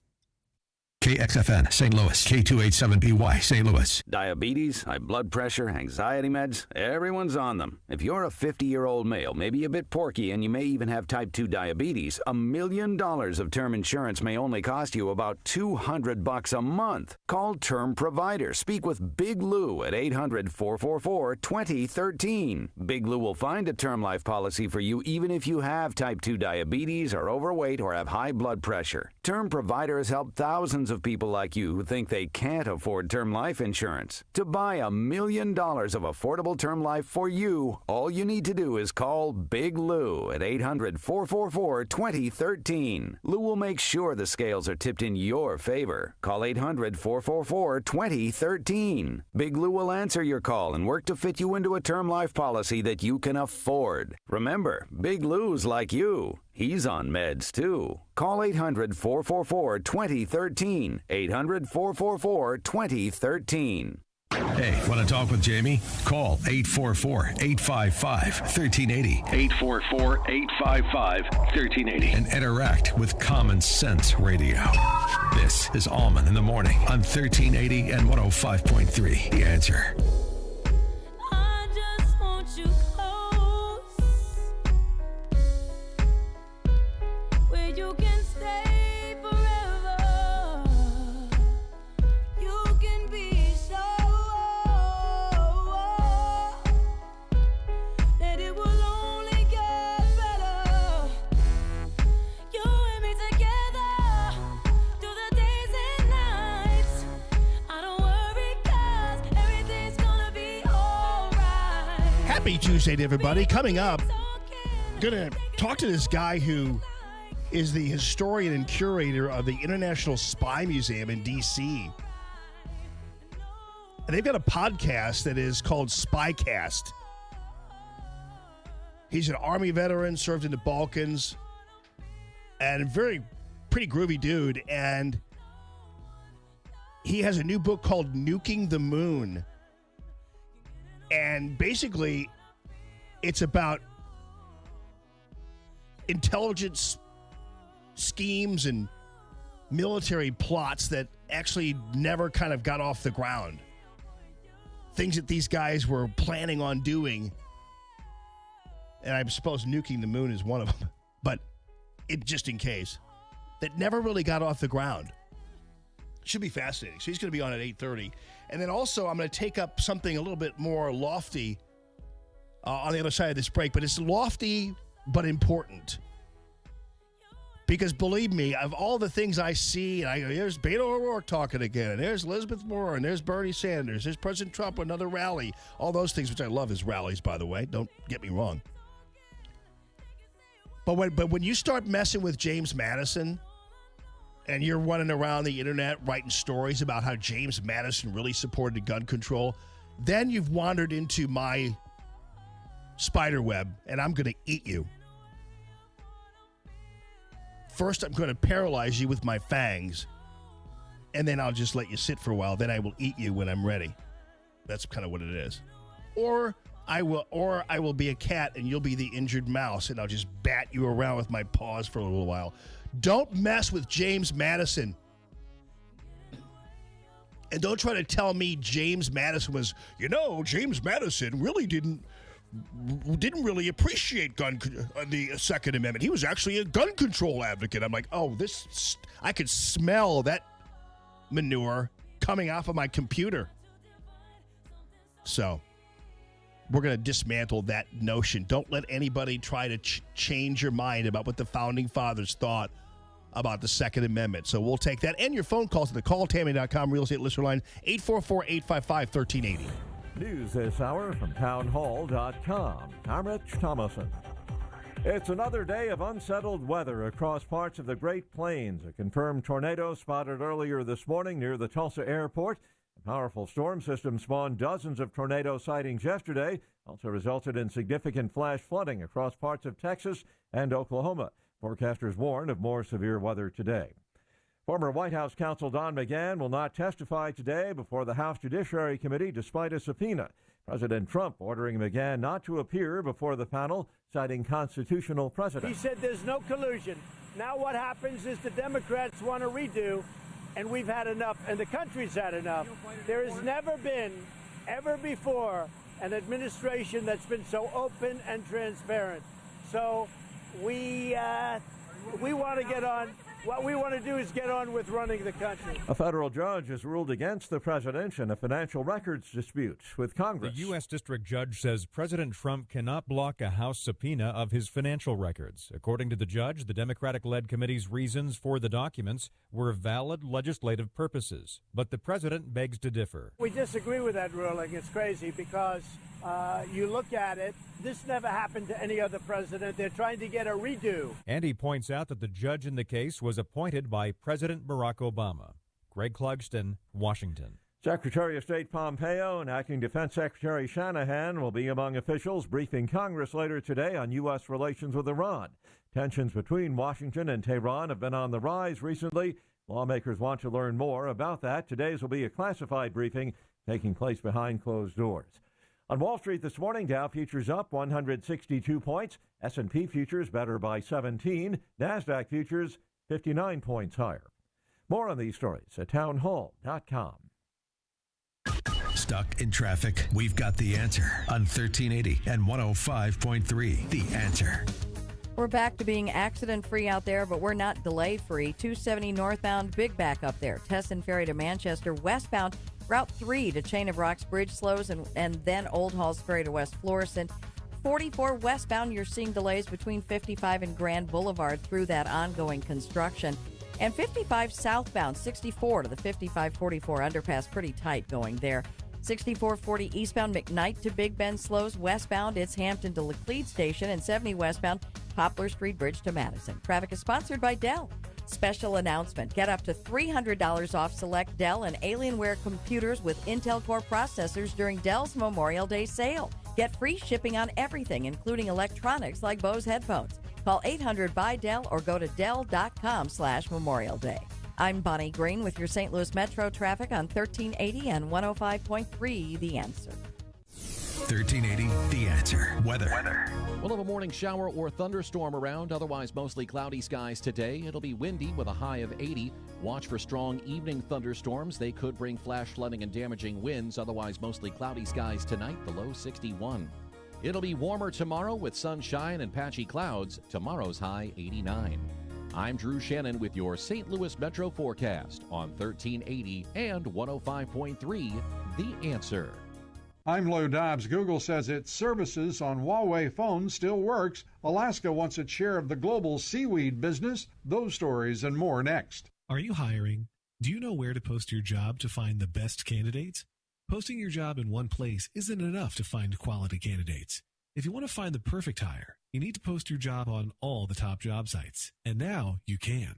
KXFN, St. Louis, K287BY, St. Louis. Diabetes, high blood pressure, anxiety meds, everyone's on them. If you're a 50-year-old male, maybe a bit porky, and you may even have type 2 diabetes, $1 million of term insurance may only cost you about $200 a month. Call Term Provider. Speak with Big Lou at 800-444-2013. Big Lou will find a term life policy for you even if you have type 2 diabetes, are overweight, or have high blood pressure. Term Provider has helped thousands of people like you who think they can't afford term life insurance. To buy $1 million of affordable term life for you, all you need to do is call Big Lou at 800-444-2013. Lou will make sure the scales are tipped in your favor. Call 800-444-2013. Big Lou will answer your call and work to fit you into a term life policy that you can afford. Remember, Big Lou's like you. He's on meds, too. Call 800-444-2013. 800-444-2013. Hey, want to talk with Jamie? Call 844-855-1380. 844-855-1380. And interact with Common Sense Radio. This is Allman in the Morning on 1380 and 105.3. The Answer. I just want you close, where you can stay forever. You can be that it will only get better. You and me together through the days and nights. I don't worry 'cause everything's gonna be alright. Happy Tuesday to everybody. Coming up, gonna talk to this guy who is the historian and curator of the International Spy Museum in D.C. And they've got a podcast that is called Spycast. He's an Army veteran, served in the Balkans, and pretty groovy dude. And he has a new book called Nuking the Moon. And basically, it's about intelligence schemes and military plots that actually never kind of got off the ground. Things that these guys were planning on doing. And I suppose nuking the moon is one of them. But just in case. That never really got off the ground. Should be fascinating. So he's going to be on at 8:30. And then also I'm going to take up something a little bit more lofty on the other side of this break. But it's lofty but important. Because believe me, of all the things I see, and I go, there's Beto O'Rourke talking again, and there's Elizabeth Warren, and there's Bernie Sanders, there's President Trump, another rally, all those things, which I love his rallies, by the way. Don't get me wrong. But when you start messing with James Madison, and you're running around the internet writing stories about how James Madison really supported gun control, then you've wandered into my spider web, and I'm going to eat you. First, I'm going to paralyze you with my fangs, and then I'll just let you sit for a while. Then I will eat you when I'm ready. That's kind of what it is. Or I will be a cat, and you'll be the injured mouse, and I'll just bat you around with my paws for a little while. Don't mess with James Madison. And don't try to tell me James Madison was, James Madison really didn't really appreciate the Second Amendment. He was actually a gun control advocate. I'm like, I could smell that manure coming off of my computer. So we're going to dismantle that notion. Don't let anybody try to change your mind about what the Founding Fathers thought about the Second Amendment. So we'll take that and your phone calls to the calltammy.com real estate listener line, 844-855-1380. News this hour from townhall.com. I'm Rich Thomason. It's another day of unsettled weather across parts of the Great Plains. A confirmed tornado spotted earlier this morning near the Tulsa airport. A powerful storm system spawned dozens of tornado sightings yesterday, also resulted in significant flash flooding across parts of Texas and Oklahoma. Forecasters warn of more severe weather today. Former White House counsel Don McGahn will not testify today before the House Judiciary Committee despite a subpoena. President Trump ordering McGahn not to appear before the panel, citing constitutional precedent. He said there's no collusion. Now what happens is the Democrats want to redo, and we've had enough, and the country's had enough. There has never been, ever before, an administration that's been so open and transparent. So we want to get on. What we want to do is get on with running the country. A federal judge has ruled against the president in a financial records dispute with Congress. The U.S. District Judge says President Trump cannot block a House subpoena of his financial records. According to the judge, the Democratic-led committee's reasons for the documents were valid legislative purposes. But the president begs to differ. We disagree with that ruling. It's crazy because you look at it, this never happened to any other president. They're trying to get a redo. And he points out that the judge in the case was appointed by President Barack Obama. Greg Clugston, Washington. Secretary of State Pompeo and Acting Defense Secretary Shanahan will be among officials briefing Congress later today on U.S. relations with Iran. Tensions between Washington and Tehran have been on the rise recently. Lawmakers want to learn more about that. Today's will be a classified briefing taking place behind closed doors. On Wall Street this morning, Dow futures up 162 points. S&P futures better by 17. NASDAQ futures 59 points higher. More on these stories at townhall.com. Stuck in traffic? We've got the answer on 1380 and 105.3. The Answer. We're back to being accident-free out there, but we're not delay-free. 270 northbound, big back up there. Tesson Ferry to Manchester. Westbound, Route 3 to Chain of Rocks Bridge slows, and then Old Halls Ferry to West Florissant. 44 westbound, you're seeing delays between 55 and Grand Boulevard through that ongoing construction. And 55 southbound, 64 to the 5544 underpass, pretty tight going there. 6440 eastbound, McKnight to Big Bend slows. Westbound, it's Hampton to Laclede Station, and 70 westbound, Poplar Street Bridge to Madison. Traffic is sponsored by Dell. Special announcement. Get up to $300 off select Dell and Alienware computers with Intel Core processors during Dell's Memorial Day sale. Get free shipping on everything, including electronics like Bose headphones. Call 800-BUY-DELL or go to Dell.com/Memorial Day. I'm Bonnie Green with your St. Louis Metro traffic on 1380 and 105.3 The Answer. 1380 The Answer. Weather. We'll have a morning shower or thunderstorm around, otherwise mostly cloudy skies today. It'll be windy with a high of 80. Watch for strong evening thunderstorms. They could bring flash flooding and damaging winds, otherwise mostly cloudy skies tonight, the low 61. It'll be warmer tomorrow with sunshine and patchy clouds. Tomorrow's high 89. I'm Drew Shannon with your St. Louis Metro forecast on 1380 and 105.3 The Answer. I'm Lou Dobbs. Google says its services on Huawei phones still works. Alaska wants its share of the global seaweed business. Those stories and more next. Are you hiring? Do you know where to post your job to find the best candidates? Posting your job in one place isn't enough to find quality candidates. If you want to find the perfect hire, you need to post your job on all the top job sites. And now you can.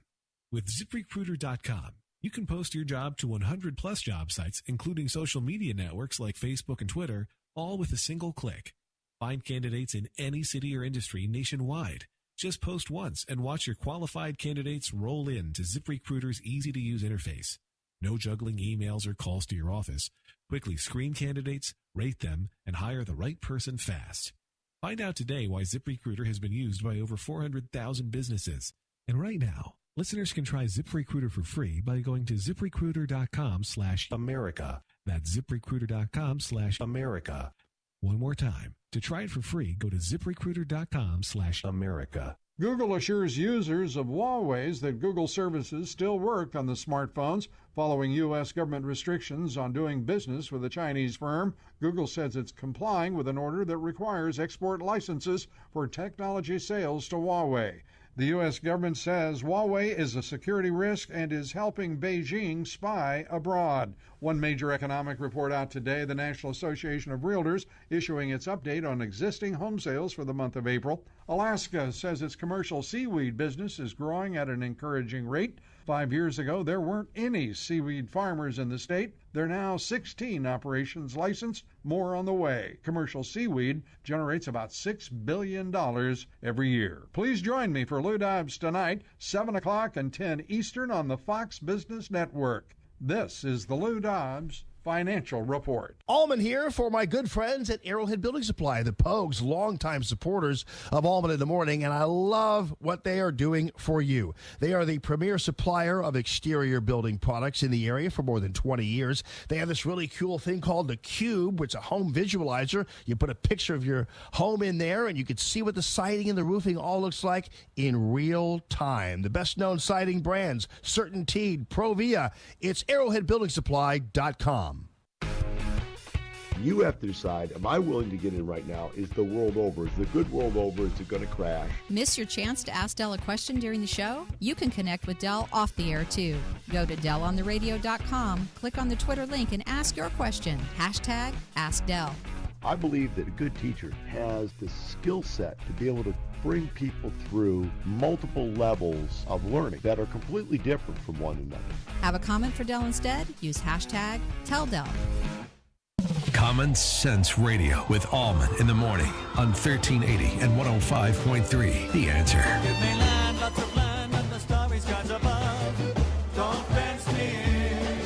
With ZipRecruiter.com, you can post your job to 100 plus job sites, including social media networks like Facebook and Twitter, all with a single click. Find candidates in any city or industry nationwide. Just post once and watch your qualified candidates roll in to ZipRecruiter's easy-to-use interface. No juggling emails or calls to your office. Quickly screen candidates, rate them, and hire the right person fast. Find out today why ZipRecruiter has been used by over 400,000 businesses. And right now, listeners can try ZipRecruiter for free by going to ZipRecruiter.com/America. That's ZipRecruiter.com/America. One more time. To try it for free, go to ZipRecruiter.com/America. Google assures users of Huawei's that Google services still work on the smartphones following U.S. government restrictions on doing business with a Chinese firm. Google says it's complying with an order that requires export licenses for technology sales to Huawei. The U.S. government says Huawei is a security risk and is helping Beijing spy abroad. One major economic report out today, the National Association of Realtors issuing its update on existing home sales for the month of April. Alaska says its commercial seaweed business is growing at an encouraging rate. 5 years ago, there weren't any seaweed farmers in the state. There are now 16 operations licensed, more on the way. Commercial seaweed generates about $6 billion every year. Please join me for Lou Dobbs tonight, 7 o'clock and 10 Eastern on the Fox Business Network. This is the Lou Dobbs Financial Report. Allman here for my good friends at Arrowhead Building Supply, the Pogues, longtime supporters of Allman in the Morning, and I love what they are doing for you. They are the premier supplier of exterior building products in the area for more than 20 years. They have this really cool thing called the Cube, which is a home visualizer. You put a picture of your home in there, and you can see what the siding and the roofing all looks like in real time. The best-known siding brands, CertainTeed, Provia. It's arrowheadbuildingsupply.com. You have to decide, am I willing to get in right now? Is the world over? Is the good world over? Is it going to crash? Miss your chance to ask Del a question during the show? You can connect with Del off the air, too. Go to DelOnTheRadio.com, click on the Twitter link, and ask your question. Hashtag AskDel. I believe that a good teacher has the skill set to be able to bring people through multiple levels of learning that are completely different from one another. Have a comment for Del instead? Use hashtag TellDel. Common Sense Radio with Allman in the Morning on 1380 and 105.3. The Answer. Give me land, lots of land, and the starry skies above. Don't fence me in.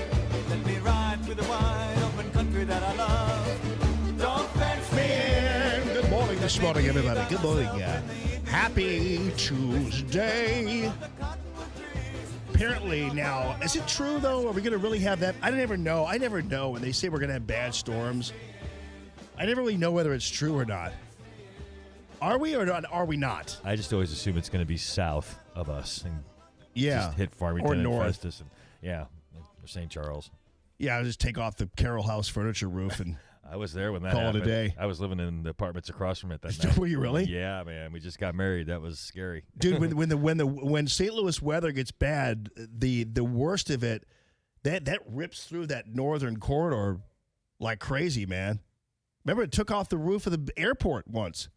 Let me ride through the wide open country that I love. Don't fence me in. Good morning this morning, everybody. Good morning. Happy Tuesday. Apparently now, is it true, though? Are we going to really have that? I never know. I never know when they say we're going to have bad storms. I never really know whether it's true or not. Are we or not? Are we not? I just always assume it's going to be south of us and just hit Farmington or and north. Festus and or St. Charles. Yeah, I'll just take off the Carroll House furniture roof and I was there when that call happened. it a day. I was living in the apartments across from it that night. Were you really? Yeah, man. We just got married. That was scary, dude. When St. Louis weather gets bad, the worst of it, that rips through that northern corridor like crazy, man. Remember, it took off the roof of the airport once.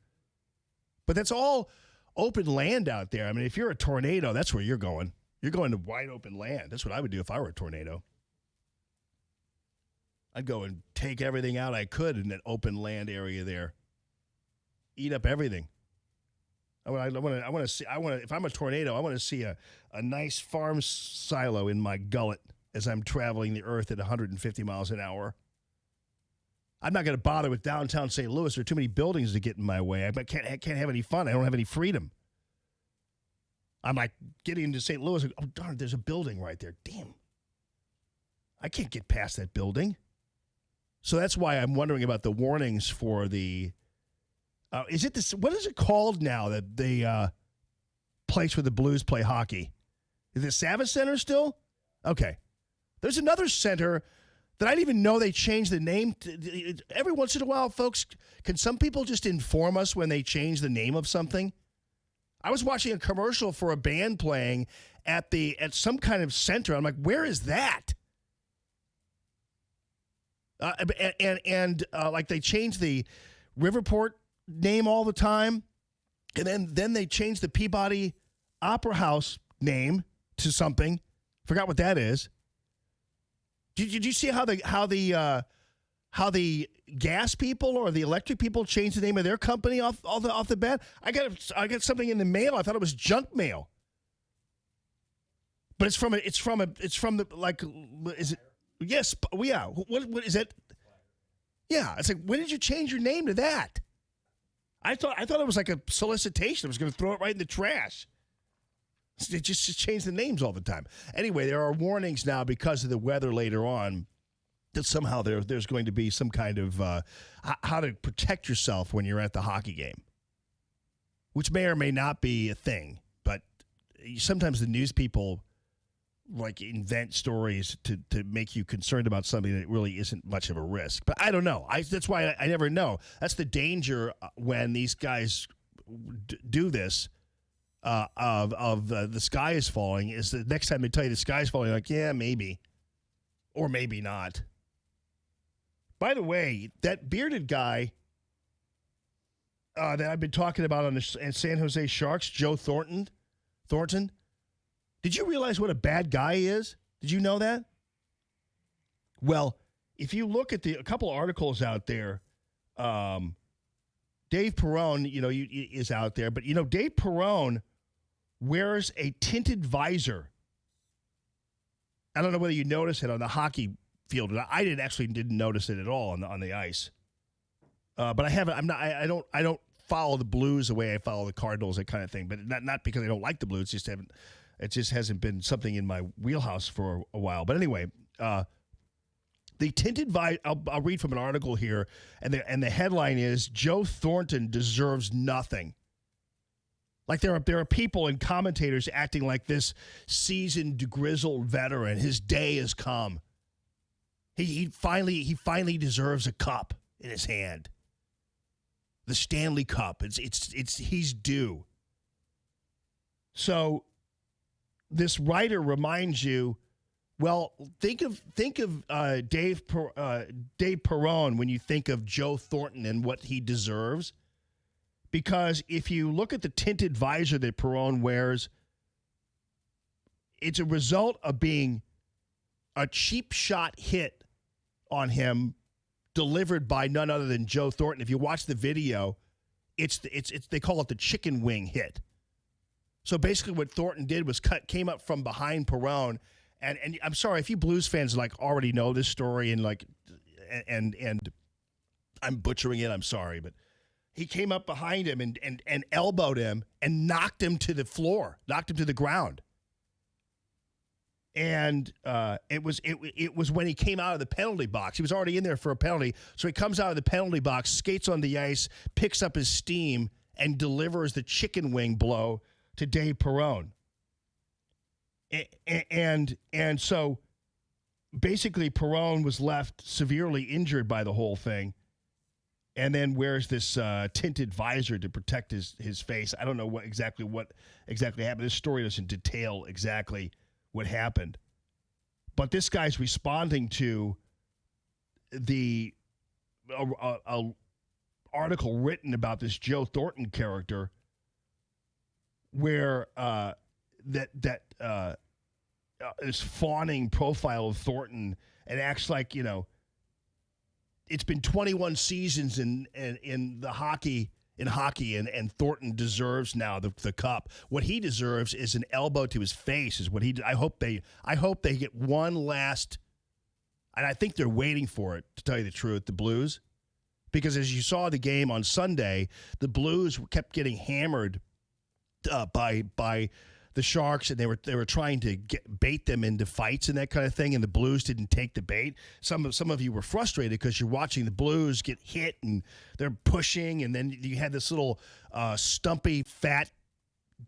But that's all open land out there. I mean, if you're a tornado, that's where you're going. You're going to wide open land. That's what I would do if I were a tornado. I'd go and take everything out I could in that open land area there. Eat up everything. If I'm a tornado, I want to see a nice farm silo in my gullet as I'm traveling the earth at 150 miles an hour. I'm not going to bother with downtown St. Louis. There are too many buildings to get in my way. I can't have any fun. I don't have any freedom. I'm like getting into St. Louis. Oh, darn, there's a building right there. Damn. I can't get past that building. So that's why I'm wondering about the warnings for the is it this? What is it called now? The place where the Blues play hockey? Is it Savas Center still? Okay. There's another center that I didn't even know they changed the name. Every once in a while, folks, can some people just inform us when they change the name of something? I was watching a commercial for a band playing at some kind of center. I'm like, where is that? Like they changed the Riverport name all the time, and then they changed the Peabody Opera House name to something. Forgot what that is. Did you see how the gas people or the electric people changed the name of their company off the bat? I got something in the mail. I thought it was junk mail, but it's from the like. Is it? Yes. Yeah. What is it? Yeah. It's like, when did you change your name to that? I thought it was like a solicitation. I was going to throw it right in the trash. They just change the names all the time. Anyway, there are warnings now because of the weather later on that somehow there's going to be some kind of how to protect yourself when you're at the hockey game, which may or may not be a thing. But sometimes the news people like invent stories to make you concerned about something that really isn't much of a risk. But I don't know. That's why I never know. That's the danger when these guys do this. The sky is falling, is the next time they tell you the sky is falling, like, yeah, maybe, or maybe not. By the way, that bearded guy that I've been talking about on the San Jose Sharks, Joe Thornton, did you realize what a bad guy is? Did you know that? Well, if you look at a couple of articles out there, Dave Perrone, is out there, but Dave Perrone wears a tinted visor. I don't know whether you notice it on the hockey field. I didn't notice it at all on the ice. But I haven't. I don't follow the Blues the way I follow the Cardinals, that kind of thing. But not because I don't like the Blues. It just hasn't been something in my wheelhouse for a while. But anyway, the tinted visor. I'll read from an article here, and the headline is Joe Thornton deserves nothing. Like there are people and commentators acting like this seasoned, grizzled veteran. His day has come. He finally deserves a cup in his hand. The Stanley Cup. He's due. So this writer reminds you. Well, think of Dave Perrone when you think of Joe Thornton and what he deserves. Because if you look at the tinted visor that Perrone wears, it's a result of being a cheap shot hit on him delivered by none other than Joe Thornton. If you watch the video, it's they call it the chicken wing hit. So basically what Thornton did was came up from behind Perrone, and I'm sorry if you Blues fans already know this story and I'm butchering it, I'm sorry, but he came up behind him and elbowed him and knocked him to the floor, knocked him to the ground. And it was when he came out of the penalty box. He was already in there for a penalty. So he comes out of the penalty box, skates on the ice, picks up his steam, and delivers the chicken wing blow to Dave Perrone. And so basically Perrone was left severely injured by the whole thing. And then wears this tinted visor to protect his face. I don't know what exactly happened. This story doesn't detail exactly what happened. But this guy's responding to the article written about this Joe Thornton character where this fawning profile of Thornton and acts like, it's been 21 seasons in the hockey, and Thornton deserves now the cup. What he deserves is an elbow to his face. Is what he. I hope they get one last, and I think they're waiting for it. To tell you the truth, the Blues, because as you saw the game on Sunday, the Blues kept getting hammered by the Sharks, and they were trying to bait them into fights and that kind of thing, and the Blues didn't take the bait. Some of you were frustrated because you're watching the Blues get hit, and they're pushing, and then you had this little stumpy, fat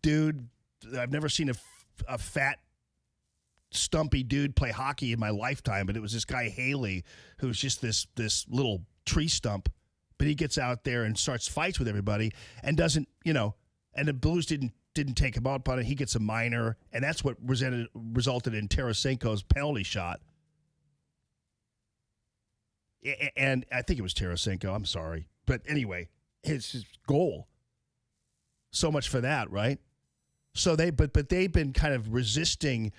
dude. I've never seen a fat, stumpy dude play hockey in my lifetime, but it was this guy Haley who's just this little tree stump. But he gets out there and starts fights with everybody and doesn't, and the Blues didn't take him out on it. He gets a minor, and that's what resulted in Tarasenko's penalty shot. And I think it was Tarasenko. I'm sorry. But anyway, his goal. So much for that, right? So but they've been kind of resisting.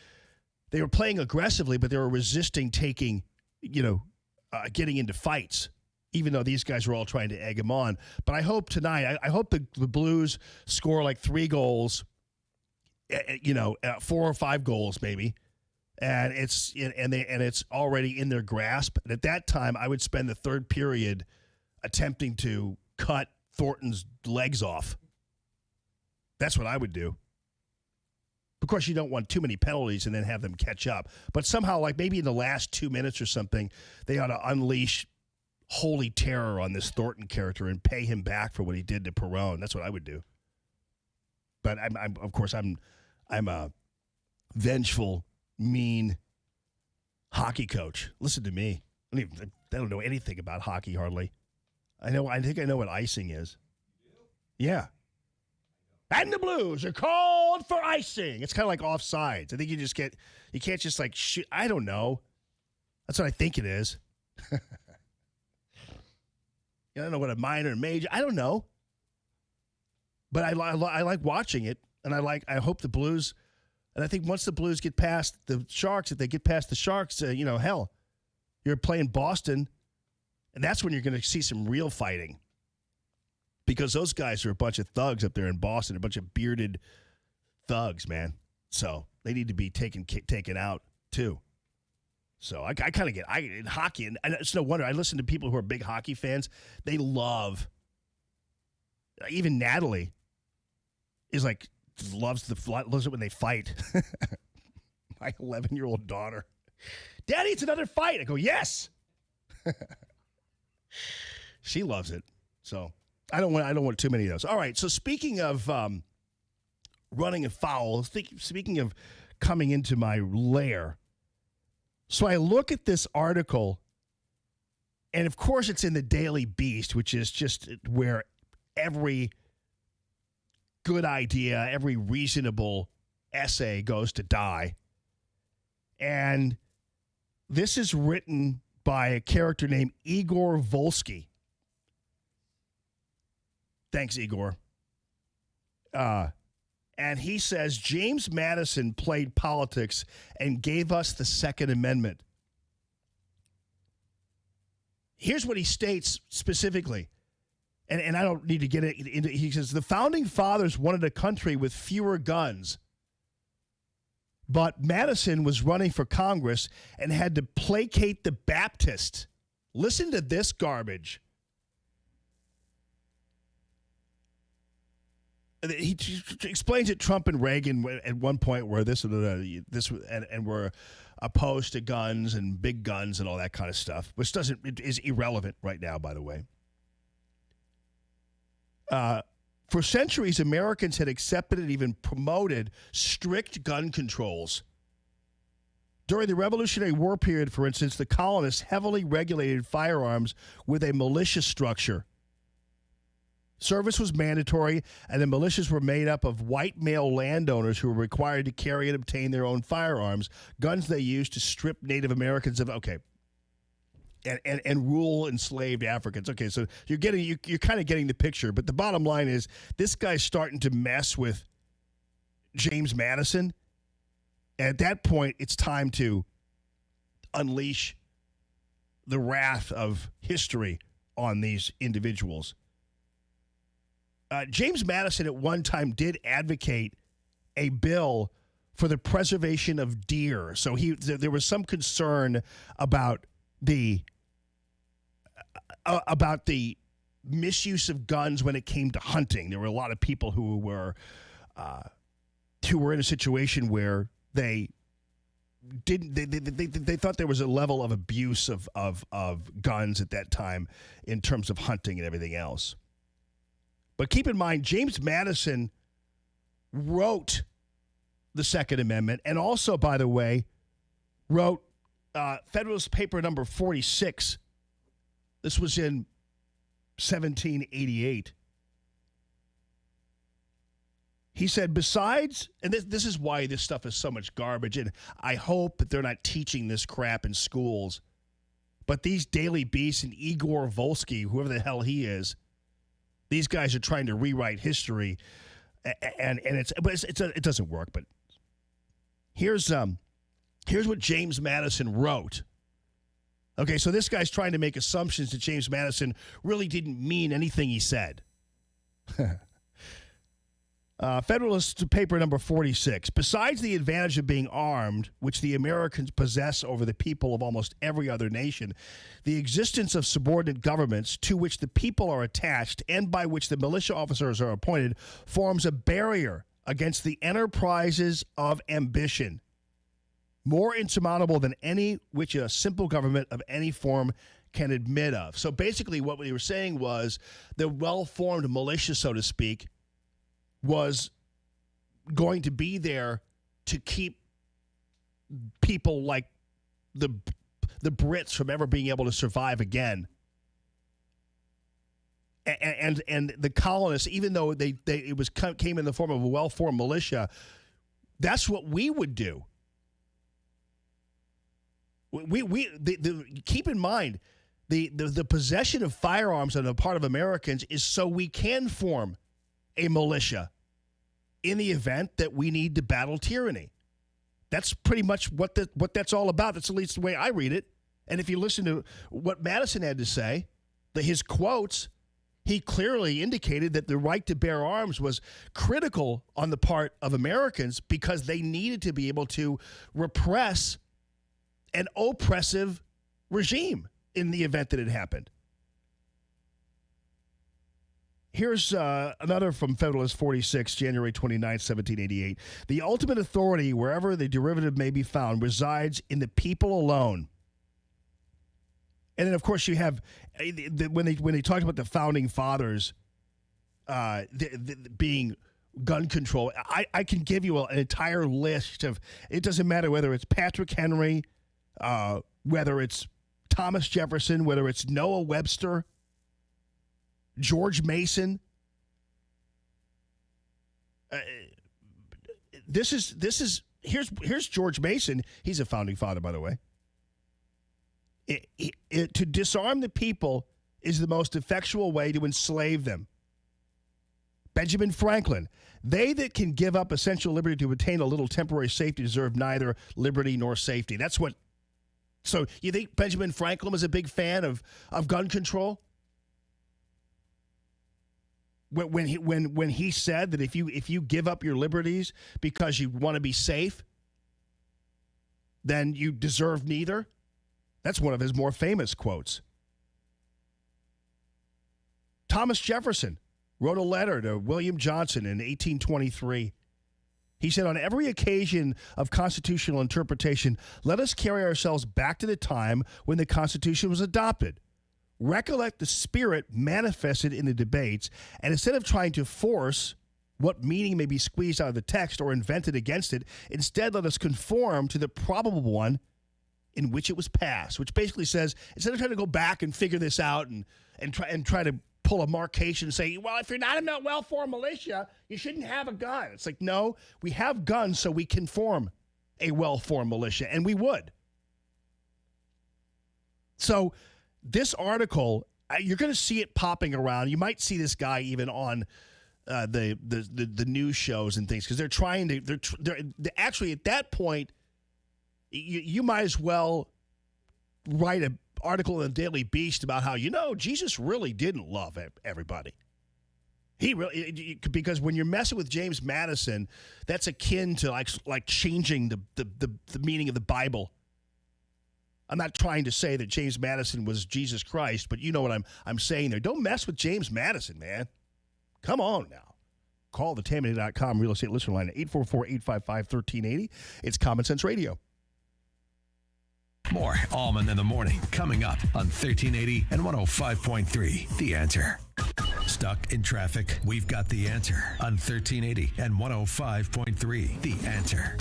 They were playing aggressively, but they were resisting taking, getting into fights, even though these guys were all trying to egg him on. But I hope tonight, I hope the Blues score like 3 goals, 4 or 5 goals maybe, and it's already in their grasp. And at that time, I would spend the third period attempting to cut Thornton's legs off. That's what I would do. Of course, you don't want too many penalties and then have them catch up. But somehow, like maybe in the last 2 minutes or something, they ought to unleash holy terror on this Thornton character and pay him back for what he did to Perron. That's what I would do. But I'm a vengeful, mean hockey coach. Listen to me. I don't know anything about hockey hardly. I think I know what icing is. Yeah. And the Blues are called for icing. It's kind of like offsides. I think you can't just like shoot. I don't know. That's what I think it is. I don't know what a minor and major. I don't know. But I like watching it, and I hope the Blues, and I think once the Blues get past the Sharks, if they get past the Sharks, hell, you're playing Boston, and that's when you're going to see some real fighting. Because those guys are a bunch of thugs up there in Boston, a bunch of bearded thugs, man. So they need to be taken out too. So I kind of get in hockey, and it's no wonder I listen to people who are big hockey fans. They love, even Natalie loves it when they fight. My 11-year-old daughter, Daddy, it's another fight. I go, yes. She loves it. So. I don't want too many of those. All right, so speaking of running afoul, speaking of coming into my lair, so I look at this article, and of course it's in the Daily Beast, which is just where every good idea, every reasonable essay goes to die. And this is written by a character named Igor Volsky. Thanks, Igor. And he says, James Madison played politics and gave us the Second Amendment. Here's what he states specifically, and I don't need to get into it. He says, the Founding Fathers wanted a country with fewer guns, but Madison was running for Congress and had to placate the Baptists. Listen to this garbage. He explains that Trump and Reagan at one point were this and were opposed to guns and big guns and all that kind of stuff, which is irrelevant right now, by the way. For centuries, Americans had accepted and even promoted strict gun controls. During the Revolutionary War period, for instance, the colonists heavily regulated firearms with a militia structure. Service was mandatory, and the militias were made up of white male landowners who were required to carry and obtain their own firearms, guns they used to strip Native Americans of, and rule enslaved Africans. Okay, so you're kind of getting the picture, but the bottom line is this guy's starting to mess with James Madison. And at that point, it's time to unleash the wrath of history on these individuals. James Madison at one time did advocate a bill for the preservation of deer. So there was some concern about the misuse of guns when it came to hunting. There were a lot of people who were in a situation where they thought there was a level of abuse of guns at that time in terms of hunting and everything else. But keep in mind, James Madison wrote the Second Amendment and also, by the way, wrote Federalist Paper number 46. This was in 1788. He said, besides, and this is why this stuff is so much garbage, and I hope that they're not teaching this crap in schools, but these Daily Beasts and Igor Volsky, whoever the hell he is, these guys are trying to rewrite history, and it doesn't work. But here's what James Madison wrote. Okay, so this guy's trying to make assumptions that James Madison really didn't mean anything he said. Federalist Paper number 46. Besides the advantage of being armed, which the Americans possess over the people of almost every other nation, the existence of subordinate governments to which the people are attached and by which the militia officers are appointed forms a barrier against the enterprises of ambition, more insurmountable than any which a simple government of any form can admit of. So basically what we were saying was the well-formed militia, so to speak, was going to be there to keep people like the Brits from ever being able to survive again. And the colonists, even though it came in the form of a well-formed militia, that's what we would do. Keep in mind, the possession of firearms on the part of Americans is so we can form a militia in the event that we need to battle tyranny. That's pretty much what that's all about. That's at least the way I read it. And if you listen to what Madison had to say, his quotes, he clearly indicated that the right to bear arms was critical on the part of Americans because they needed to be able to repress an oppressive regime in the event that it happened. Here's another from Federalist 46, January 29, 1788. The ultimate authority, wherever the derivative may be found, resides in the people alone. And then, of course, you have, when they talked about the founding fathers being gun control, I can give you an entire list of, it doesn't matter whether it's Patrick Henry, whether it's Thomas Jefferson, whether it's Noah Webster, George Mason. Here's George Mason. He's a founding father, by the way. To disarm the people is the most effectual way to enslave them. Benjamin Franklin. They that can give up essential liberty to obtain a little temporary safety deserve neither liberty nor safety. That's what. So you think Benjamin Franklin was a big fan of gun control? When he said that if you give up your liberties because you want to be safe, then you deserve neither. That's one of his more famous quotes. Thomas Jefferson wrote a letter to William Johnson in 1823. He said, on every occasion of constitutional interpretation, let us carry ourselves back to the time when the Constitution was adopted. Recollect the spirit manifested in the debates, and instead of trying to force what meaning may be squeezed out of the text or invented against it, instead let us conform to the probable one in which it was passed, which basically says, instead of trying to go back and figure this out and try to pull a markation and say, well, if you're not a well-formed militia, you shouldn't have a gun. It's like, no, we have guns so we can form a well-formed militia, and we would. So this article, you're going to see it popping around. You might see this guy even on the news shows and things because they're trying to. They're actually at that point. You might as well write an article in the Daily Beast about how Jesus really didn't love everybody. He really, because when you're messing with James Madison, that's akin to like changing the meaning of the Bible. I'm not trying to say that James Madison was Jesus Christ, but you know what I'm saying there. Don't mess with James Madison, man. Come on now. Call the Tammany.com real estate listener line at 844-855-1380. It's Common Sense Radio. More Allman in the Morning coming up on 1380 and 105.3. The Answer. Stuck in traffic? We've got the answer on 1380 and 105.3. The Answer.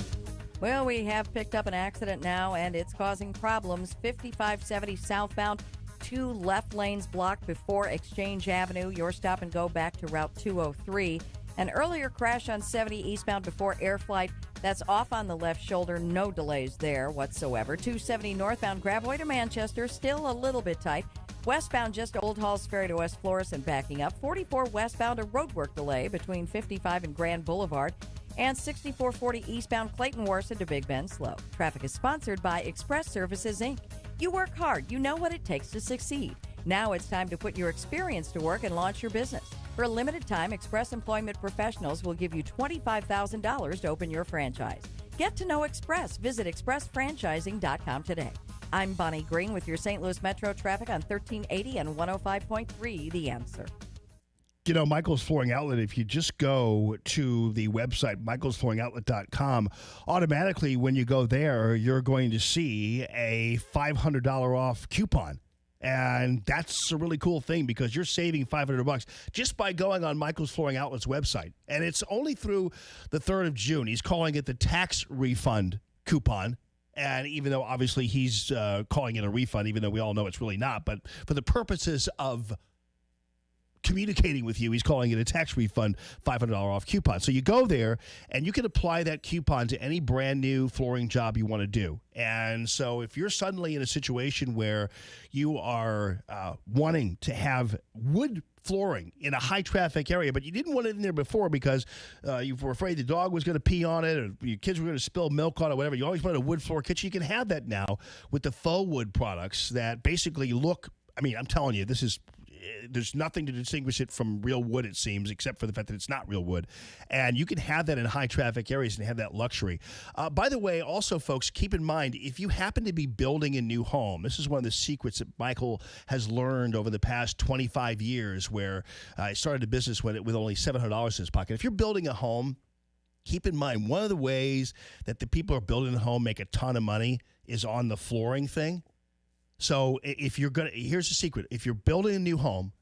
Well, we have picked up an accident now, and it's causing problems. 5570 southbound, 2 left lanes blocked before Exchange Avenue. Your stop and go back to Route 203. An earlier crash on 70 eastbound before Air Flight. That's off on the left shoulder. No delays there whatsoever. 270 northbound Gravois to Manchester, still a little bit tight. Westbound just Old Halls Ferry to West Florissant backing up. 44 westbound, a roadwork delay between 55 and Grand Boulevard. And 6440 eastbound Clayton Warsaw to Big Bend slow. Traffic is sponsored by Express Services, Inc. You work hard. You know what it takes to succeed. Now it's time to put your experience to work and launch your business. For a limited time, Express Employment Professionals will give you $25,000 to open your franchise. Get to know Express. Visit expressfranchising.com today. I'm Bonnie Green with your St. Louis Metro traffic on 1380 and 105.3 The Answer. You know, Michael's Flooring Outlet, if you just go to the website, michaelsflooringoutlet.com, automatically when you go there, you're going to see a $500 off coupon. And that's a really cool thing because you're saving $500 just by going on Michael's Flooring Outlet's website. And it's only through the 3rd of June. He's calling it the tax refund coupon. And even though obviously he's calling it a refund, even though we all know it's really not, but for the purposes of communicating with you, he's calling it a tax refund $500 off coupon. So you go there and you can apply that coupon to any brand new flooring job you want to do. And so if you're suddenly in a situation where you are wanting to have wood flooring in a high traffic area, but you didn't want it in there before because you were afraid the dog was going to pee on it or your kids were going to spill milk on it, whatever. You always wanted a wood floor kitchen. You can have that now with the faux wood products that basically look, I mean, I'm telling you, there's nothing to distinguish it from real wood, it seems, except for the fact that it's not real wood. And you can have that in high traffic areas and have that luxury. By the way, also, folks, keep in mind, if you happen to be building a new home, this is one of the secrets that Michael has learned over the past 25 years where he started a business with only $700 in his pocket. If you're building a home, keep in mind, one of the ways that the people who are building a home make a ton of money is on the flooring thing. So if you're going to, here's the secret. If you're building a new home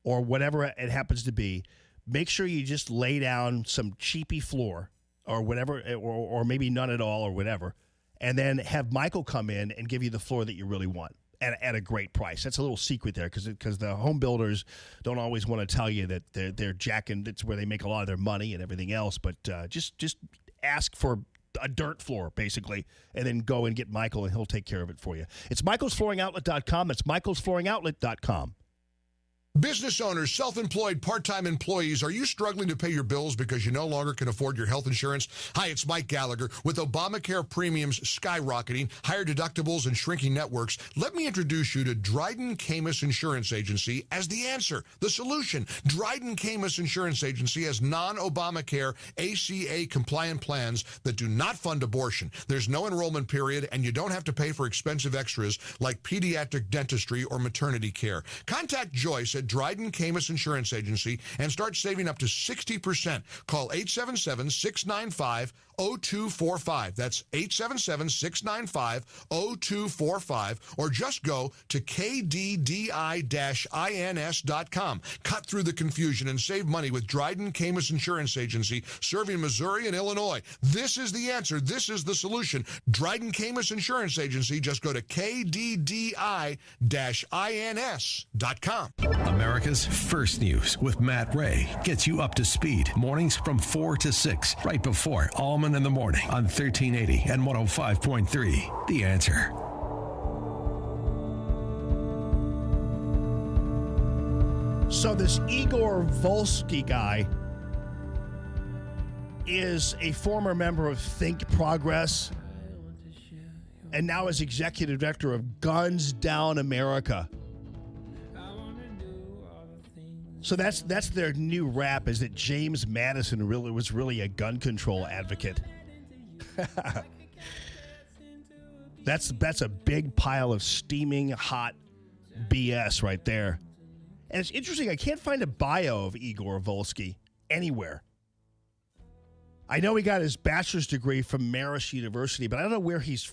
or whatever it happens to be, make sure you just lay down some cheapy floor or whatever, or maybe none at all or whatever, and then have Michael come in and give you the floor that you really want at a great price. That's a little secret there because the home builders don't always want to tell you that they're jacking. That's where they make a lot of their money and everything else. But just ask for a dirt floor, basically, and then go and get Michael, and he'll take care of it for you. It's michaelsflooringoutlet.com. That's michaelsflooringoutlet.com. Business owners, self-employed, part-time employees, are you struggling to pay your bills because you no longer can afford your health insurance? Hi, it's Mike Gallagher. With Obamacare premiums skyrocketing, higher deductibles, and shrinking networks, let me introduce you to Dryden Camus Insurance Agency as the answer, the solution. Dryden Camus Insurance Agency has non-Obamacare ACA-compliant plans that do not fund abortion. There's no enrollment period, and you don't have to pay for expensive extras like pediatric dentistry or maternity care. Contact Joyce at Dryden Camus Insurance Agency and start saving up to 60%. Call 877-695-0245. That's 877-695-0245, or just go to kddi-ins.com. Cut through the confusion and save money with Dryden Camus Insurance Agency, serving Missouri and Illinois. This is the answer. This is the solution. Dryden Camus Insurance Agency. Just go to kddi-ins.com. America's First News with Matt Ray gets you up to speed. Mornings from 4 to 6, right before Allman in the Morning on 1380 and 105.3. The Answer. So this Igor Volsky guy is a former member of Think Progress and now is executive director of Guns Down America. So that's their new rap, is that James Madison was really a gun control advocate. That's a big pile of steaming hot BS right there. And it's interesting, I can't find a bio of Igor Volsky anywhere. I know he got his bachelor's degree from Marist University, but I don't know where he's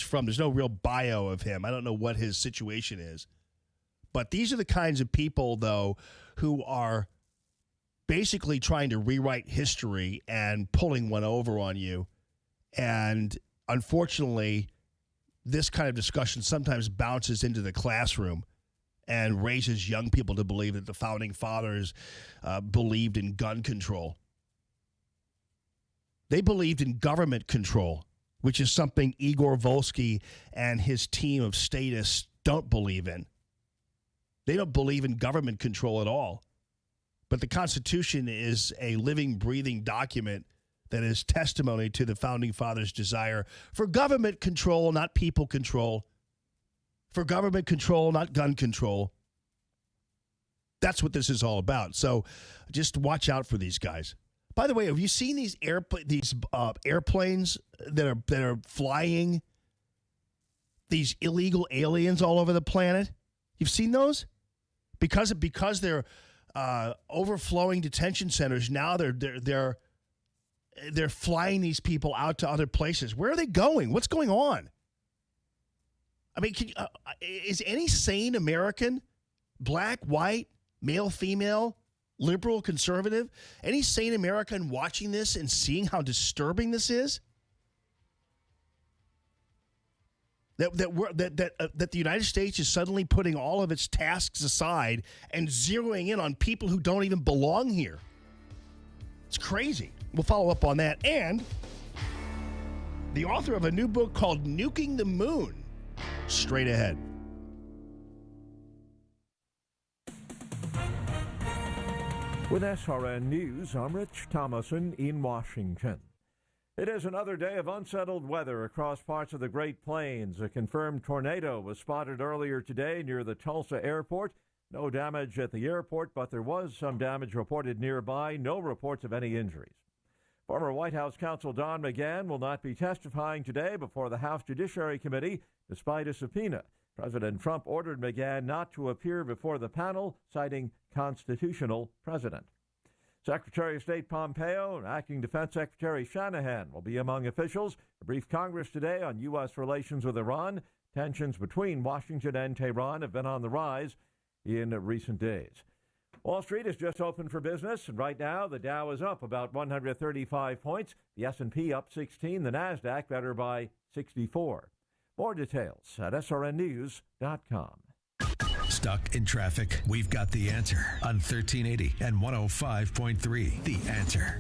from. There's no real bio of him. I don't know what his situation is. But these are the kinds of people, though, who are basically trying to rewrite history and pulling one over on you And unfortunately, this kind of discussion sometimes bounces into the classroom and raises young people to believe that the founding fathers believed in gun control. They believed in government control, which is something Igor Volsky and his team of statists don't believe in. They don't believe in government control at all. But the Constitution is a living, breathing document that is testimony to the founding fathers' desire for government control, not people control. For government control, not gun control. That's what this is all about. So just watch out for these guys. By the way, have you seen these airplanes that are flying these illegal aliens all over the planet? You've seen those? Because they're overflowing detention centers. Now they're flying these people out to other places. Where are they going? What's going on? I mean, is any sane American, black, white, male, female, liberal, conservative, any sane American watching this and seeing how disturbing this is? That the United States is suddenly putting all of its tasks aside and zeroing in on people who don't even belong here. It's crazy. We'll follow up on that. And the author of a new book called Nuking the Moon. Straight ahead. With SRN News, I'm Rich Thomason in Washington. It is another day of unsettled weather across parts of the Great Plains. A confirmed tornado was spotted earlier today near the Tulsa airport. No damage at the airport, but there was some damage reported nearby. No reports of any injuries. Former White House counsel Don McGahn will not be testifying today before the House Judiciary Committee, despite a subpoena. President Trump ordered McGahn not to appear before the panel, citing constitutional precedent. Secretary of State Pompeo and Acting Defense Secretary Shanahan will be among officials to brief Congress today on U.S. relations with Iran. Tensions between Washington and Tehran have been on the rise in recent days. Wall Street is just open for business, and right now the Dow is up about 135 points, the S&P up 16, the NASDAQ better by 64. More details at srnnews.com. Stuck in traffic? We've got the answer on 1380 and 105.3. The Answer.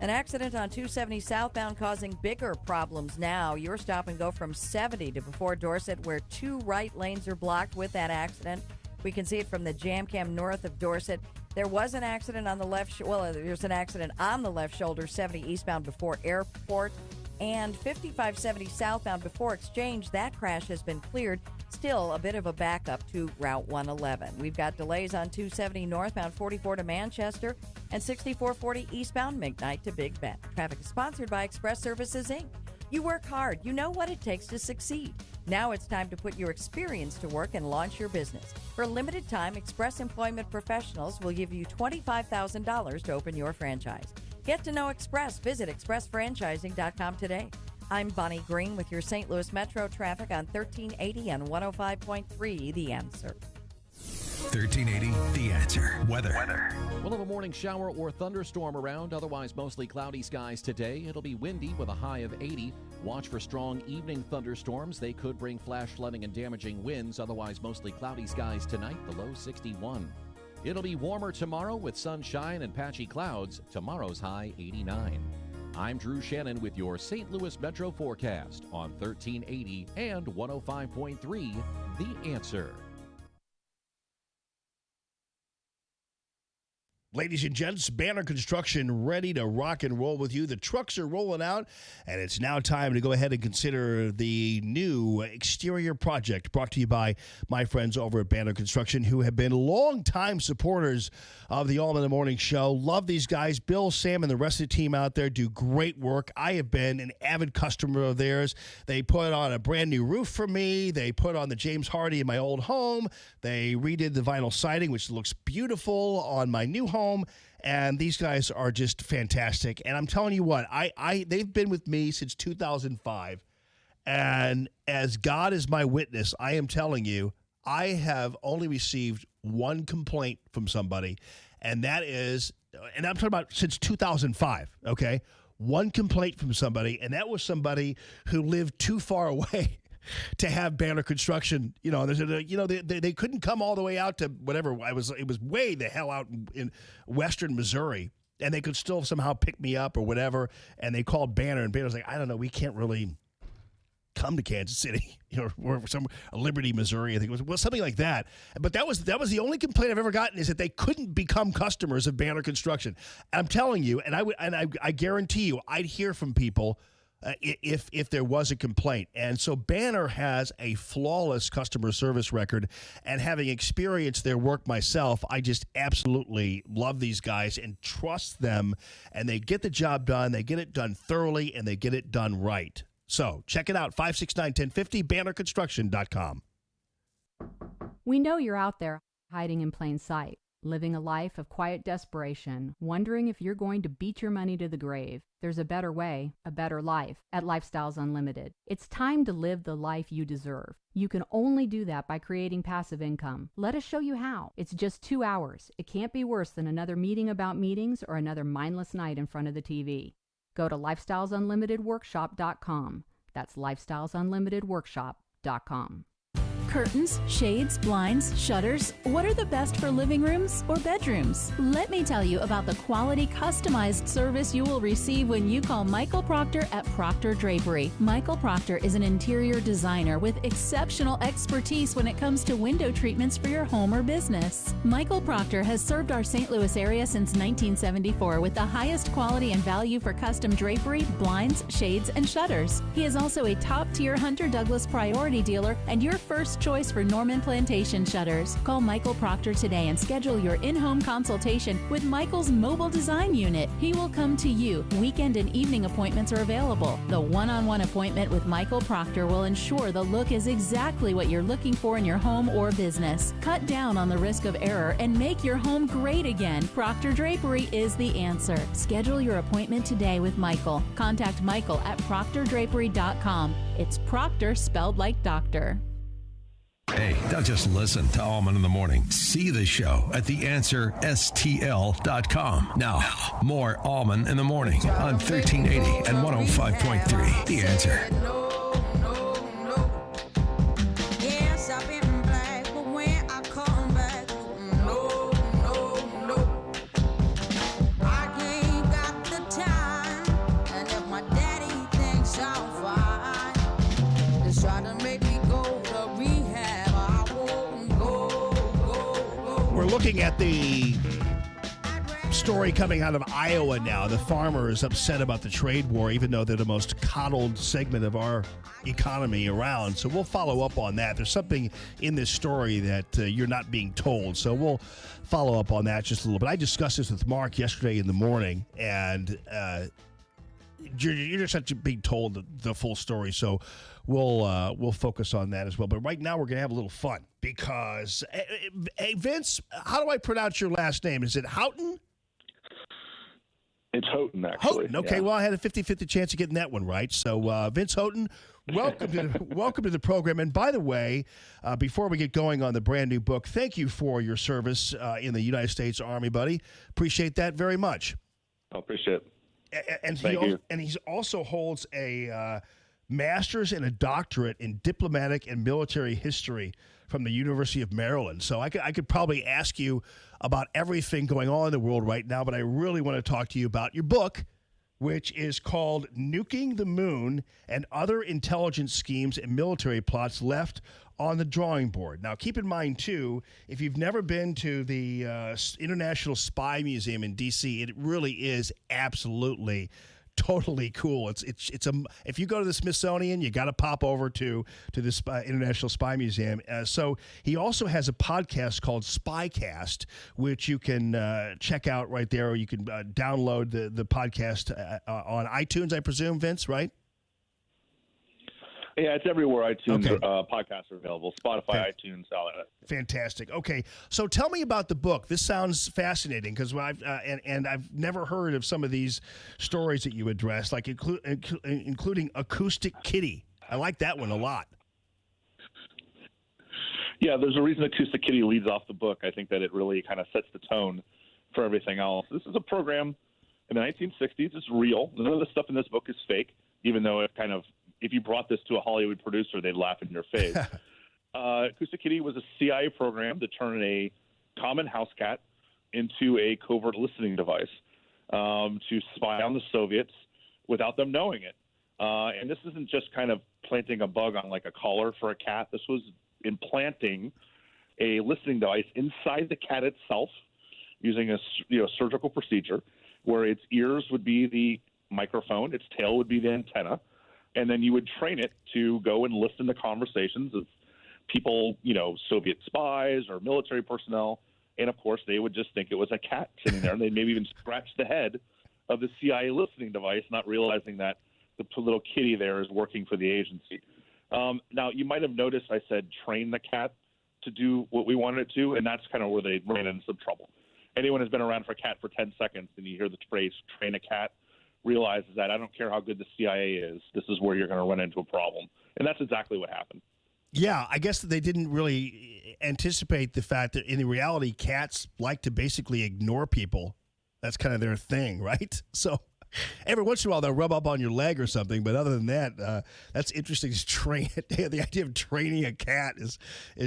An accident on 270 southbound causing bigger problems now. Your stop and go from 70 to before Dorset, where 2 right lanes are blocked with that accident. We can see it from the jam cam north of Dorset. There was an accident on the left. There's an accident on the left shoulder, 70 eastbound before Airport, and 5570 southbound before Exchange. That crash has been cleared. Still a bit of a backup to Route 111. We've got delays on 270 northbound 44 to Manchester and 6440 eastbound McKnight to Big Bend. Traffic is sponsored by Express Services, Inc. You work hard. You know what it takes to succeed. Now it's time to put your experience to work and launch your business. For a limited time, Express Employment Professionals will give you $25,000 to open your franchise. Get to know Express. Visit expressfranchising.com today. I'm Bonnie Green with your St. Louis Metro traffic on 1380 and 105.3 The Answer. 1380 The Answer. Weather. We'll have a morning shower or thunderstorm around, otherwise mostly cloudy skies today. It'll be windy with a high of 80. Watch for strong evening thunderstorms. They could bring flash flooding and damaging winds, otherwise mostly cloudy skies tonight, the low 61. It'll be warmer tomorrow with sunshine and patchy clouds. Tomorrow's high 89. I'm Drew Shannon with your St. Louis Metro forecast on 1380 and 105.3 The Answer. Ladies and gents, Banner Construction ready to rock and roll with you. The trucks are rolling out, and it's now time to go ahead and consider the new exterior project brought to you by my friends over at Banner Construction, who have been longtime supporters of the Allman in the Morning Show. Love these guys. Bill, Sam, and the rest of the team out there do great work. I have been an avid customer of theirs. They put on a brand new roof for me. They put on the James Hardy in my old home. They redid the vinyl siding, which looks beautiful on my new home. And these guys are just fantastic. And I'm telling you what, they've been with me since 2005. And as God is my witness, I am telling you, I have only received one complaint from somebody. And that is, and I'm talking about since 2005, okay? one complaint from somebody, and that was somebody who lived too far away to have Banner Construction. They couldn't come all the way out to whatever. It was way the hell out in western Missouri, and they could still somehow pick me up or whatever. And they called Banner, and Banner's like, I don't know, we can't really come to Kansas City, or Liberty, Missouri, I think it was something like that. But that was the only complaint I've ever gotten, is that they couldn't become customers of Banner Construction. And I'm telling you, and I guarantee you, I'd hear from people if there was a complaint. And so Banner has a flawless customer service record, and having experienced their work myself, I just absolutely love these guys and trust them, and they get the job done, they get it done thoroughly, and they get it done right. So check it out, 569-1050, bannerconstruction.com. We know you're out there hiding in plain sight, living a life of quiet desperation, wondering if you're going to beat your money to the grave. There's a better way, a better life at Lifestyles Unlimited. It's time to live the life you deserve. You can only do that by creating passive income. Let us show you how. It's just 2 hours. It can't be worse than another meeting about meetings or another mindless night in front of the TV. Go to lifestylesunlimitedworkshop.com. That's lifestylesunlimitedworkshop.com. Curtains, shades, blinds, shutters. What are the best for living rooms or bedrooms? Let me tell you about the quality customized service you will receive when you call Michael Proctor at Proctor Drapery. Michael Proctor is an interior designer with exceptional expertise when it comes to window treatments for your home or business. Michael Proctor has served our St. Louis area since 1974 with the highest quality and value for custom drapery, blinds, shades, and shutters. He is also a top-tier Hunter Douglas priority dealer and your first choice for Norman Plantation shutters. Call Michael Proctor today and schedule your in-home consultation with Michael's mobile design unit. He will come to you. Weekend and evening appointments are available. The one-on-one appointment with Michael Proctor will ensure the look is exactly what you're looking for in your home or business. Cut down on the risk of error and make your home great again. Proctor Drapery is the answer. Schedule your appointment today with Michael. Contact Michael at proctordrapery.com. It's Proctor spelled like doctor. Hey, don't just listen to Allman in the Morning. See the show at theanswerstl.com. Now, more Allman in the Morning on 1380 and 105.3. The Answer. Yes, I've been black, but when I come back, no. I ain't got the time, and if my daddy thinks I'm fine, just try to make me go to rehab. I won't go. We're looking at the story coming out of Iowa now. The farmer is upset about the trade war, even though they're the most coddled segment of our economy around. So we'll follow up on that. There's something in this story that you're not being told. So we'll follow up on that just a little bit. I discussed this with Mark yesterday in the morning, and you're just not being told the full story. So we'll focus on that as well. But right now we're going to have a little fun because, hey, Vince, how do I pronounce your last name? Is it Houghton? It's Houghton, actually. Houghton. Okay, yeah. Well, I had a 50-50 chance of getting that one right. So, Vince Houghton, welcome to the program. And by the way, before we get going on the brand new book, thank you for your service in the United States Army, buddy. Appreciate that very much. I appreciate it. Thank you. And he also holds a master's and a doctorate in diplomatic and military history from the University of Maryland. So I could probably ask you about everything going on in the world right now, but I really want to talk to you about your book, which is called Nuking the Moon and Other Intelligence Schemes and Military Plots Left on the Drawing Board. Now, keep in mind, too, if you've never been to the International Spy Museum in D.C., it really is absolutely totally cool. It's if you go to the Smithsonian, you got to pop over to this International Spy Museum. So he also has a podcast called Spycast, which you can check out right there, or you can download the podcast on iTunes, I presume, Vince, right? Yeah, it's everywhere iTunes Okay. Podcasts are available. Spotify, iTunes, all that. Fantastic. Okay, so tell me about the book. This sounds fascinating because I've never heard of some of these stories that you address, like including Acoustic Kitty. I like that one a lot. Yeah, there's a reason Acoustic Kitty leads off the book. I think that it really kind of sets the tone for everything else. This is a program in the 1960s. It's real. None of the stuff in this book is fake, even though if you brought this to a Hollywood producer, they'd laugh in your face. Acoustic Kitty was a CIA program to turn a common house cat into a covert listening device to spy on the Soviets without them knowing it. And this isn't just kind of planting a bug on like a collar for a cat. This was implanting a listening device inside the cat itself using a surgical procedure where its ears would be the microphone, its tail would be the antenna, and then you would train it to go and listen to conversations of people, Soviet spies or military personnel. And, of course, they would just think it was a cat sitting there, and they'd maybe even scratch the head of the CIA listening device, not realizing that the little kitty there is working for the agency. Now, you might have noticed I said train the cat to do what we wanted it to, and that's kind of where they ran into some trouble. Anyone who's been around for a cat for 10 seconds and you hear the phrase train a cat realizes that I don't care how good the CIA is, this is where you're going to run into a problem. And that's exactly what happened. Yeah, I guess that they didn't really anticipate the fact that in reality, cats like to basically ignore people. That's kind of their thing, right? So every once in a while they'll rub up on your leg or something, but other than that, that's interesting to train. The idea of training a cat is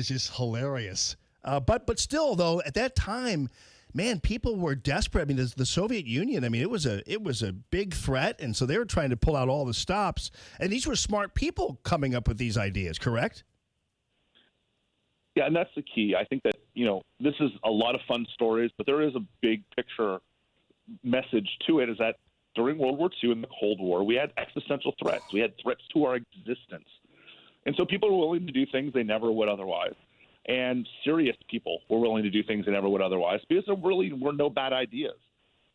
just hilarious. But still, though, at that time, man, people were desperate. I mean, the Soviet Union, I mean, it was a big threat, and so they were trying to pull out all the stops. And these were smart people coming up with these ideas, correct? Yeah, and that's the key. I think that, this is a lot of fun stories, but there is a big picture message to it, is that during World War II and the Cold War, we had existential threats. We had threats to our existence. And so people were willing to do things they never would otherwise. And serious people were willing to do things they never would otherwise because there really were no bad ideas,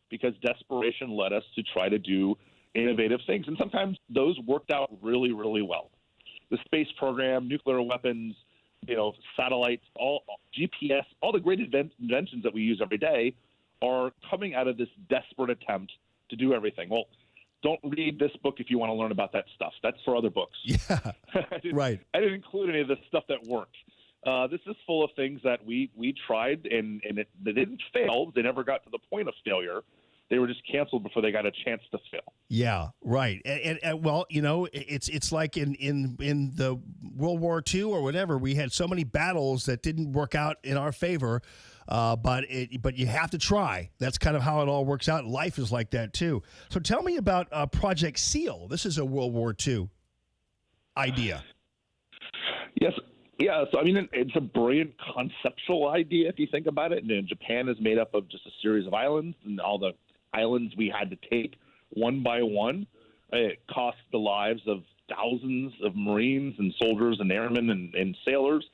because desperation led us to try to do innovative things. And sometimes those worked out really, really well. The space program, nuclear weapons, satellites, all GPS, all the great inventions that we use every day are coming out of this desperate attempt to do everything. Well, don't read this book if you want to learn about that stuff. That's for other books. Yeah, right. I didn't include any of the stuff that worked. This is full of things that we tried, and they didn't fail. They never got to the point of failure. They were just canceled before they got a chance to fail. Yeah, right. And well, it's like in the World War II or whatever, we had so many battles that didn't work out in our favor, but you have to try. That's kind of how it all works out. Life is like that too. So tell me about Project SEAL. This is a World War II idea. Yes. Yeah, so I mean, it's a brilliant conceptual idea if you think about it. And Japan is made up of just a series of islands, and all the islands we had to take one by one. It cost the lives of thousands of Marines and soldiers and airmen and sailors.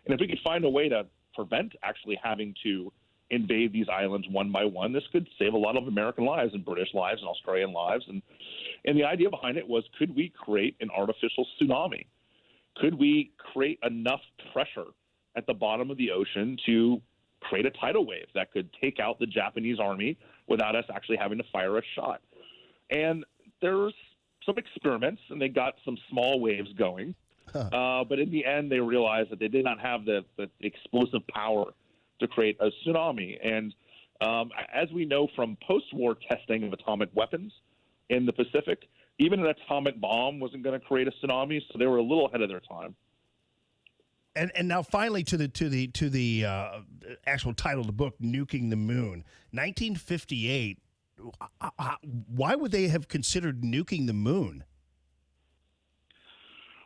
And if we could find a way to prevent actually having to invade these islands one by one, this could save a lot of American lives and British lives and Australian lives. And the idea behind it was, could we create an artificial tsunami? Could we create enough pressure at the bottom of the ocean to create a tidal wave that could take out the Japanese army without us actually having to fire a shot? And there's some experiments, and they got some small waves going. But in the end, they realized that they did not have the explosive power to create a tsunami. And as we know from post-war testing of atomic weapons in the Pacific, even an atomic bomb wasn't going to create a tsunami, so they were a little ahead of their time. And now finally to the actual title of the book, Nuking the Moon, 1958. Why would they have considered nuking the moon?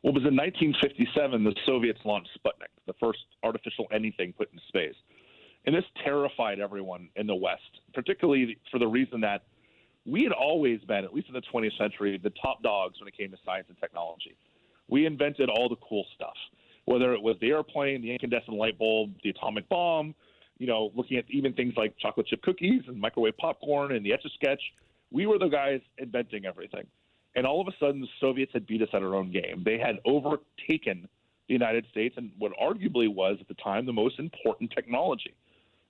Well, it was in 1957 the Soviets launched Sputnik, the first artificial anything put into space. And this terrified everyone in the West, particularly for the reason that we had always been, at least in the 20th century, the top dogs when it came to science and technology. We invented all the cool stuff, whether it was the airplane, the incandescent light bulb, the atomic bomb, looking at even things like chocolate chip cookies and microwave popcorn and the Etch-a-Sketch. We were the guys inventing everything. And all of a sudden, the Soviets had beat us at our own game. They had overtaken the United States and what arguably was, at the time, the most important technology.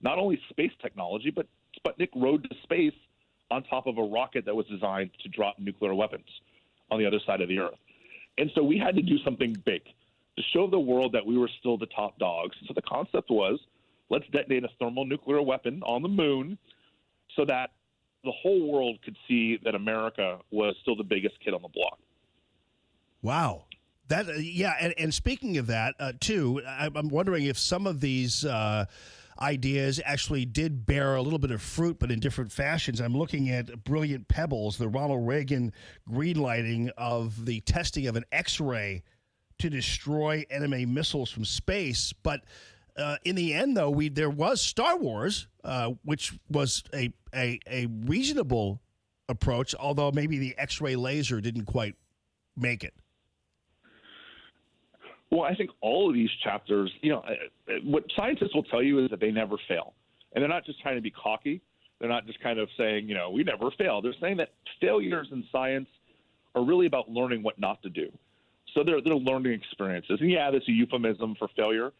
Not only space technology, but Sputnik rode to space on top of a rocket that was designed to drop nuclear weapons on the other side of the Earth. And so we had to do something big to show the world that we were still the top dogs. So the concept was, let's detonate a thermonuclear weapon on the moon so that the whole world could see that America was still the biggest kid on the block. Wow. That and speaking of that, too, I'm wondering if some of these ideas actually did bear a little bit of fruit, but in different fashions. I'm looking at Brilliant Pebbles, the Ronald Reagan greenlighting of the testing of an X-ray to destroy enemy missiles from space. But in the end, though, there was Star Wars, which was a reasonable approach, although maybe the X-ray laser didn't quite make it. Well, I think all of these chapters, what scientists will tell you is that they never fail. And they're not just trying to be cocky. They're not just kind of saying, we never fail. They're saying that failures in science are really about learning what not to do. So they're learning experiences. And yeah, that's a euphemism for failure.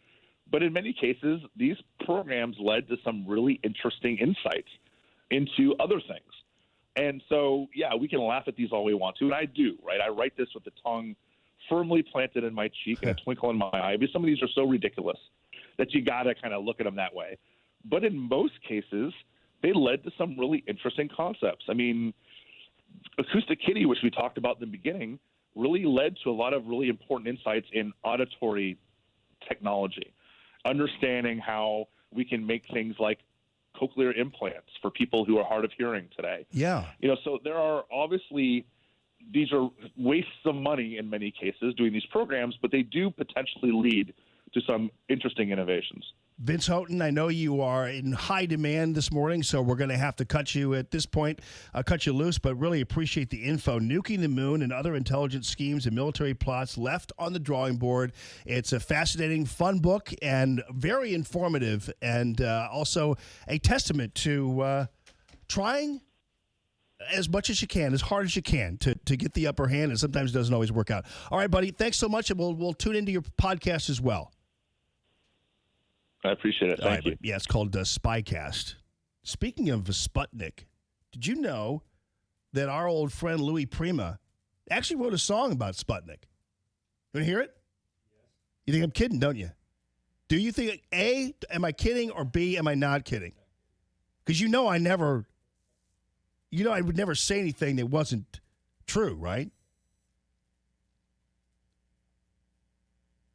But in many cases, these programs led to some really interesting insights into other things. And so, yeah, we can laugh at these all we want to. And I do, right? I write this with the tongue firmly planted in my cheek and a twinkle in my eye, because some of these are so ridiculous that you got to kind of look at them that way. But in most cases, they led to some really interesting concepts. I mean, Acoustic Kitty, which we talked about in the beginning, really led to a lot of really important insights in auditory technology, understanding how we can make things like cochlear implants for people who are hard of hearing today. Yeah. So there are obviously – these are wastes of money in many cases doing these programs, but they do potentially lead to some interesting innovations. Vince Houghton, I know you are in high demand this morning, so we're going to have to cut you at this point, cut you loose, but really appreciate the info. Nuking the Moon and Other Intelligent Schemes and Military Plots Left on the Drawing Board. It's a fascinating, fun book and very informative, and also a testament to trying as much as you can, as hard as you can to get the upper hand, and sometimes it doesn't always work out. All right, buddy, thanks so much, and we'll tune into your podcast as well. I appreciate it. Thank you. Yeah, it's called Spycast. Speaking of Sputnik, did you know that our old friend Louis Prima actually wrote a song about Sputnik? You want to hear it? Yes. You think I'm kidding, don't you? Do you think, A, am I kidding, or B, am I not kidding? Because I would never say anything that wasn't true, right?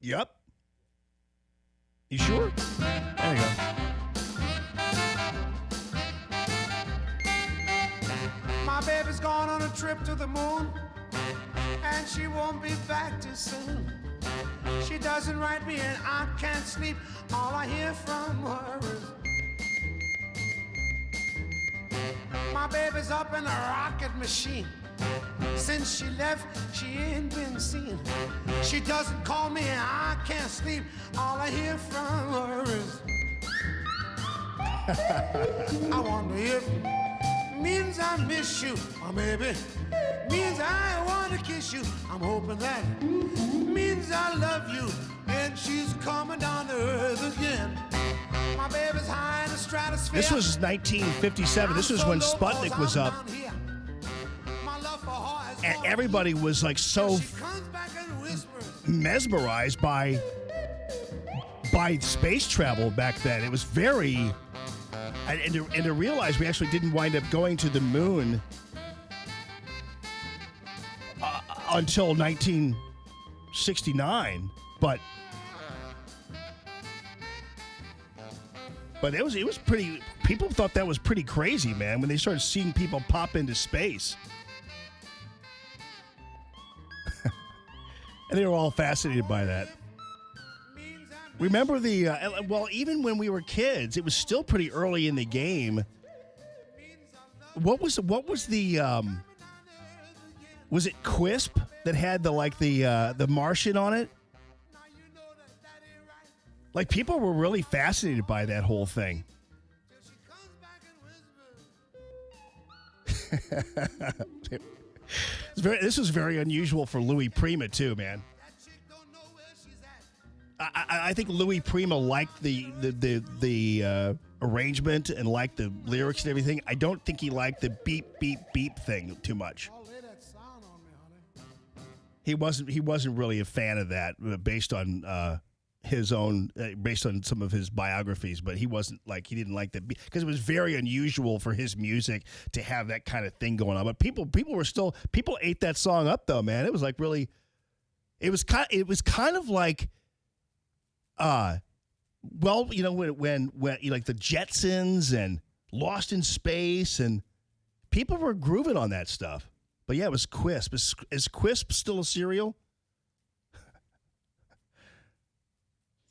Yep. You sure? There you go. My baby's gone on a trip to the moon, and she won't be back too soon. She doesn't write me and I can't sleep. All I hear from her is my baby's up in a rocket machine. Since she left, she ain't been seen. She doesn't call me and I can't sleep. All I hear from her is I wonder if it means I miss you, or maybe means I want to kiss you. I'm hoping that means I love you, and she's coming down to earth again. My baby's high in the stratosphere. This was 1957. This was when Sputnik was up. And everybody was like so mesmerized by space travel back then. It was very... And to realize we actually didn't wind up going to the moon until 1969. But it was pretty... People thought that was pretty crazy, man, when they started seeing people pop into space. And they were all fascinated by that. Remember even when we were kids, it was still pretty early in the game. What was the was it Quisp that had the Martian on it? Like, people were really fascinated by that whole thing. This was very unusual for Louis Prima too, man. I think Louis Prima liked the arrangement and liked the lyrics and everything. I don't think he liked the beep beep beep thing too much. He wasn't really a fan of that, based on his own, based on some of his biographies, but he didn't like that because it was very unusual for his music to have that kind of thing going on. But people ate that song up though, man. It was like really, it was kind of like, well, you know, when like the Jetsons and Lost in Space, and people were grooving on that stuff. But yeah, it was Quisp. Is Quisp still a cereal?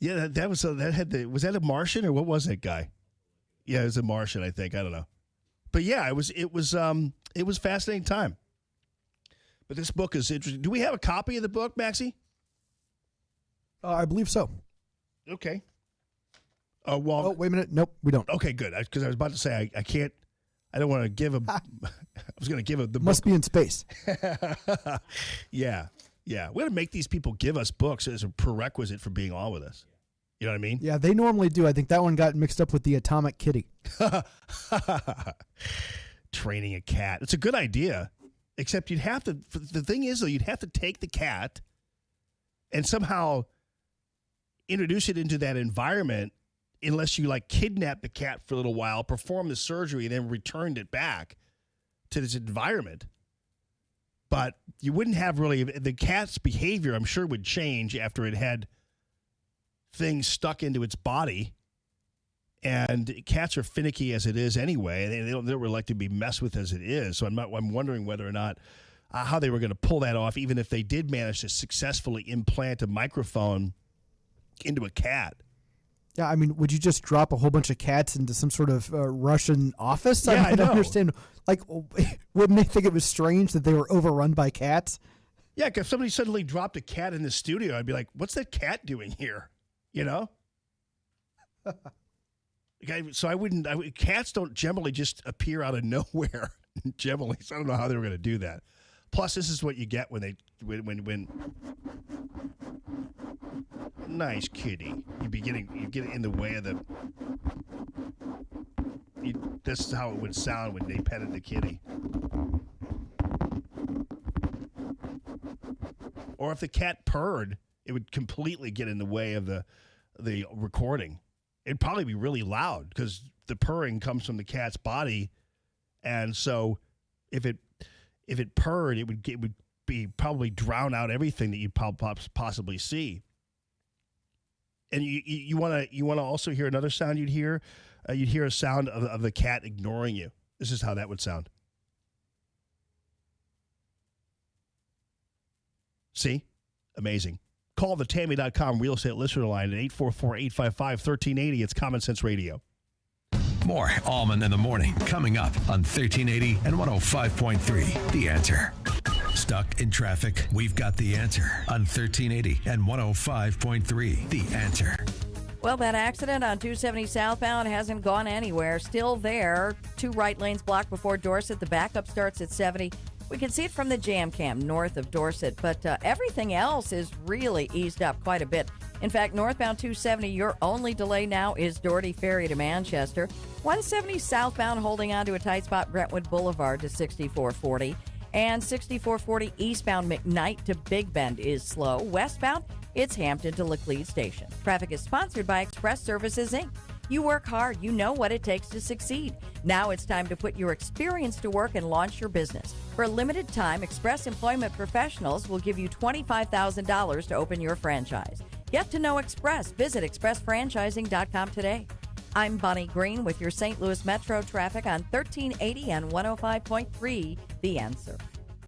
Yeah, was that a Martian or what was that guy? Yeah, it was a Martian, I think. I don't know. But yeah, it was a fascinating time. But this book is interesting. Do we have a copy of the book, Maxie? I believe so. Okay. Well, oh, wait a minute. Nope, we don't. Okay, good. Because I was about to say I can't. I don't want to give a. I was going to give the must book. Be in space. Yeah. We're going to make these people give us books as a prerequisite for being on with us. You know what I mean? Yeah, they normally do. I think that one got mixed up with the Atomic Kitty. Training a cat. It's a good idea, except you'd have to. The thing is, though, you'd have to take the cat and somehow introduce it into that environment. Unless you like kidnap the cat for a little while, perform the surgery, and then returned it back to this environment. But you wouldn't have really, the cat's behavior, I'm sure, would change after it had things stuck into its body. And cats are finicky as it is anyway. They don't really like to be messed with as it is. So I'm wondering whether or not how they were going to pull that off, even if they did manage to successfully implant a microphone into a cat. Yeah, I mean, would you just drop a whole bunch of cats into some sort of Russian office? Yeah, I don't understand. Like, wouldn't they think it was strange that they were overrun by cats? Yeah, if somebody suddenly dropped a cat in the studio, I'd be like, what's that cat doing here? You know? Okay, so cats don't generally just appear out of nowhere, generally. So I don't know how they were going to do that. Plus, this is what you get when nice kitty. You get in the way of the. This is how it would sound when they petted the kitty. Or if the cat purred, it would completely get in the way of the recording. It'd probably be really loud because the purring comes from the cat's body, and so if it purred, it would be probably drown out everything that you'd possibly see. And you want to also hear another sound you'd hear? You'd hear a sound of the cat ignoring you. This is how that would sound. See? Amazing. Call the Tammy.com real estate listener line at 844-855-1380. It's Common Sense Radio. More Allman in the Morning coming up on 1380 and 105.3. The Answer. Stuck in traffic? We've got the answer on 1380 and 105.3. The Answer. Well, that accident on 270 southbound hasn't gone anywhere. Still there. 2 right lanes blocked before Dorset. The backup starts at 70. We can see it from the jam cam north of Dorset, but everything else is really eased up quite a bit. In fact, northbound 270, your only delay now is Doherty Ferry to Manchester. 170 southbound holding on to a tight spot, Brentwood Boulevard to 6440. And 6440 eastbound McKnight to Big Bend is slow. Westbound, it's Hampton to Laclede Station. Traffic is sponsored by Express Services, Inc. You work hard. You know what it takes to succeed. Now it's time to put your experience to work and launch your business. For a limited time, Express Employment Professionals will give you $25,000 to open your franchise. Get to know Express. Visit expressfranchising.com today. I'm Bonnie Green with your St. Louis Metro traffic on 1380 and 105.3, The Answer.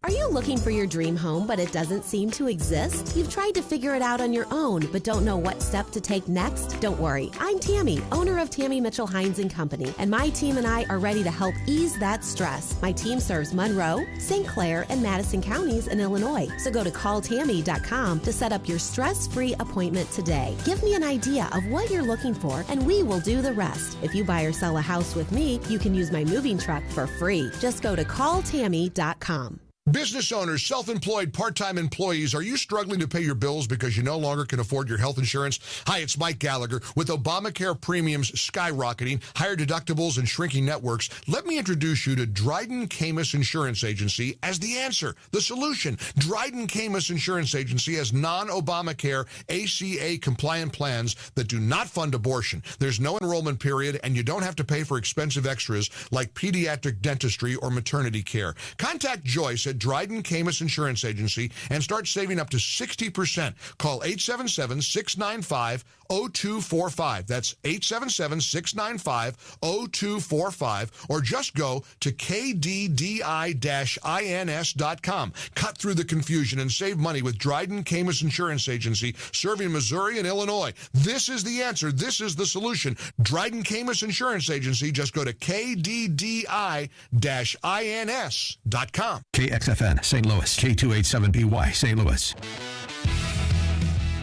Are you looking for your dream home, but it doesn't seem to exist? You've tried to figure it out on your own, but don't know what step to take next? Don't worry. I'm Tammy, owner of Tammy Mitchell Hines & Company, and my team and I are ready to help ease that stress. My team serves Monroe, St. Clair, and Madison counties in Illinois. So go to calltammy.com to set up your stress-free appointment today. Give me an idea of what you're looking for, and we will do the rest. If you buy or sell a house with me, you can use my moving truck for free. Just go to calltammy.com. Business owners, self-employed, part-time employees, are you struggling to pay your bills because you no longer can afford your health insurance? Hi, it's Mike Gallagher. With Obamacare premiums skyrocketing, higher deductibles, and shrinking networks, let me introduce you to Dryden Camus Insurance Agency as the answer, the solution. Dryden Camus Insurance Agency has non-Obamacare ACA-compliant plans that do not fund abortion. There's no enrollment period, and you don't have to pay for expensive extras like pediatric dentistry or maternity care. Contact Joyce at Dryden Camus Insurance Agency and start saving up to 60%. Call 877-695-0245. That's 877-695-0245, or just go to kddi-ins.com. Cut through the confusion and save money with Dryden Camus Insurance Agency, serving Missouri and Illinois. This is the answer. This is the solution. Dryden Camus Insurance Agency. Just go to kddi-ins.com. KXFN, St. Louis, K287BY, St. Louis.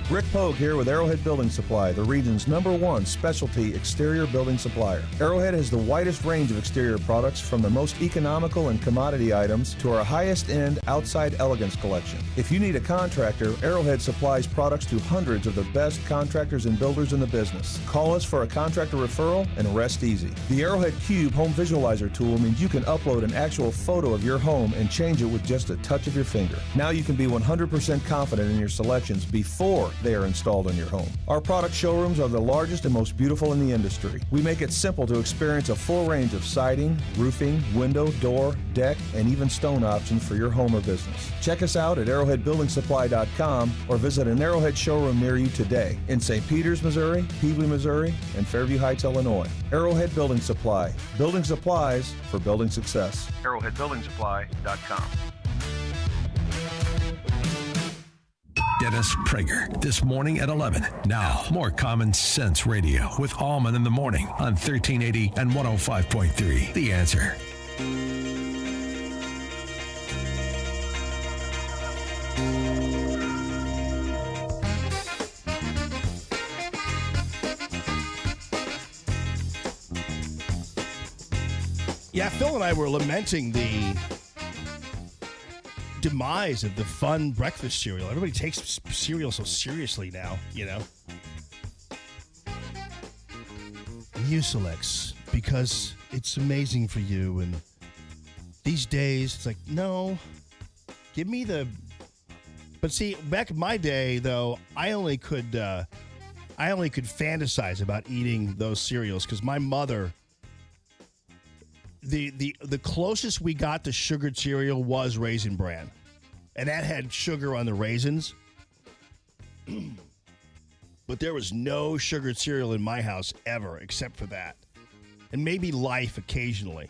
Rick Pogue here with Arrowhead Building Supply, the region's #1 specialty exterior building supplier. Arrowhead has the widest range of exterior products, from the most economical and commodity items to our highest-end outside elegance collection. If you need a contractor, Arrowhead supplies products to hundreds of the best contractors and builders in the business. Call us for a contractor referral and rest easy. The Arrowhead Cube Home Visualizer tool means you can upload an actual photo of your home and change it with just a touch of your finger. Now you can be 100% confident in your selections before they are installed in your home. Our product showrooms are the largest and most beautiful in the industry. We make it simple to experience a full range of siding, roofing, window, door, deck, and even stone options for your home or business. Check us out at arrowheadbuildingsupply.com or visit an Arrowhead showroom near you today in St. Peters, Missouri, Peebly, Missouri, and Fairview Heights, Illinois. Arrowhead Building Supply. Building supplies for building success. arrowheadbuildingsupply.com. Dennis Prager, this morning at 11. Now, more Common Sense Radio with Allman in the Morning on 1380 and 105.3. The Answer. Yeah, Phil and I were lamenting the demise of the fun breakfast cereal. Everybody takes cereal so seriously now, you know. Mucilex, because it's amazing for you. And these days, it's like, no, give me the... But see, back in my day, though, I only could fantasize about eating those cereals because my mother... The closest we got to sugared cereal was Raisin Bran, and that had sugar on the raisins. But there was no sugared cereal in my house ever, except for that, and maybe Life occasionally.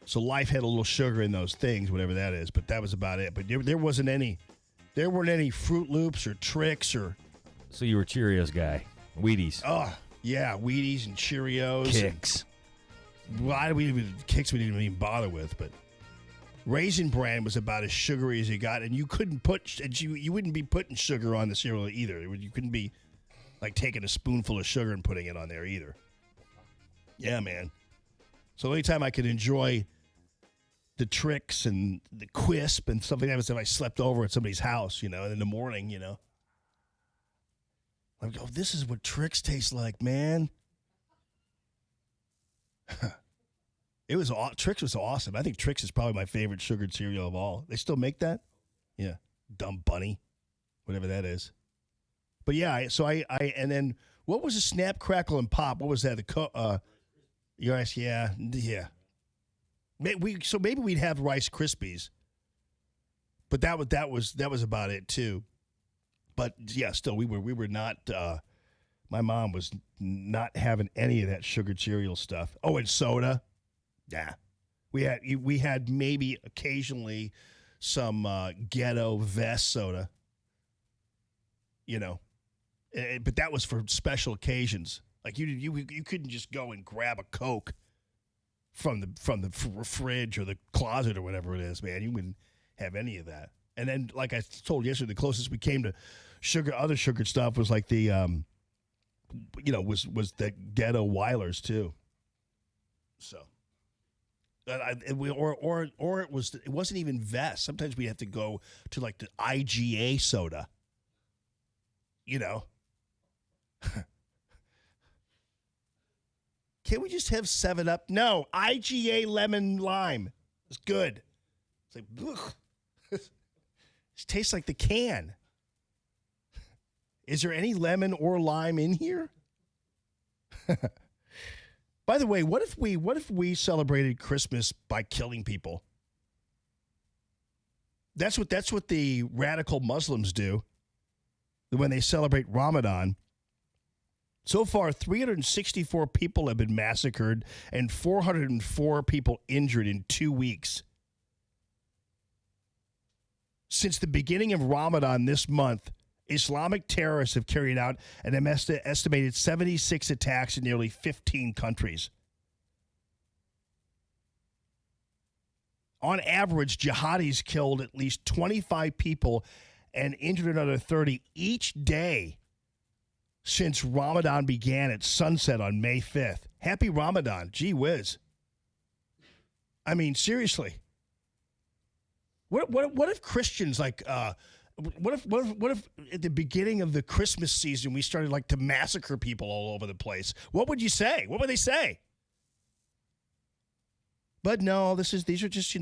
So Life had a little sugar in those things, whatever that is, but that was about it. But there weren't any Fruit Loops or Trix or. So you were Cheerios guy, Wheaties. Oh yeah, Wheaties and Cheerios, Kicks. Why do we even Kicks? We didn't even bother with, but Raisin Bran was about as sugary as you got, and you couldn't put, and you wouldn't be putting sugar on the cereal either. You couldn't be like taking a spoonful of sugar and putting it on there either. Yeah, man. So anytime I could enjoy the Trix and the Quisp and stuff like that was if I slept over at somebody's house, you know, and in the morning, you know, like, oh, this is what Trix tastes like, man. Trix was awesome. I think Trix is probably my favorite sugared cereal of all. They still make that? Yeah. Dumb Bunny. Whatever that is. But yeah, so I and then what was the Snap, Crackle, and Pop? What was that? Yes, yeah. Maybe we'd have Rice Krispies. But that was about it too. But yeah, still we were not my mom was not having any of that sugared cereal stuff. Oh, and soda. Yeah. We had maybe occasionally some Ghetto Vest soda. You know. But that was for special occasions. Like you couldn't just go and grab a Coke from the fridge or the closet or whatever it is, man. You wouldn't have any of that. And then, like I told you yesterday, the closest we came to other sugared stuff was like the was the Ghetto Weilers too. So Or it wasn't even Vest. Sometimes we have to go to like the IGA soda. You know. Can't we just have 7-Up? No, IGA lemon lime. It's good. It's like, ugh. It tastes like the can. Is there any lemon or lime in here? By the way, what if we celebrated Christmas by killing people? That's what the radical Muslims do when they celebrate Ramadan. So far, 364 people have been massacred and 404 people injured in 2 weeks. Since the beginning of Ramadan this month, Islamic terrorists have carried out an estimated 76 attacks in nearly 15 countries. On average, jihadis killed at least 25 people and injured another 30 each day since Ramadan began at sunset on May 5th. Happy Ramadan. Gee whiz. I mean, seriously. What if Christians what if at the beginning of the Christmas season we started to massacre people all over the place? What would you say? What would they say? But no, these are just,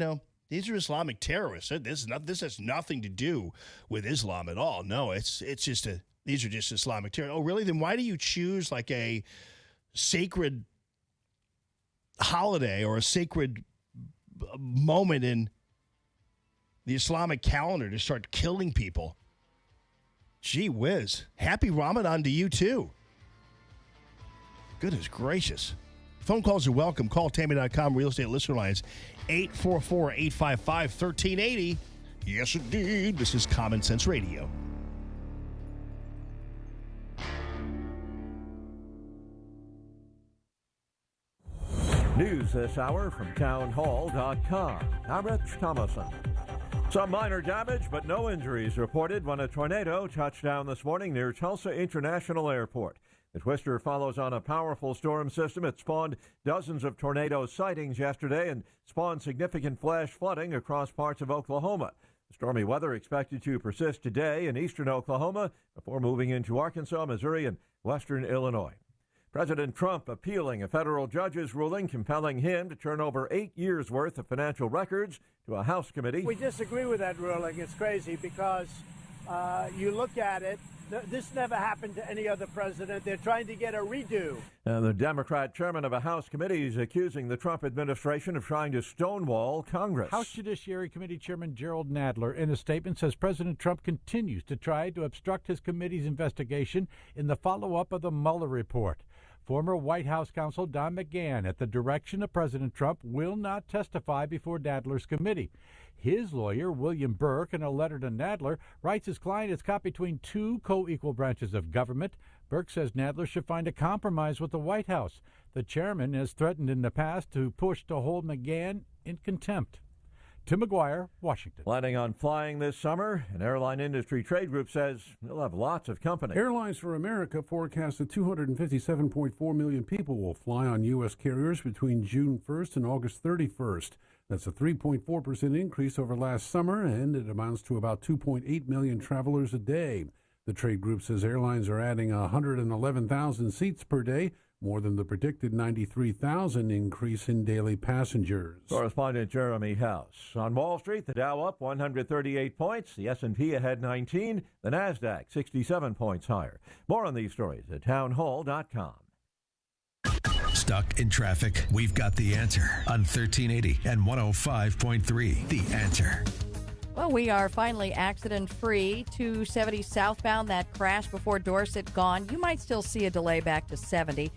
these are Islamic terrorists. This has nothing to do with Islam at all. No, these are just Islamic terrorists. Oh, really? Then why do you choose a sacred holiday or a sacred moment in the Islamic calendar to start killing people? Gee whiz. Happy Ramadan to you, too. Goodness gracious. Phone calls are welcome. Call Tammy.com real estate listener lines 844-855-1380. Yes, indeed. This is Common Sense Radio. News this hour from townhall.com. I'm Rich Thomason. Some minor damage, but no injuries reported when a tornado touched down this morning near Tulsa International Airport. The twister follows on a powerful storm system. It spawned dozens of tornado sightings yesterday and spawned significant flash flooding across parts of Oklahoma. The stormy weather expected to persist today in eastern Oklahoma before moving into Arkansas, Missouri, and western Illinois. President Trump appealing a federal judge's ruling compelling him to turn over 8 years' worth of financial records to a House committee. We disagree with that ruling. It's crazy because you look at it, this never happened to any other president. They're trying to get a redo. And the Democrat chairman of a House committee is accusing the Trump administration of trying to stonewall Congress. House Judiciary Committee Chairman Gerald Nadler, in a statement, says President Trump continues to try to obstruct his committee's investigation in the follow-up of the Mueller report. Former White House counsel Don McGahn, at the direction of President Trump, will not testify before Nadler's committee. His lawyer, William Burke, in a letter to Nadler, writes his client is caught between two co-equal branches of government. Burke says Nadler should find a compromise with the White House. The chairman has threatened in the past to push to hold McGahn in contempt. Tim McGuire, Washington. Planning on flying this summer, an airline industry trade group says they'll have lots of company. Airlines for America forecasts that 257.4 million people will fly on U.S. carriers between June 1st and August 31st. That's a 3.4% increase over last summer, and it amounts to about 2.8 million travelers a day. The trade group says airlines are adding 111,000 seats per day, more than the predicted 93,000 increase in daily passengers. Correspondent Jeremy House. On Wall Street, the Dow up 138 points, the S&P ahead 19, the NASDAQ 67 points higher. More on these stories at townhall.com. Stuck in traffic? We've got the answer on 1380 and 105.3. The Answer. Well, we are finally accident-free. 270 southbound, that crash before Dorset gone. You might still see a delay back to 70.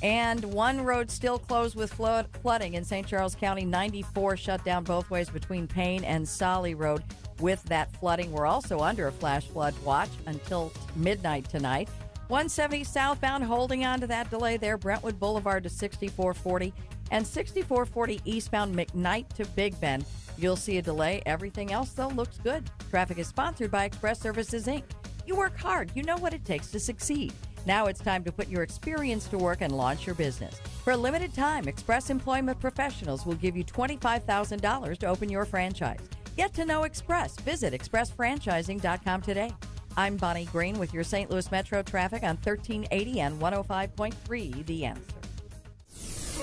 And one road still closed with flooding in St. Charles County. 94 shut down both ways between Payne and Solly Road with that flooding. We're also under a flash flood watch until midnight tonight. 170 southbound, holding on to that delay there. Brentwood Boulevard to 6440 and 6440 eastbound McKnight to Big Bend. You'll see a delay. Everything else, though, looks good. Traffic is sponsored by Express Services, Inc. You work hard. You know what it takes to succeed. Now it's time to put your experience to work and launch your business. For a limited time, Express Employment Professionals will give you $25,000 to open your franchise. Get to know Express. Visit expressfranchising.com today. I'm Bonnie Green with your St. Louis Metro traffic on 1380 and 105.3 The Answer.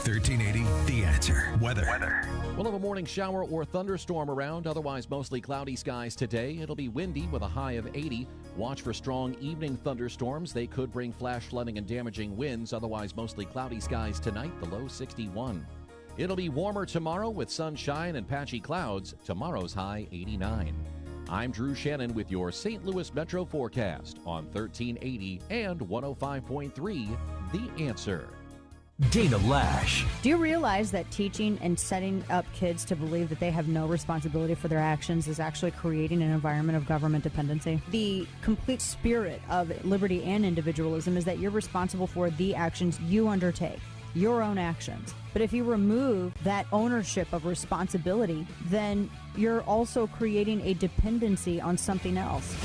1380 The Answer. Weather. We'll have a morning shower or thunderstorm around, otherwise mostly cloudy skies today. It'll be windy with a high of 80. Watch for strong evening thunderstorms. They could bring flash flooding and damaging winds, otherwise mostly cloudy skies tonight, the low 61. It'll be warmer tomorrow with sunshine and patchy clouds. Tomorrow's high 89. I'm Drew Shannon with your St. Louis Metro forecast on 1380 and 105.3 The Answer. Dana Lash. Do you realize that teaching and setting up kids to believe that they have no responsibility for their actions is actually creating an environment of government dependency? The complete spirit of liberty and individualism is that you're responsible for the actions you undertake, your own actions. But if you remove that ownership of responsibility, then you're also creating a dependency on something else.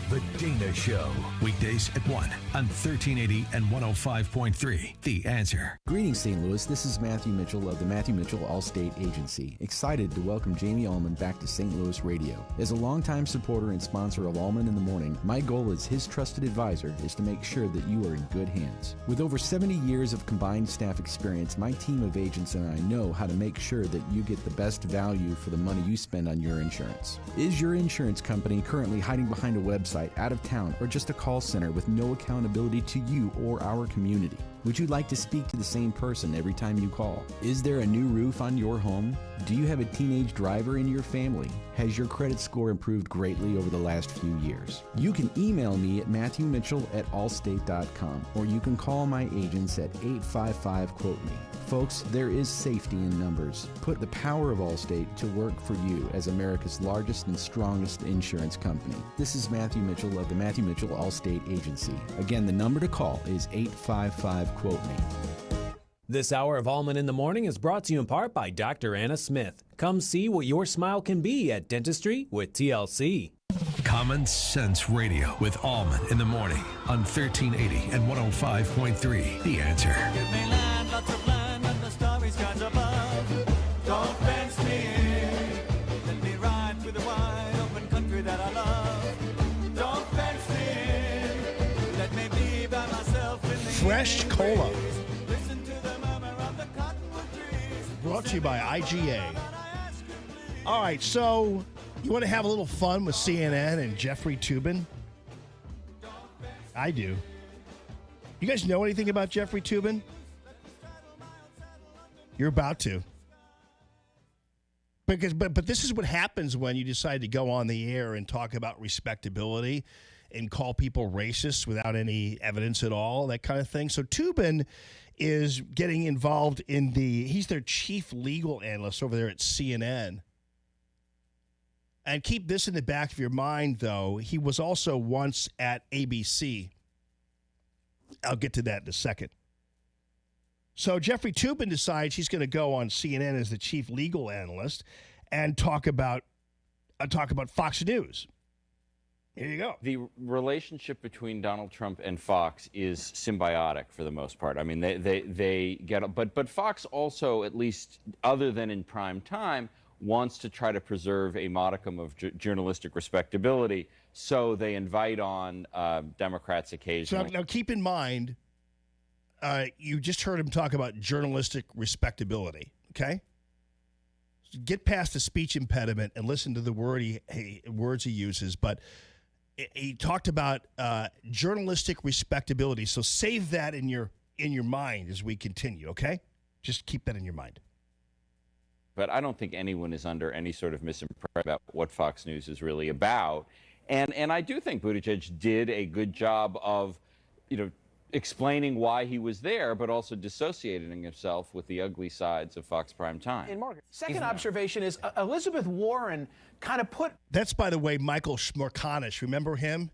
The Dana Show. Weekdays at 1 on 1380 and 105.3 The Answer. Greetings, St. Louis. This is Matthew Mitchell of the Matthew Mitchell Allstate Agency. Excited to welcome Jamie Allman back to St. Louis Radio. As a longtime supporter and sponsor of Allman in the Morning, my goal as his trusted advisor is to make sure that you are in good hands. With over 70 years of combined staff experience, my team of agents and I know how to make sure that you get the best value for the money you spend on your insurance. Is your insurance company currently hiding behind a website, out of town, or just a call center with no accountability to you or our community? Would you like to speak to the same person every time you call? Is there a new roof on your home? Do you have a teenage driver in your family? Has your credit score improved greatly over the last few years? You can email me at matthewmitchell@allstate.com, or you can call my agents at 855-QUOTE-ME. Folks, there is safety in numbers. Put the power of Allstate to work for you as America's largest and strongest insurance company. This is Matthew Mitchell of the Matthew Mitchell Allstate Agency. Again, the number to call is 855-QUOTE-ME. This hour of Allman in the Morning is brought to you in part by Dr. Anna Smith. Come see what your smile can be at Dentistry with TLC. Common Sense Radio with Allman in the Morning on 1380 and 105.3 The Answer. Give me land, lots of land, and the starry skies above. Don't fence me in. Let me ride through the wide open country that I love. Don't fence me in. Let me be by myself in the Fresh cola. Listen to the murmur of the cottonwood trees. Brought to you by IGA. All right, so you want to have a little fun with CNN and Jeffrey Toobin? I do. You guys know anything about Jeffrey Toobin? You're about to. But this is what happens when you decide to go on the air and talk about respectability and call people racist without any evidence at all, that kind of thing. So Toobin is getting involved in he's their chief legal analyst over there at CNN. And keep this in the back of your mind, though. He was also once at ABC. I'll get to that in a second. So Jeffrey Toobin decides he's going to go on CNN as the chief legal analyst and talk about Fox News. Here you go. The relationship between Donald Trump and Fox is symbiotic for the most part. I mean, they get, but Fox also, at least other than in prime time, wants to try to preserve a modicum of journalistic respectability, so they invite on Democrats occasionally. So now keep in mind, you just heard him talk about journalistic respectability, okay? So get past the speech impediment and listen to the words he uses, but he talked about journalistic respectability, so save that in your mind as we continue, okay? Just keep that in your mind. But I don't think anyone is under any sort of misimpression about what Fox News is really about. And I do think Buttigieg did a good job of, explaining why he was there, but also dissociating himself with the ugly sides of Fox Prime Time. And Margaret, second observation is Elizabeth Warren kind of put... That's, by the way, Michael Smerconish. Remember him?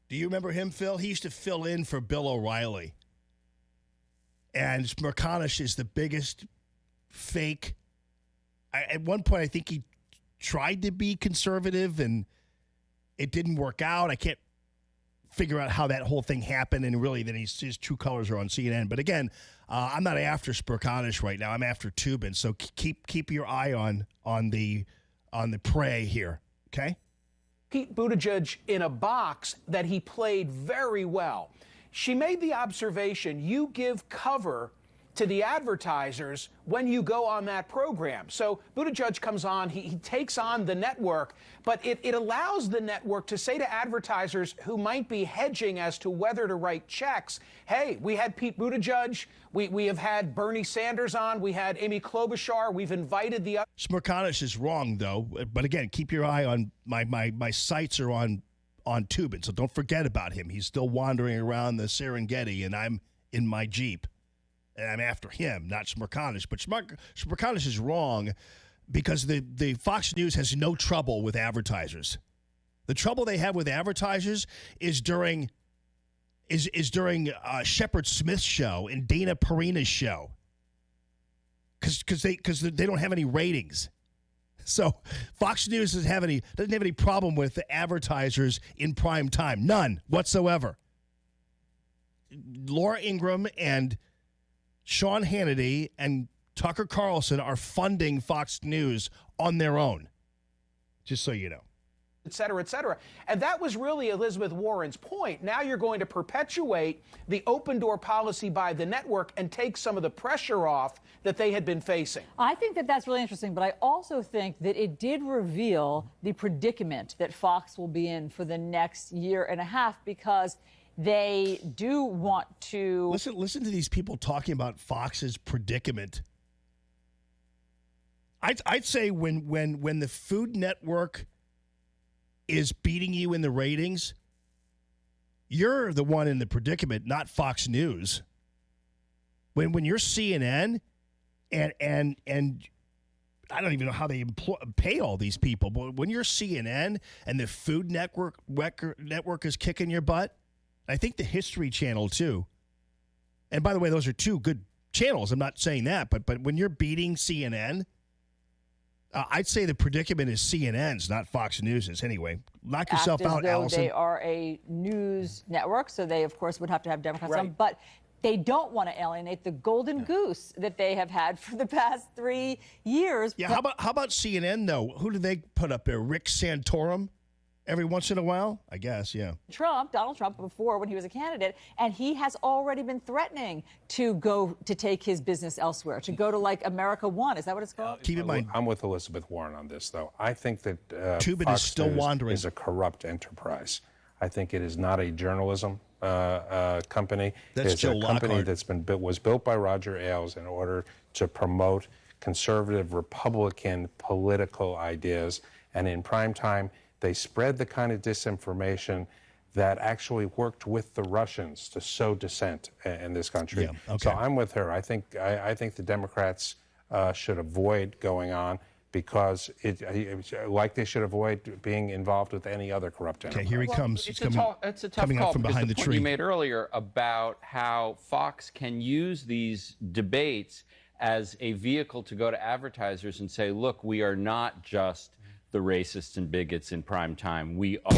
Do you remember him, Phil? He used to fill in for Bill O'Reilly. And Smerconish is the biggest fake... At one point, I think he tried to be conservative, and it didn't work out. I can't figure out how that whole thing happened, and really then his true colors are on CNN. But again, I'm not after Smirkanish right now. I'm after Tubin. So keep your eye on the prey here. Okay. Pete Buttigieg in a box that he played very well. She made the observation, you give cover to the advertisers when you go on that program. So Buttigieg comes on, he takes on the network, but it allows the network to say to advertisers who might be hedging as to whether to write checks, hey, we had Pete Buttigieg, we have had Bernie Sanders on, we had Amy Klobuchar, we've invited the other. Smirkanish is wrong, though. But again, keep your eye on my sights are on Tubin, so don't forget about him. He's still wandering around the Serengeti, and I'm in my Jeep. And I'm after him, not Smirkanish. But Smirkanish is wrong because the Fox News has no trouble with advertisers. The trouble they have with advertisers is during Shepard Smith's show and Dana Perina's show, because they don't have any ratings. So Fox News doesn't have any problem with the advertisers in prime time, none whatsoever. Laura Ingraham and Sean Hannity and Tucker Carlson are funding Fox News on their own, just so you know. Et cetera, et cetera. And that was really Elizabeth Warren's point. Now you're going to perpetuate the open door policy by the network and take some of the pressure off that they had been facing. I think that that's really interesting, but I also think that it did reveal the predicament that Fox will be in for the next year and a half, because they do want to listen to these people talking about Fox's predicament. I'd say when the Food Network is beating you in the ratings, you're the one in the predicament, not Fox News. When you're CNN and I don't even know how they pay all these people, but when you're CNN and the Food Network is kicking your butt. I think the History Channel, too. And by the way, those are two good channels. I'm not saying that. But when you're beating CNN, I'd say the predicament is CNN's, not Fox News's. Anyway, knock yourself out, Allison. They are a news network, so they, of course, would have to have Democrats on. But they don't want to alienate the golden goose that they have had for the past 3 years. Yeah, how about CNN, though? Who do they put up there? Rick Santorum? Every once in a while, I guess, yeah. Donald Trump, before when he was a candidate, and he has already been threatening to go to take his business elsewhere, to go to like America One. Is that what it's called? Keep in mind, I'm with Elizabeth Warren on this, though. I think that Tubin Fox is still News wandering. Is a corrupt enterprise. I think it is not a journalism company. That's it's Joe a company Lockhart. was built by Roger Ailes in order to promote conservative Republican political ideas, and in prime time, they spread the kind of disinformation that actually worked with the Russians to sow dissent in this country. Yeah, okay. So I'm with her. I think the Democrats should avoid going on, because like they should avoid being involved with any other corrupt enterprise. Okay, here he comes. It's He's a tough coming call, out from behind the because tree. You made earlier about how Fox can use these debates as a vehicle to go to advertisers and say, look, we are not just the racists and bigots in prime time. We are.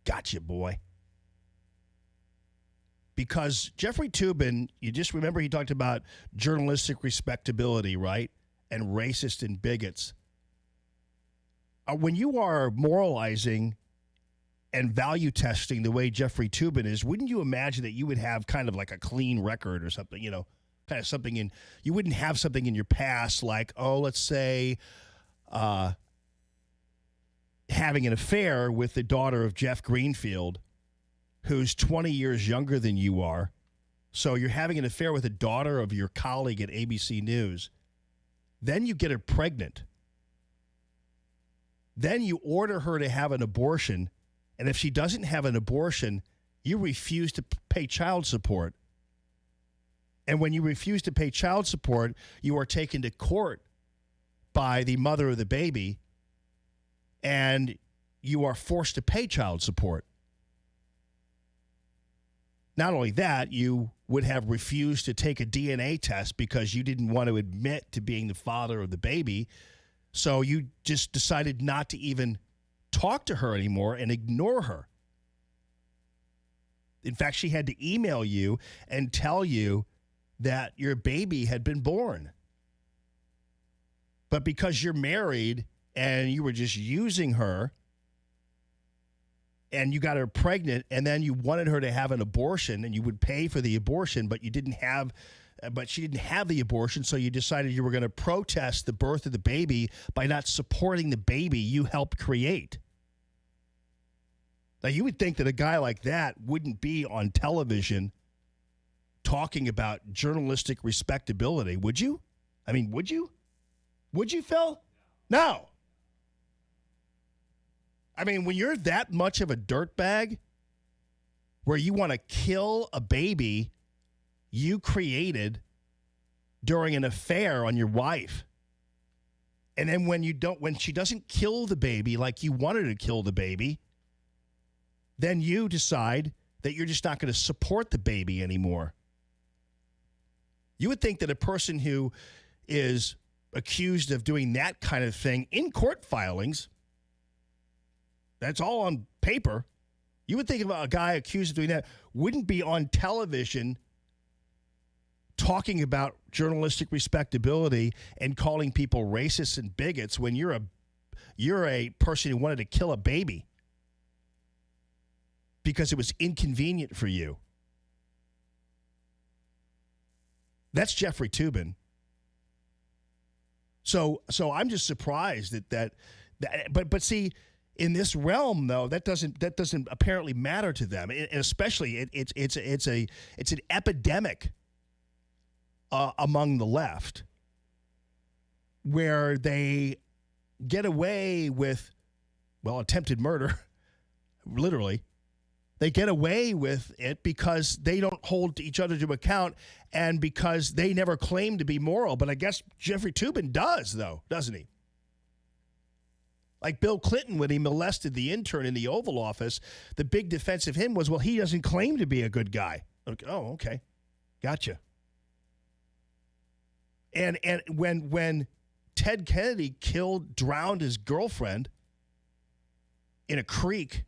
Gotcha, boy. Because Jeffrey Tubin, you just remember he talked about journalistic respectability, right? And racist and bigots. When you are moralizing and value testing the way Jeffrey Tubin is, wouldn't you imagine that you would have kind of like a clean record or something, you know? Kind of something you wouldn't have something in your past like, let's say having an affair with the daughter of Jeff Greenfield, who's 20 years younger than you are. So you're having an affair with the daughter of your colleague at ABC News. Then you get her pregnant. Then you order her to have an abortion. And if she doesn't have an abortion, you refuse to pay child support. And when you refuse to pay child support, you are taken to court by the mother of the baby, and you are forced to pay child support. Not only that, you would have refused to take a DNA test because you didn't want to admit to being the father of the baby, so you just decided not to even talk to her anymore and ignore her. In fact, she had to email you and tell you that your baby had been born. But because you're married and you were just using her and you got her pregnant and then you wanted her to have an abortion and you would pay for the abortion, but she didn't have the abortion, so you decided you were going to protest the birth of the baby by not supporting the baby you helped create. Now, you would think that a guy like that wouldn't be on television talking about journalistic respectability, would you? I mean, would you? Would you, Phil? No. I mean, when you're that much of a dirtbag where you want to kill a baby you created during an affair on your wife, and then when she doesn't kill the baby like you wanted to kill the baby, then you decide that you're just not going to support the baby anymore. You would think that a person who is accused of doing that kind of thing in court filings, that's all on paper, you would think about a guy accused of doing that wouldn't be on television talking about journalistic respectability and calling people racists and bigots when you're a person who wanted to kill a baby because it was inconvenient for you. That's Jeffrey Toobin. So I'm just surprised but see, in this realm though, that doesn't apparently matter to them, and especially it's an epidemic among the left where they get away with attempted murder, literally. They get away with it because they don't hold each other to account and because they never claim to be moral. But I guess Jeffrey Toobin does, though, doesn't he? Like Bill Clinton, when he molested the intern in the Oval Office, the big defense of him was, well, he doesn't claim to be a good guy. Oh, okay. Gotcha. And when Ted Kennedy drowned his girlfriend in a creek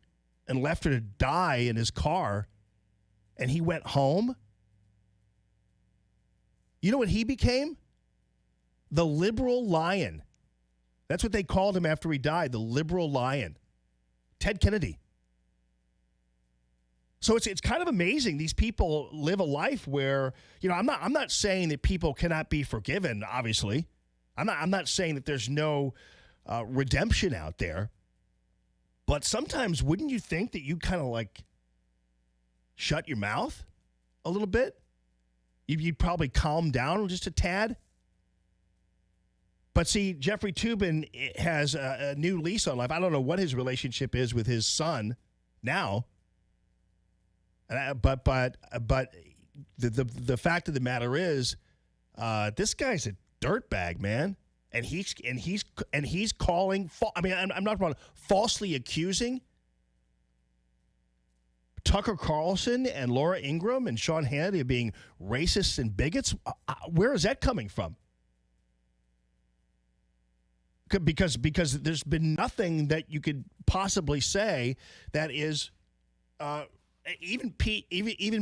and left her to die in his car, and he went home, you know what he became? The liberal lion. That's what they called him after he died, the liberal lion. Ted Kennedy. So it's kind of amazing. These people live a life where, I'm not saying that people cannot be forgiven, obviously. I'm not saying that there's no redemption out there. But sometimes wouldn't you think that you kind of like shut your mouth a little bit? You'd probably calm down just a tad. But see, Jeffrey Toobin has a new lease on life. I don't know what his relationship is with his son now. But the fact of the matter is, this guy's a dirtbag, man. And he's calling. I'm not wrong. Falsely accusing Tucker Carlson and Laura Ingraham and Sean Hannity of being racists and bigots. Where is that coming from? Because there's been nothing that you could possibly say that is. Even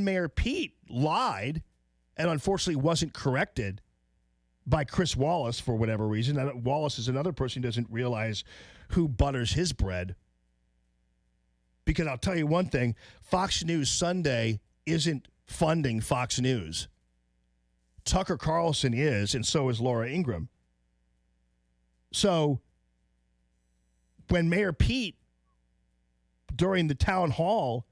Mayor Pete lied, and unfortunately wasn't corrected by Chris Wallace for whatever reason. Wallace is another person who doesn't realize who butters his bread. Because I'll tell you one thing, Fox News Sunday isn't funding Fox News. Tucker Carlson is, and so is Laura Ingraham. So when Mayor Pete, during the town hall,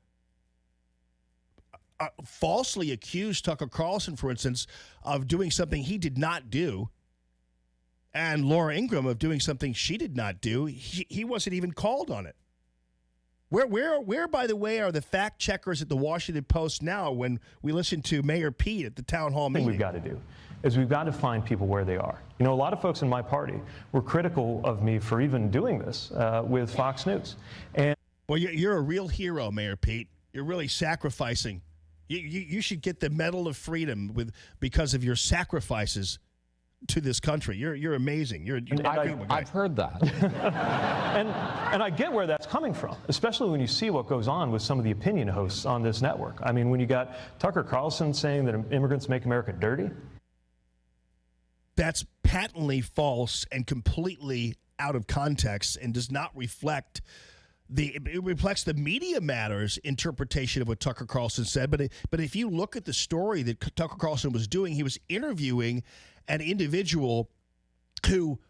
falsely accused Tucker Carlson, for instance, of doing something he did not do, and Laura Ingraham of doing something she did not do, he wasn't even called on it. Where, by the way, are the fact checkers at the Washington Post now when we listen to Mayor Pete at the town hall meeting? What we've got to do is we've got to find people where they are. A lot of folks in my party were critical of me for even doing this with Fox News. Well, you're a real hero, Mayor Pete. You're really sacrificing. You should get the Medal of Freedom because of your sacrifices to this country. You're amazing. I've heard that. And I get where that's coming from, especially when you see what goes on with some of the opinion hosts on this network. I mean, when you got Tucker Carlson saying that immigrants make America dirty. That's patently false and completely out of context and does not reflect it reflects the Media Matters interpretation of what Tucker Carlson said. But if you look at the story that Tucker Carlson was doing, he was interviewing an individual who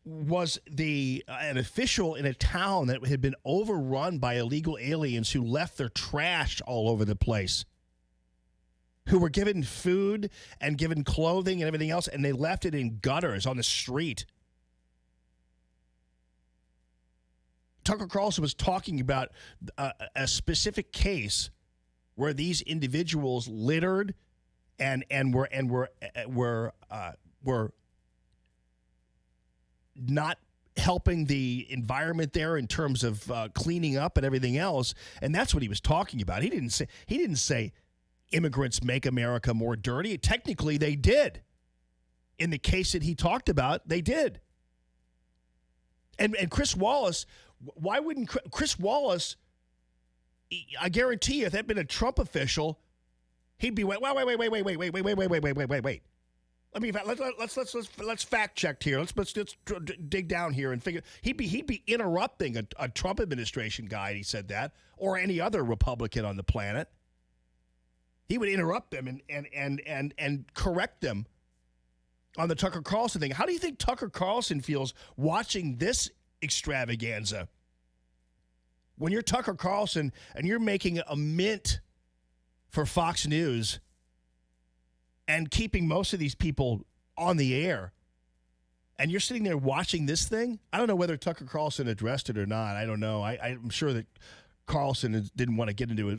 was an official in a town that had been overrun by illegal aliens who left their trash all over the place, who were given food and given clothing and everything else, and they left it in gutters on the street. Tucker Carlson was talking about a specific case where these individuals littered and were not helping the environment there in terms of cleaning up and everything else, and that's what he was talking about. He didn't say immigrants make America more dirty. Technically, they did. In the case that he talked about, they did. And Chris Wallace. Why wouldn't Chris Wallace, I guarantee you, if that had been a Trump official, he'd be, wait. Let's fact check here. Let's dig down here and figure. He'd be interrupting a Trump administration guy. He said that, or any other Republican on the planet. He would interrupt them and correct them on the Tucker Carlson thing. How do you think Tucker Carlson feels watching this extravaganza when you're Tucker Carlson and you're making a mint for Fox News and keeping most of these people on the air, and you're sitting there watching this thing? I don't know whether Tucker Carlson addressed it or not. I don't know. I'm sure that Carlson didn't want to get into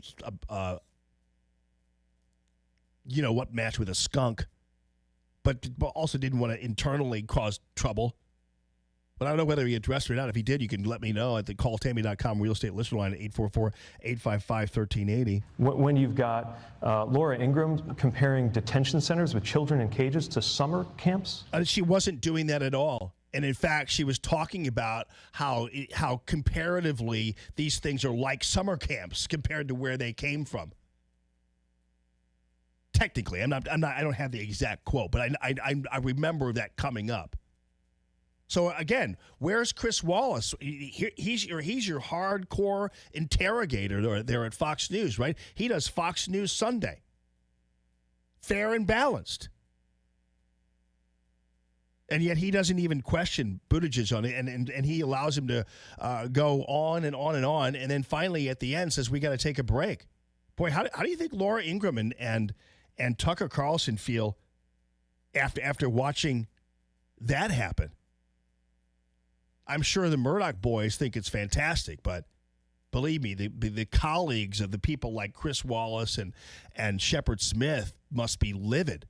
what match with a skunk, but also didn't want to internally cause trouble. But I don't know whether he addressed it or not. If he did, you can let me know at the calltammy.com real estate listener line at 844-855-1380. When you've got Laura Ingraham comparing detention centers with children in cages to summer camps? She wasn't doing that at all. And in fact, she was talking about how comparatively these things are like summer camps compared to where they came from. Technically, I don't have the exact quote, but I remember that coming up. So again, where's Chris Wallace? He's your hardcore interrogator there at Fox News, right? He does Fox News Sunday. Fair and balanced. And yet he doesn't even question Buttigieg on it, and he allows him to go on and on and on, and then finally at the end says, we got to take a break. Boy, how do you think Laura Ingraham and Tucker Carlson feel after watching that happen? I'm sure the Murdoch boys think it's fantastic, but believe me, the colleagues of the people like Chris Wallace and Shepard Smith must be livid,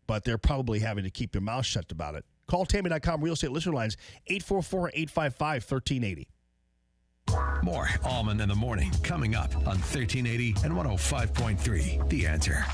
but they're probably having to keep their mouth shut about it. Call Tammy.com real estate listener lines 844-855-1380. More Allman in the Morning coming up on 1380 and 105.3 The Answer.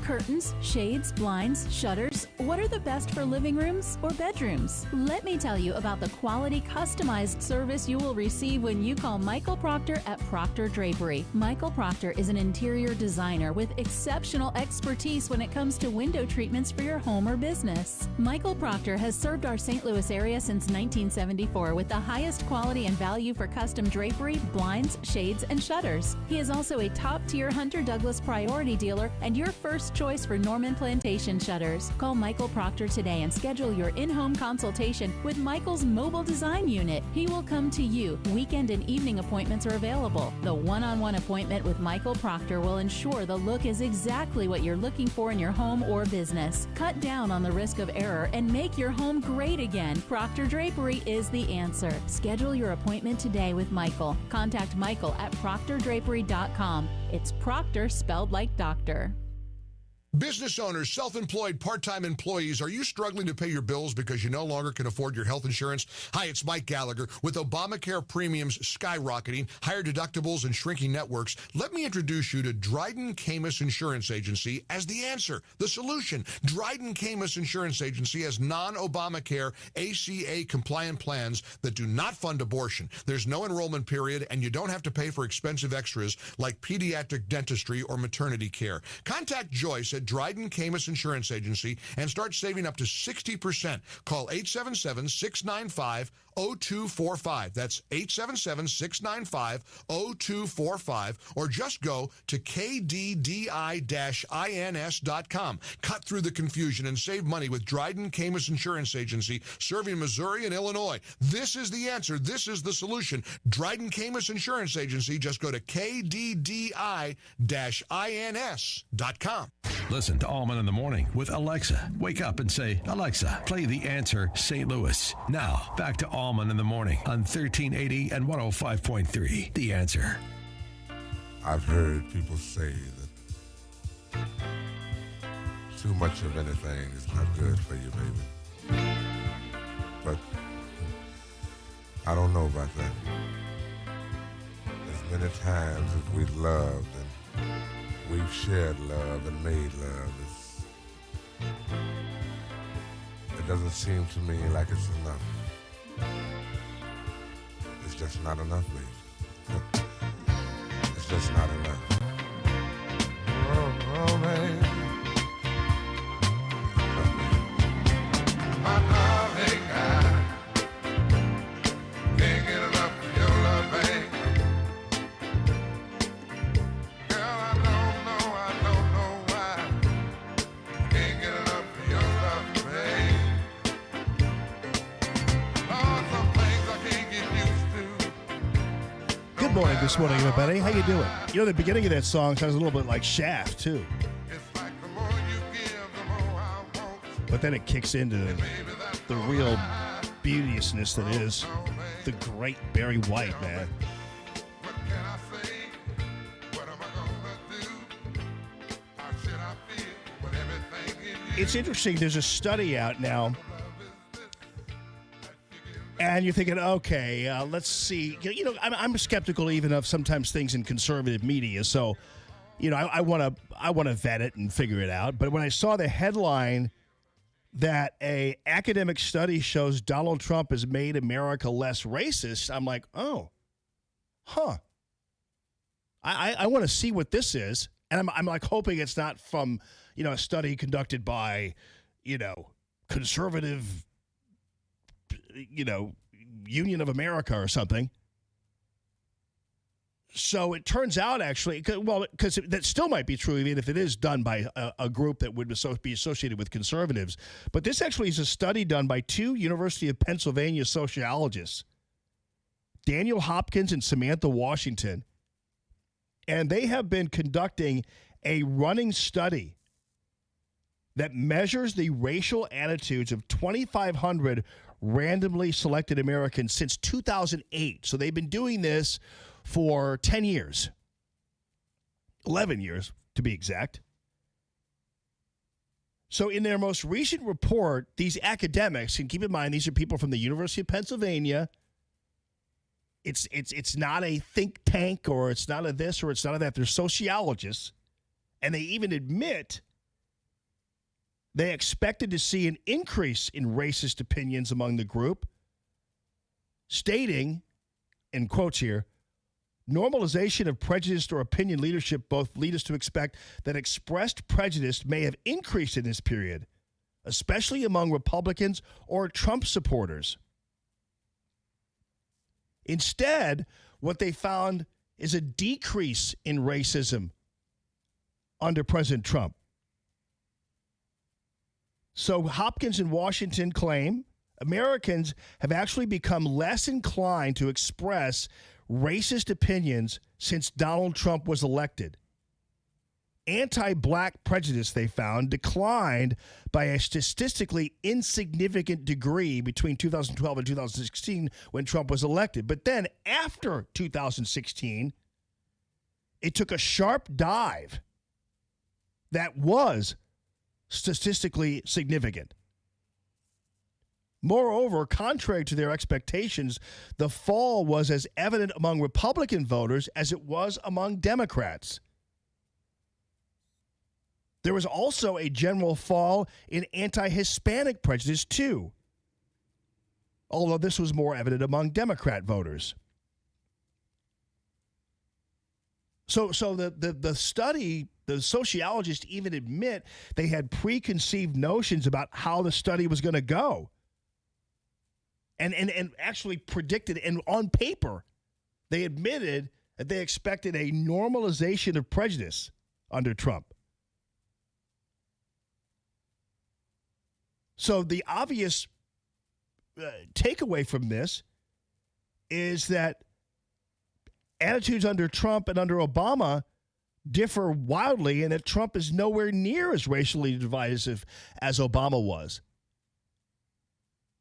Curtains, shades, blinds, shutters. What are the best for living rooms or bedrooms? Let me tell you about the quality customized service you will receive when you call Michael Proctor at Proctor Drapery. Michael Proctor is an interior designer with exceptional expertise when it comes to window treatments for your home or business. Michael Proctor has served our St. Louis area since 1974 with the highest quality and value for custom drapery, blinds, shades, and shutters. He is also a top-tier Hunter Douglas priority dealer and your first choice for Norman Plantation shutters. Call Michael Proctor today and schedule your in-home consultation with Michael's mobile design unit. He will come to you. Weekend and evening appointments are available. The one-on-one appointment with Michael Proctor will ensure the look is exactly what you're looking for in your home or business. Cut down on the risk of error and make your home great again. Proctor Drapery is the answer. Schedule your appointment today with Michael. Contact Michael at proctordrapery.com. It's Proctor spelled like doctor. Business owners, self-employed, part-time employees, are you struggling to pay your bills because you no longer can afford your health insurance? Hi, it's Mike Gallagher. With Obamacare premiums skyrocketing, higher deductibles, and shrinking networks, let me introduce you to Dryden Camus Insurance Agency as the answer, the solution. Dryden Camus Insurance Agency has non-Obamacare ACA-compliant plans that do not fund abortion. There's no enrollment period, and you don't have to pay for expensive extras like pediatric dentistry or maternity care. Contact Joyce at Dryden Camus Insurance Agency and start saving up to 60%. Call 877-695-0245. That's 877-695-0245, or just go to kddi-ins.com. Cut through the confusion and save money with Dryden Camus Insurance Agency, serving Missouri and Illinois. This is the answer. This is the solution. Dryden Camus Insurance Agency. Just go to kddi-ins.com. Listen to Allman in the Morning with Alexa. Wake up and say, Alexa, play The Answer St. Louis. Now, back to Allman in the Morning on 1380 and 105.3. The Answer. I've heard people say that too much of anything is not good for you, baby. But I don't know about that. As many times as we've loved and we've shared love and made love, it doesn't seem to me like it's enough. It's just not enough, baby. It's just not enough. Oh, man. My darling, I can't get enough of your love, baby. Girl, I don't know why. Can't get enough of your love, baby. Oh, some things I can't get used to. Good morning this morning, everybody. How you doing? You know, the beginning of that song sounds a little bit like Shaft, too. But then it kicks into the real beauteousness that is the great Barry White, man. It's interesting. There's a study out now, and you're thinking, okay, let's see. You know, I'm skeptical even of sometimes things in conservative media. So, you know, I want to vet it and figure it out. But when I saw the headline that a academic study shows Donald Trump has made America less racist, I'm like, oh, huh. I want to see what this is. And I'm like hoping it's not from, you know, a study conducted by, you know, conservative, you know, Union of America or something. So it turns out, actually, well, because that still might be true, even if it is done by a group that would be associated with conservatives. But this actually is a study done by two University of Pennsylvania sociologists, Daniel Hopkins and Samantha Washington. And they have been conducting a running study that measures the racial attitudes of 2,500 randomly selected Americans since 2008. So they've been doing this for 10 years, 11 years to be exact. So in their most recent report, these academics, and keep in mind, these are people from the University of Pennsylvania. It's not a think tank, or it's not a this, or it's not a that. They're sociologists, and they even admit they expected to see an increase in racist opinions among the group, stating, in quotes here, normalization of prejudice or opinion leadership both lead us to expect that expressed prejudice may have increased in this period, especially among Republicans or Trump supporters. Instead, what they found is a decrease in racism under President Trump. So Hopkins and Washington claim Americans have actually become less inclined to express racist opinions since Donald Trump was elected. Anti-black prejudice, they found, declined by a statistically insignificant degree between 2012 and 2016 when Trump was elected. But then after 2016, it took a sharp dive that was statistically significant. Moreover, contrary to their expectations, the fall was as evident among Republican voters as it was among Democrats. There was also a general fall in anti-Hispanic prejudice, too, although this was more evident among Democrat voters. So the study, the sociologists even admit they had preconceived notions about how the study was going to go. And actually predicted, and on paper, they admitted that they expected a normalization of prejudice under Trump. So the obvious takeaway from this is that attitudes under Trump and under Obama differ wildly, and that Trump is nowhere near as racially divisive as Obama was.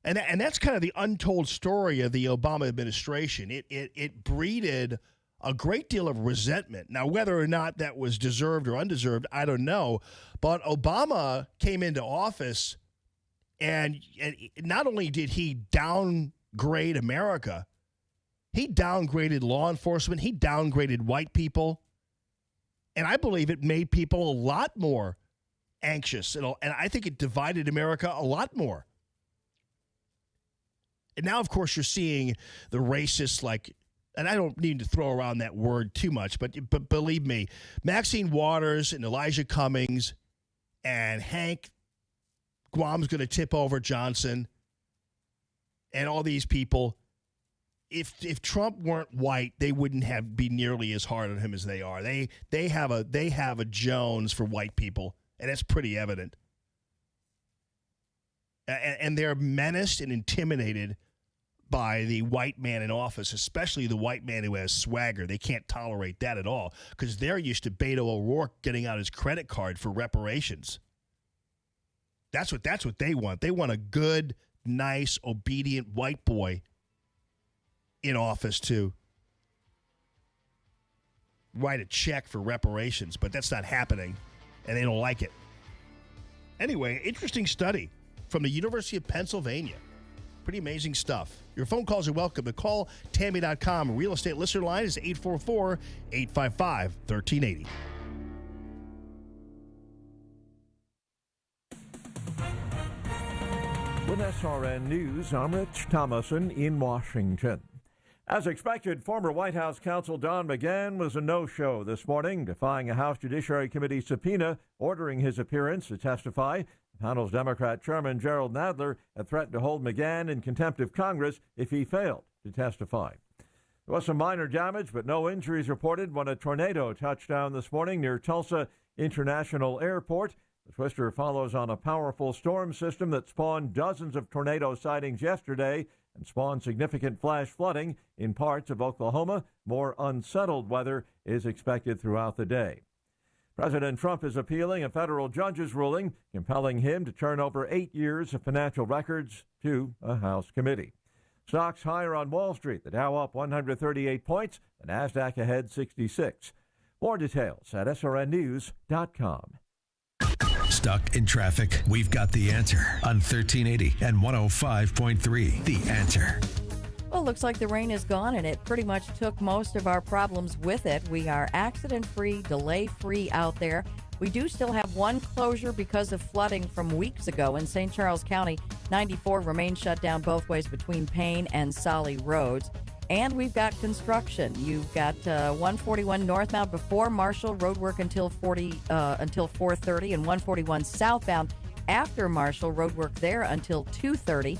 And that's kind of the untold story of the Obama administration. It breeded a great deal of resentment. Now, whether or not that was deserved or undeserved, I don't know. But Obama came into office, and not only did he downgrade America, he downgraded law enforcement, he downgraded white people, and I believe it made people a lot more anxious, and I think it divided America a lot more. And now, of course, you're seeing the racists and I don't need to throw around that word too much, but believe me, Maxine Waters and Elijah Cummings and Hank Guam's going to tip over Johnson and all these people. If Trump weren't white, they wouldn't be nearly as hard on him as they are. They have a Jones for white people, and that's pretty evident. And they're menaced and intimidated by the white man in office, especially the white man who has swagger. They can't tolerate that at all because they're used to Beto O'Rourke getting out his credit card for reparations. That's what they want. They want a good, nice, obedient white boy in office to write a check for reparations, but that's not happening, and they don't like it. Anyway, interesting study from the University of Pennsylvania. Pretty amazing stuff. Your phone calls are welcome to call Tammy.com. Real estate listener line is 844-855-1380. With SRN News, I'm Rich Thomason in Washington. As expected, former White House counsel Don McGahn was a no-show this morning, defying a House Judiciary Committee subpoena ordering his appearance to testify. The panel's Democrat Chairman Gerald Nadler had threatened to hold McGahn in contempt of Congress if he failed to testify. There was some minor damage, but no injuries reported when a tornado touched down this morning near Tulsa International Airport. The twister follows on a powerful storm system that spawned dozens of tornado sightings yesterday and spawned significant flash flooding in parts of Oklahoma. More unsettled weather is expected throughout the day. President Trump is appealing a federal judge's ruling compelling him to turn over 8 years of financial records to a House committee. Stocks higher on Wall Street. The Dow up 138 points. The Nasdaq ahead 66. More details at srnnews.com. Stuck in traffic? We've got the answer on 1380 and 105.3. The Answer. Well, it looks like the rain is gone, and it pretty much took most of our problems with it. We are accident-free, delay-free out there. We do still have one closure because of flooding from weeks ago in St. Charles County. 94 remains shut down both ways between Payne and Solly roads. And we've got construction. You've got 141 northbound before Marshall, roadwork until 4:30, and 141 southbound after Marshall, roadwork there until 2:30.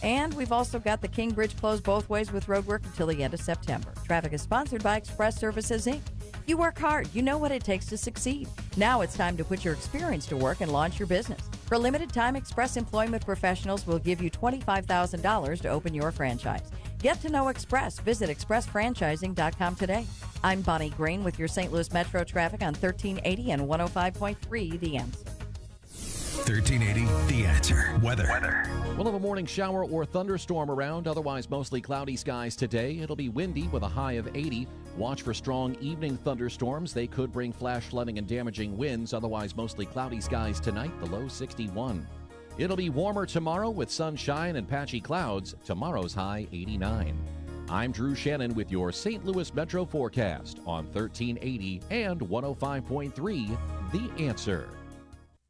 And we've also got the King Bridge closed both ways with roadwork until the end of September. Traffic is sponsored by Express Services, Inc. You work hard. You know what it takes to succeed. Now it's time to put your experience to work and launch your business. For a limited time, Express Employment Professionals will give you $25,000 to open your franchise. Get to know Express. Visit expressfranchising.com today. I'm Bonnie Green with your St. Louis Metro traffic on 1380 and 105.3 The Answer. 1380 The Answer. Weather. We'll have a morning shower or thunderstorm around, otherwise mostly cloudy skies today. It'll be windy with a high of 80. Watch for strong evening thunderstorms. They could bring flash flooding and damaging winds. Otherwise, mostly cloudy skies tonight, the low 61. It'll be warmer tomorrow with sunshine and patchy clouds. Tomorrow's high 89. I'm Drew Shannon with your St. Louis Metro forecast on 1380 and 105.3 The Answer.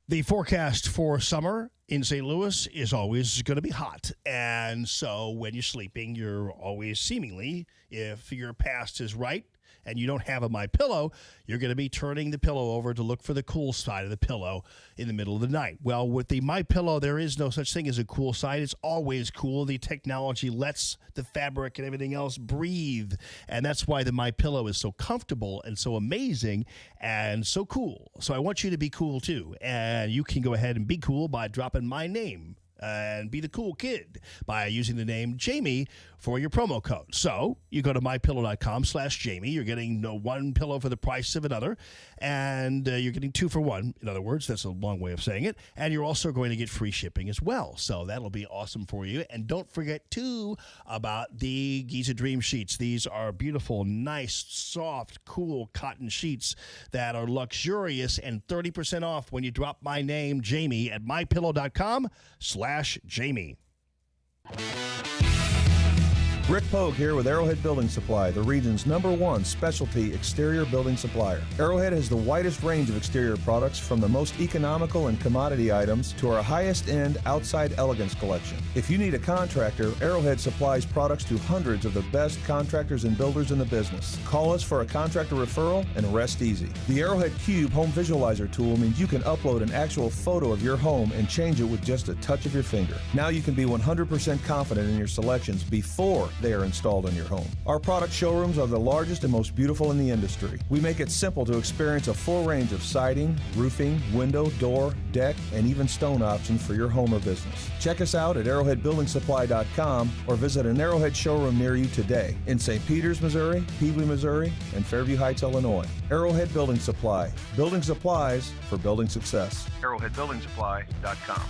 The forecast for summer in St. Louis is always going to be hot. And so when you're sleeping, you're always seemingly, if your past is right and you don't have a MyPillow, you're going to be turning the pillow over to look for the cool side of the pillow in the middle of the night. Well, with the MyPillow, there is no such thing as a cool side. It's always cool. The technology lets the fabric and everything else breathe. And that's why the MyPillow is so comfortable and so amazing and so cool. So I want you to be cool too. And you can go ahead and be cool by dropping my name and be the cool kid by using the name Jamie for your promo code. So you go to mypillow.com/Jamie. You're getting one pillow for the price of another, and you're getting 2 for 1. In other words, that's a long way of saying it. And you're also going to get free shipping as well. So that'll be awesome for you. And don't forget, too, about the Giza Dream Sheets. These are beautiful, nice, soft, cool cotton sheets that are luxurious and 30% off when you drop my name, Jamie, at mypillow.com/Jamie. Rick Pogue here with Arrowhead Building Supply, the region's #1 specialty exterior building supplier. Arrowhead has the widest range of exterior products, from the most economical and commodity items to our highest-end outside elegance collection. If you need a contractor, Arrowhead supplies products to hundreds of the best contractors and builders in the business. Call us for a contractor referral and rest easy. The Arrowhead Cube Home Visualizer tool means you can upload an actual photo of your home and change it with just a touch of your finger. Now you can be 100% confident in your selections before they are installed in your home. Our product showrooms are the largest and most beautiful in the industry. We make it simple to experience a full range of siding, roofing, window, door, deck, and even stone options for your home or business. Check us out at arrowheadbuildingsupply.com or visit an Arrowhead showroom near you today in St. Peters, Missouri, Peebly, Missouri, and Fairview Heights, Illinois. Arrowhead Building Supply. Building supplies for building success. arrowheadbuildingsupply.com.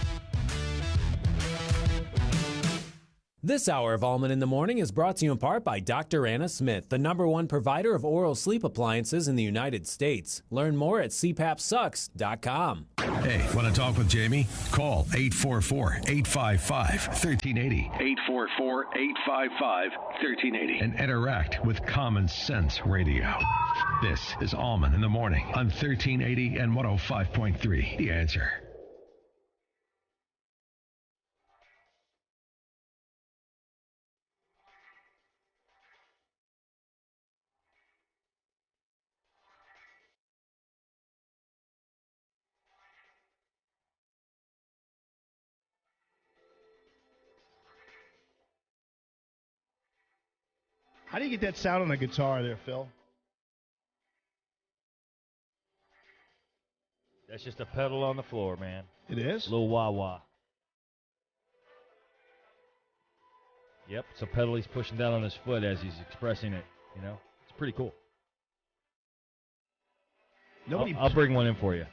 This hour of Allman in the Morning is brought to you in part by Dr. Anna Smith, the #1 provider of oral sleep appliances in the United States. Learn more at cpapsucks.com. Hey, want to talk with Jamie? Call 844-855-1380. 844-855-1380. And interact with Common Sense Radio. This is Allman in the Morning on 1380 and 105.3. The Answer. How do you get that sound on the guitar there, Phil? That's just a pedal on the floor, man. It is? Little wah-wah. Yep, it's a pedal he's pushing down on his foot as he's expressing it, you know? It's pretty cool. I'll bring one in for you.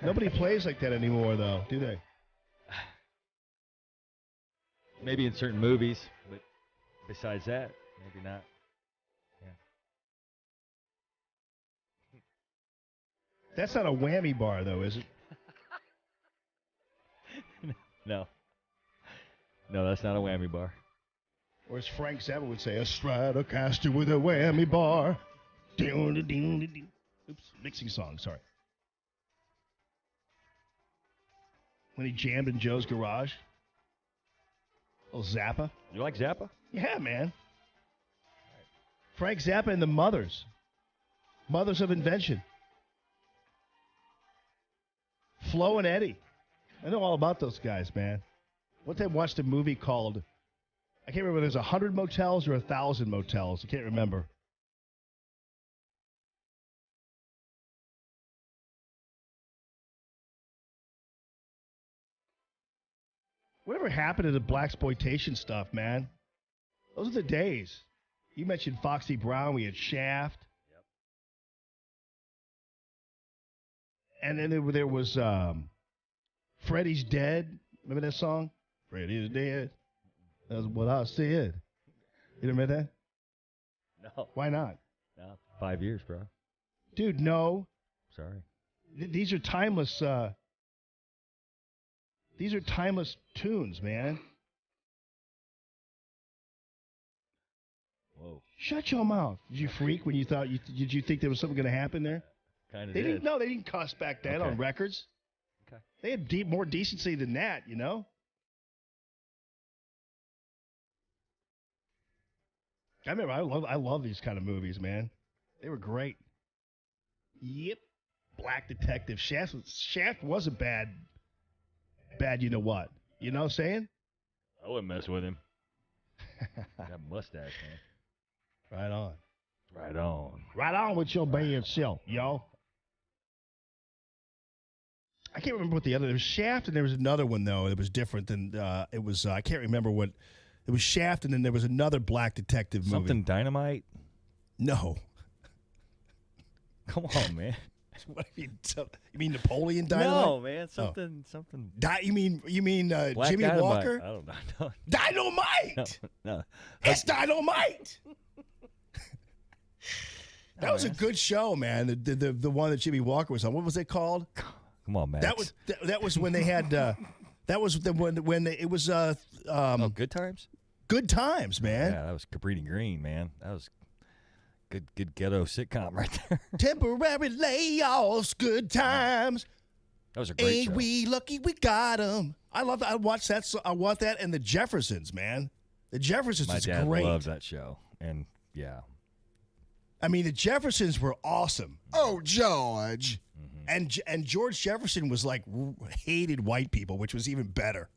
Nobody plays like that anymore, though, do they? Maybe in certain movies, but besides that, maybe not. That's not a whammy bar, though, is it? No. No, that's not a whammy bar. Or as Frank Zappa would say, a Stratocaster with a whammy bar. Oops, mixing song, sorry. When he jammed in Joe's garage. Oh, Zappa. You like Zappa? Yeah, man. Frank Zappa and the Mothers. Mothers of Invention. Flo and Eddie. I know all about those guys, man. One time I watched a movie called, I can't remember if there's 100 motels or 1,000 motels. I can't remember. Whatever happened to the blaxploitation stuff, man? Those are the days. You mentioned Foxy Brown. We had Shaft. And then there was Freddy's Dead. Remember that song? Freddy's Dead. That's what I said. You remember that? No. Why not? No. 5 years, bro. Dude, no. Sorry. These are timeless. These are timeless tunes, man. Whoa. Shut your mouth. Did you freak when you thought did you think there was something going to happen there? Kind of They did. didn't. No, they didn't cuss back then Okay. on records. Okay. They had more decency than that, you know. I remember. I love these kind of movies, man. They were great. Yep. Black Detective. Shaft wasn't bad. Bad, you know what? You know what I'm saying? I wouldn't mess with him. That mustache, man. Right on. Right on. Right on with your bad self, yo. I can't remember what the other. There was Shaft, and there was another one though. It was different than. It was. I can't remember what. It was Shaft, and then there was another Black Detective movie. Something Dynamite? No. Come on, man. What do you mean Napoleon Dynamite? No, man. Something. You mean Black Jimmy Dynamite. Walker? I don't know. No. Dynamite. No. It's Dynamite. That was a good show, man. The one that Jimmy Walker was on. What was it called? Come on, Max. That was when they had. That was when it was. Good Times. Good Times, man. Yeah, that was Cabrini Green, man. That was good ghetto sitcom right there. Temporary layoffs, good times. That was a great Ain't show. we lucky we got them? I love that. I watched that. I want that and the Jeffersons, man. The Jeffersons My is dad great. loved that show, and yeah. I mean, the Jeffersons were awesome. Oh, George. And George Jefferson was like hated white people, which was even better.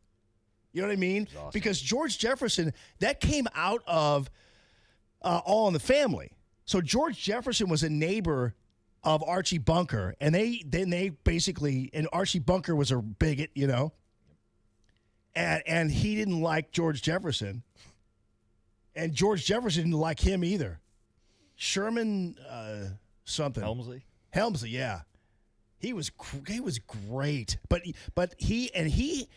You know what I mean? Awesome. Because George Jefferson, that came out of All in the Family. So George Jefferson was a neighbor of Archie Bunker, and they basically, and Archie Bunker was a bigot, you know, and he didn't like George Jefferson, and George Jefferson didn't like him either. Sherman something. Helmsley, yeah. He was great, but he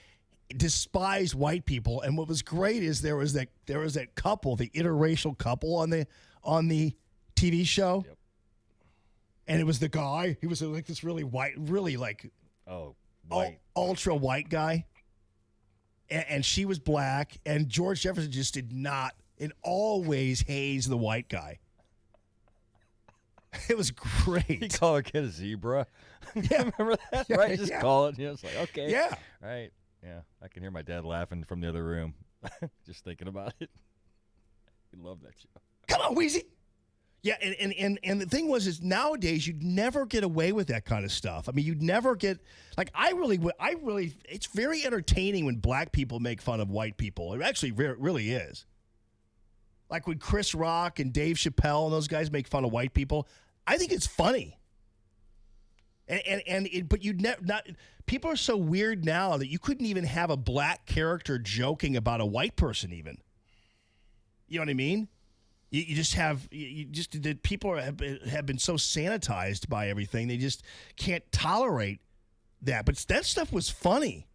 despised white people. And what was great is there was that couple, the interracial couple on the TV show, and it was the guy. He was like this really white, really like white, ultra white guy, and she was black. And George Jefferson just did not and always haze the white guy. It was great. He called a kid a zebra. Yeah. Remember that? Yeah, Right? Just yeah. call it. You know, it's like, okay. Yeah. Right. Yeah. I can hear my dad laughing from the other room just thinking about it. He loved that show. Come on, Wheezy. Yeah, and the thing is nowadays you'd never get away with that kind of stuff. I mean, you'd never get like I really it's very entertaining when black people make fun of white people. It actually really is. Like when Chris Rock and Dave Chappelle and those guys make fun of white people, I think it's funny. But you'd not. People are so weird now that you couldn't even have a black character joking about a white person. Even, you know what I mean? You just have the people have been so sanitized by everything they just can't tolerate that. But that stuff was funny.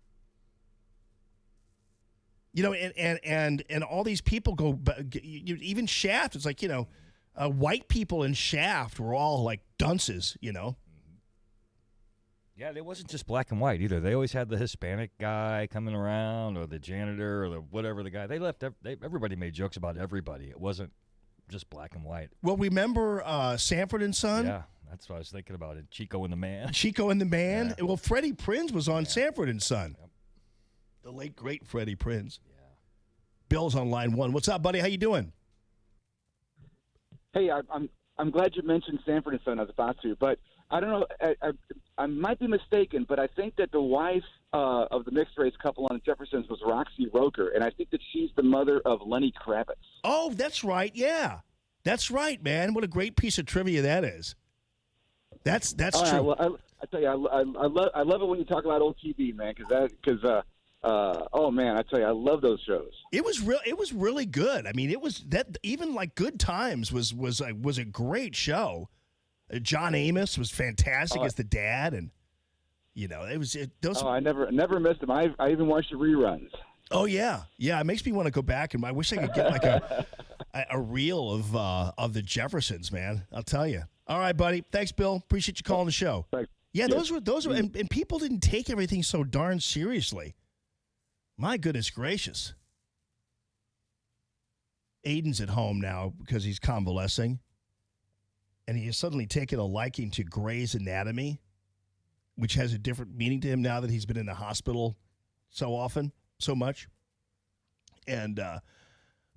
You know, and all these people go, even Shaft, it's like, you know, white people in Shaft were all like dunces, you know. Yeah, it wasn't just black and white either. They always had the Hispanic guy coming around or the janitor or the whatever the guy. They left. Everybody made jokes about everybody. It wasn't just black and white. Well, remember Sanford and Son? Yeah, that's what I was thinking about. It. Chico and the Man. Chico and the Man. Yeah. Well, Freddie Prinze was on Sanford and Son. Yep. The late great Freddie Prinze. Yeah. Bill's on line one. What's up, buddy? How you doing? Hey, I'm glad you mentioned Sanford and Son. I was about to, but I don't know. I might be mistaken, but I think that the wife of the mixed race couple on Jefferson's was Roxy Roker, and I think that she's the mother of Lenny Kravitz. Oh, that's right. Yeah, that's right, man. What a great piece of trivia that is. That's true. Well, I tell you, I love it when you talk about old TV, man, oh man, I tell you, I love those shows. It was really good. I mean, it was that even like Good Times was a great show. John Amos was fantastic as the dad, and you know those. Oh, I never missed them. I even watched the reruns. Oh yeah. It makes me want to go back, and I wish I could get a reel of the Jeffersons, man. I'll tell you. All right, buddy. Thanks, Bill. Appreciate you calling the show. Thanks. Yeah, those were, and people didn't take everything so darn seriously. My goodness gracious. Aiden's at home now because he's convalescing, and he has suddenly taken a liking to Grey's Anatomy, which has a different meaning to him now that he's been in the hospital so much. And,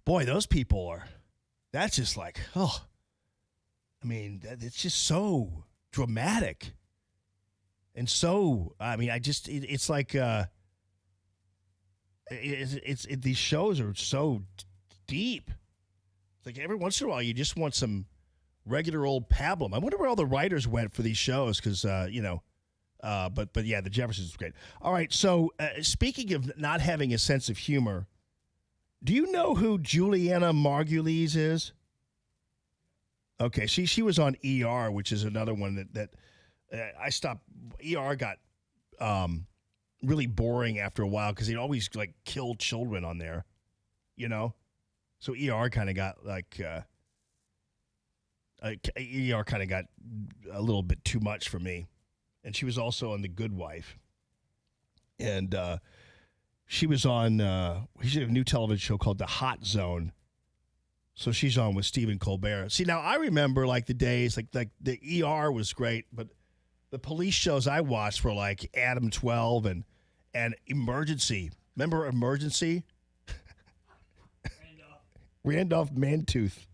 boy, those people are, that's just like, oh, I mean, it's just so dramatic. And so, I mean, it's like, these shows are so deep. It's like every once in a while, you just want some regular old pablum. I wonder where all the writers went for these shows because, but yeah, the Jeffersons is great. All right, so speaking of not having a sense of humor, do you know who Juliana Margulies is? Okay, she was on ER, which is another one that I stopped. ER got really boring after a while because they'd always like kill children on there, you know. So ER kind of got like ER kind of got a little bit too much for me. And she was also on The Good Wife, and she was on. She had a new television show called The Hot Zone. So she's on with Stephen Colbert. See, now I remember like the days like the ER was great, but the police shows I watched were like Adam 12 and Emergency. Remember Emergency? Randolph Mantooth.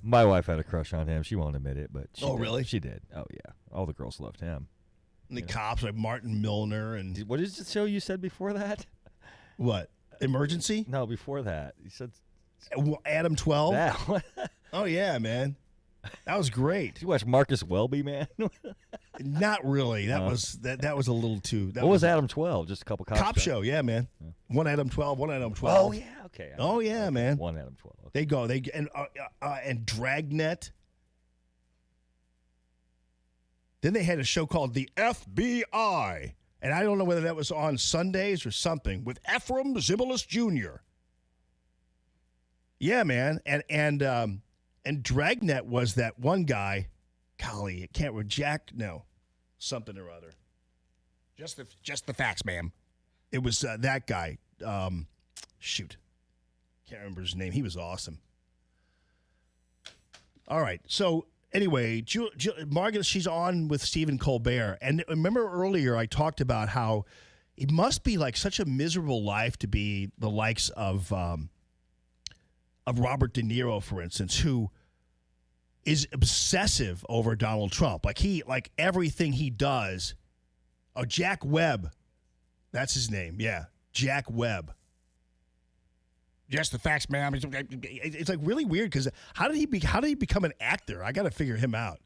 My wife had a crush on him. She won't admit it, but she did. Really? She did. Oh yeah, all the girls loved him. And the cops like Martin Milner and what is the show you said before that? What? Emergency? No, before that. You said Adam 12? That. Oh yeah, man. That was great. Did you watch Marcus Welby, man? Not really. That was a little too. What was Adam 12? Just a couple cop show, yeah, man. Yeah. One Adam 12, one Adam 12. Oh yeah, okay. Oh yeah, man. One Adam 12. Okay. And Dragnet. Then they had a show called The FBI, and I don't know whether that was on Sundays or something with Ephraim Zimbalist Jr. Yeah, man, and Dragnet was that one guy. Golly, it can't remember. Jack, no, something or other. Just the facts, ma'am. It was that guy. Shoot, can't remember his name. He was awesome. All right, so anyway, Margaret, she's on with Stephen Colbert, and remember earlier I talked about how it must be like such a miserable life to be the likes of Robert De Niro, for instance, who is obsessive over Donald Trump. Like everything he does. Oh, Jack Webb. That's his name. Yeah. Jack Webb. Just the facts, man. It's like really weird because how did he become an actor? I got to figure him out.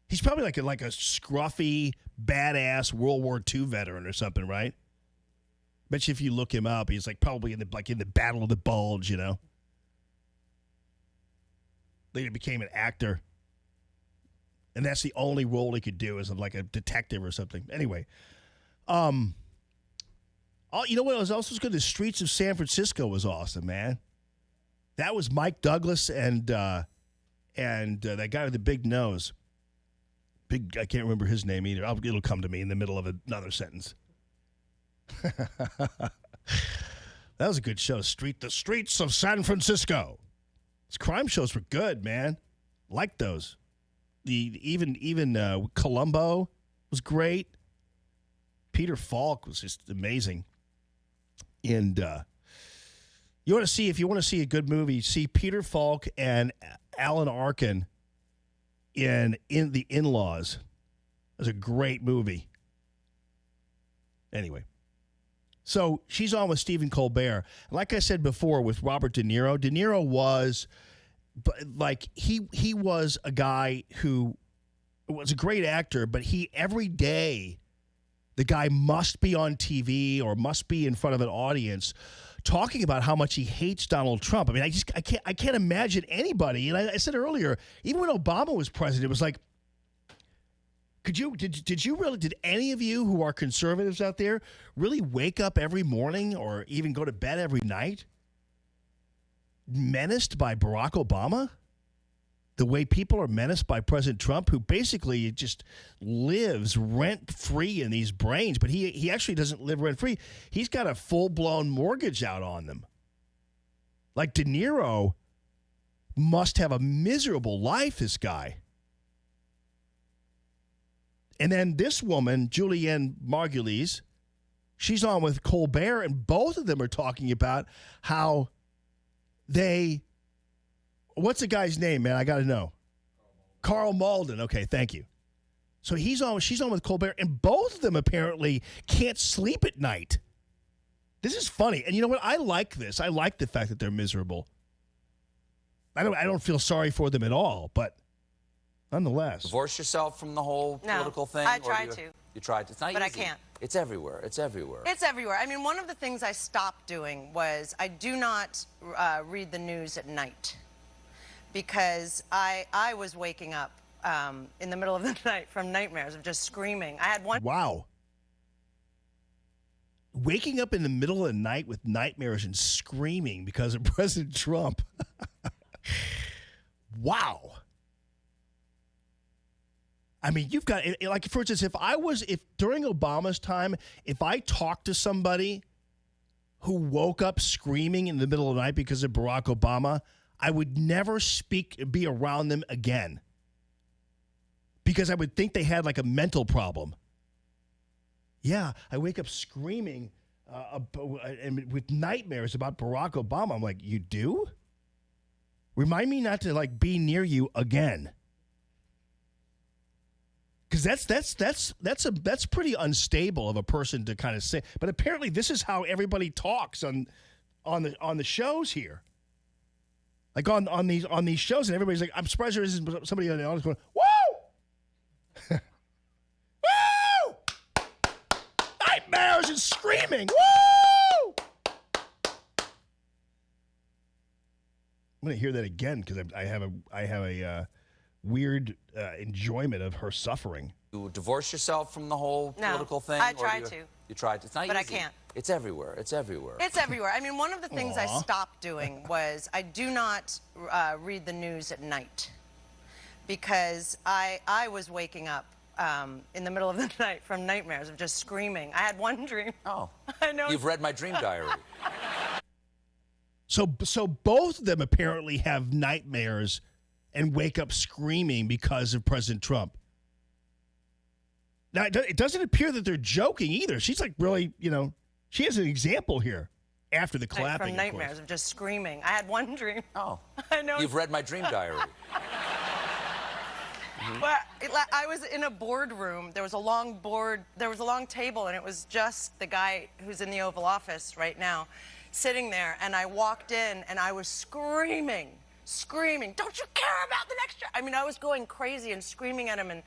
He's probably like a scruffy, badass World War II veteran or something, right? Bet you if you look him up, he's like probably in the Battle of the Bulge, you know. Later became an actor. And that's the only role he could do is like a detective or something. Anyway. You know what was also good? The Streets of San Francisco was awesome, man. That was Mike Douglas and that guy with the big nose. I can't remember his name either. It'll come to me in the middle of another sentence. That was a good show. The Streets of San Francisco. His crime shows were good, man. Liked those. Even Columbo was great. Peter Falk was just amazing. And if you want to see a good movie, see Peter Falk and Alan Arkin in The In-Laws. It was a great movie. Anyway. So she's on with Stephen Colbert. Like I said before with Robert De Niro, De Niro was like he was a guy who was a great actor, but every day the guy must be on TV or must be in front of an audience talking about how much he hates Donald Trump. I mean, I can't imagine anybody. And I said earlier, even when Obama was president, it was like, did any of you who are conservatives out there really wake up every morning or even go to bed every night menaced by Barack Obama? The way people are menaced by President Trump, who basically just lives rent-free in these brains, but he actually doesn't live rent-free. He's got a full-blown mortgage out on them. Like De Niro must have a miserable life, this guy. And then this woman, Julianne Margulies, she's on with Colbert, and both of them are talking about how they... What's the guy's name, man? I got to know. Carl Malden. Okay, thank you. So she's on with Colbert, and both of them apparently can't sleep at night. This is funny. And you know what? I like this. I like the fact that they're miserable. I don't feel sorry for them at all, but nonetheless. Divorce yourself from the whole political thing? I tried to. You tried to. It's not but easy. I can't. It's everywhere. It's everywhere. It's everywhere. I mean, one of the things I stopped doing was I do not read the news at night. Because I was waking up in the middle of the night from nightmares of just screaming. I had one. Wow. Waking up in the middle of the night with nightmares and screaming because of President Trump. Wow. I mean, you've got, like, for instance, if during Obama's time, if I talked to somebody who woke up screaming in the middle of the night because of Barack Obama, I would never be around them again because I would think they had like a mental problem. Yeah, I wake up screaming and with nightmares about Barack Obama. I'm like, you do? Remind me not to like be near you again. Because that's pretty unstable of a person to kind of say. But apparently, this is how everybody talks on the shows here. Like on these shows, and everybody's like, I'm surprised there isn't somebody on the audience going, woo! Woo! Nightmares and screaming, woo! I'm going to hear that again because I have a weird enjoyment of her suffering. You divorce yourself from the whole political thing? I tried to. You tried to. It's not but easy. I can't. It's everywhere. It's everywhere. It's everywhere. I mean, one of the things I stopped doing was I do not read the news at night because I was waking up in the middle of the night from nightmares of just screaming. I had one dream. Oh. I know. You've read my dream diary. So both of them apparently have nightmares and wake up screaming because of President Trump. Now, it doesn't appear that they're joking either. She's like really, she has an example here after the clapping. From nightmares of just screaming. I had one dream. Oh. I know. You've read my dream diary. But I was in a boardroom. There was a long table, and it was just the guy who's in the Oval Office right now sitting there. And I walked in, and I was screaming, don't you care about the next year? I mean, I was going crazy and screaming at him and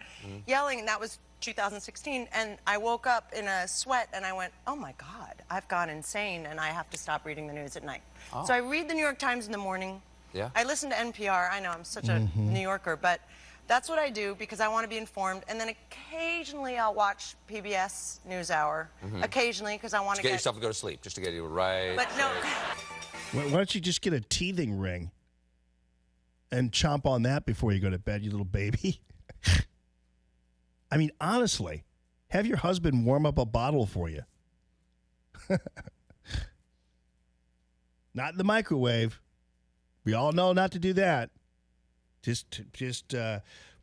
yelling, and that was 2016. And I woke up in a sweat, and I went, oh, my God, I've gone insane, and I have to stop reading the news at night. Oh. So I read the New York Times in the morning. Yeah. I listen to NPR. I know I'm such a New Yorker, but that's what I do because I want to be informed. And then occasionally I'll watch PBS NewsHour. Occasionally because I want to get yourself to go to sleep, just to get you right. But no. Why don't you just get a teething ring and chomp on that before you go to bed, you little baby? I mean, honestly, have your husband warm up a bottle for you. Not in the microwave. We all know not to do that. Just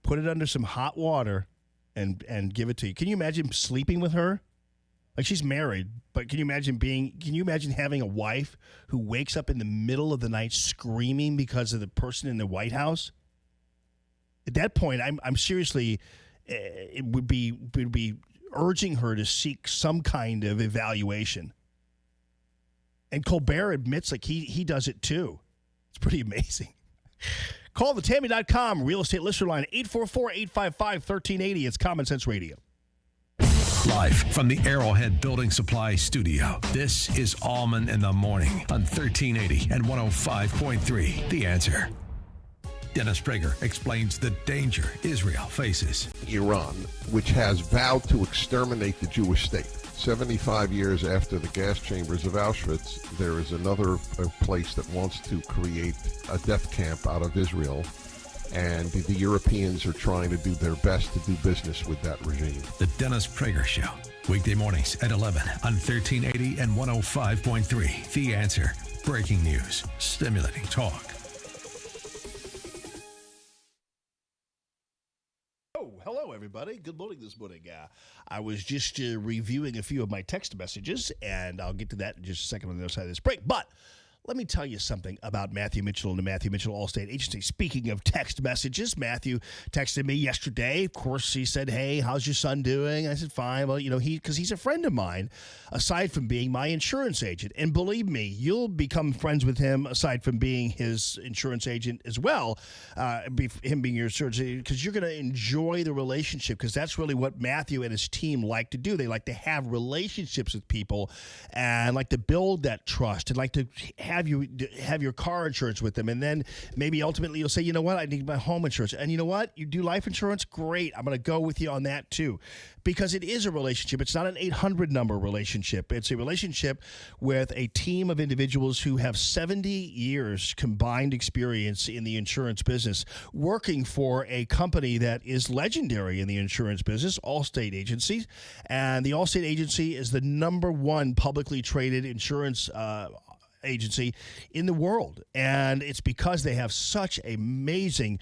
put it under some hot water and give it to you. Can you imagine sleeping with her? Like, she's married, but can you imagine having a wife who wakes up in the middle of the night screaming because of the person in the White House? At that point, I'm seriously, it would be urging her to seek some kind of evaluation. And Colbert admits like he does it too. It's pretty amazing. Call the Tammy.com real estate listener line 844-855-1380. It's Common Sense Radio. Live from the Arrowhead Building Supply Studio, this is Allman in the Morning on 1380 and 105.3. The Answer. Dennis Prager explains the danger Israel faces. Iran, which has vowed to exterminate the Jewish state. 75 years after the gas chambers of Auschwitz, there is another place that wants to create a death camp out of Israel, and the Europeans are trying to do their best to do business with that regime. The Dennis Prager Show, weekday mornings at 11 on 1380 and 105.3. The Answer. Breaking news, stimulating talk. Hello, everybody. Good morning this morning. I was just reviewing a few of my text messages, and I'll get to that in just a second on the other side of this break. But let me tell you something about Matthew Mitchell and the Matthew Mitchell Allstate Agency. Speaking of text messages, Matthew texted me yesterday. Of course, he said, "Hey, how's your son doing?" I said, "Fine." Well, because he's a friend of mine, aside from being my insurance agent. And believe me, you'll become friends with him aside from being his insurance agent as well, him being your insurance agent, because you're going to enjoy the relationship, because that's really what Matthew and his team like to do. They like to have relationships with people and like to build that trust and like to have your car insurance with them, and then maybe ultimately you'll say, "You know what, I need my home insurance." And you know what, you do life insurance, great, I'm going to go with you on that too, because it is a relationship. It's not an 800 number relationship. It's a relationship with a team of individuals who have 70 years combined experience in the insurance business, working for a company that is legendary in the insurance business, Allstate Agency. And the Allstate Agency is the #1 publicly traded insurance agency in the world, and it's because they have such amazing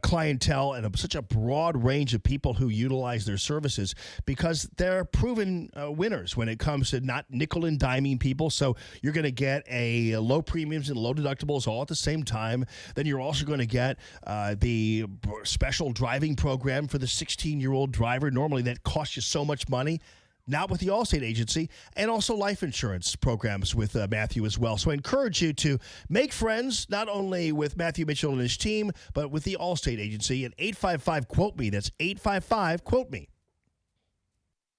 clientele and such a broad range of people who utilize their services, because they're proven winners when it comes to not nickel and diming people. So you're going to get a low premiums and low deductibles all at the same time. Then you're also going to get the special driving program for the 16-year-old driver. Normally that costs you so much money. Not with the Allstate Agency, and also life insurance programs with Matthew as well. So I encourage you to make friends, not only with Matthew Mitchell and his team, but with the Allstate Agency at 855-QUOTE-ME. That's 855-QUOTE-ME.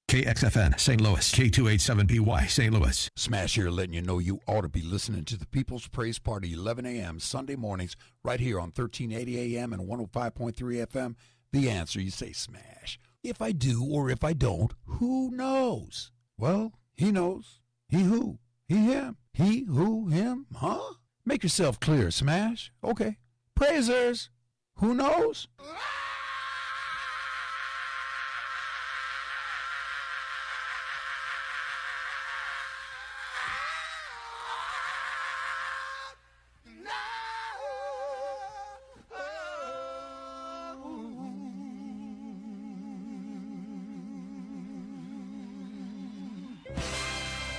KXFN, St. Louis, K287BY, St. Louis. Smash here letting you know you ought to be listening to the People's Praise Party, 11 a.m. Sunday mornings, right here on 1380 a.m. and 105.3 FM. The Answer, you say smash. If I do or if I don't, who knows? Well, he knows. He who? He him. He who him? Huh? Make yourself clear, Smash. Okay. Praisers. Who knows?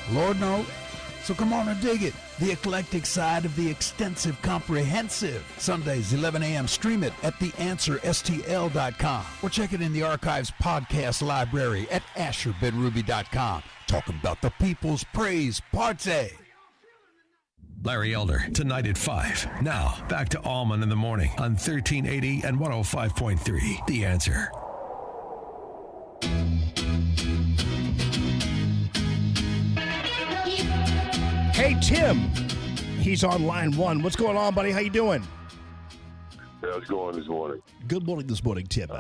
Lord knows. So come on and dig it. The eclectic side of the extensive, comprehensive. Sundays, 11 a.m. Stream it at theanswerstl.com or check it in the Archives podcast library at asherbenruby.com. Talking about the People's Praise Party. Larry Elder, tonight at 5. Now, back to Allman in the morning on 1380 and 105.3. The Answer. Hey, Tim. He's on line 1. What's going on, buddy? How you doing? How's it going this morning? Good morning this morning, Tim.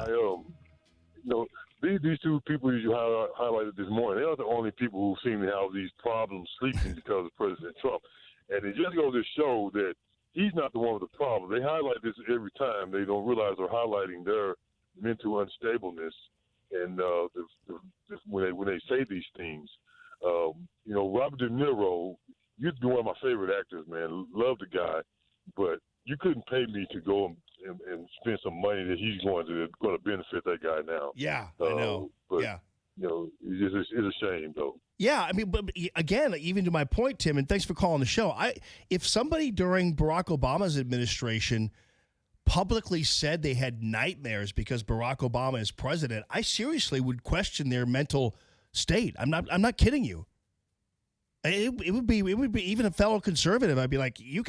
These two people you highlighted this morning, they are the only people who seem to have these problems sleeping because of President Trump. And it just goes to show that he's not the one with the problem. They highlight this every time. They don't realize they're highlighting their mental unstableness. And when they say these things, Robert De Niro, you'd be one of my favorite actors, man. Love the guy, but you couldn't pay me to go and spend some money that he's going to benefit that guy now. Yeah, I know. But, yeah. It's a shame, though. Yeah, I mean, but again, even to my point, Tim, and thanks for calling the show. If somebody during Barack Obama's administration publicly said they had nightmares because Barack Obama is president, I seriously would question their mental state. I'm not kidding you. It would be even a fellow conservative. I'd be like, you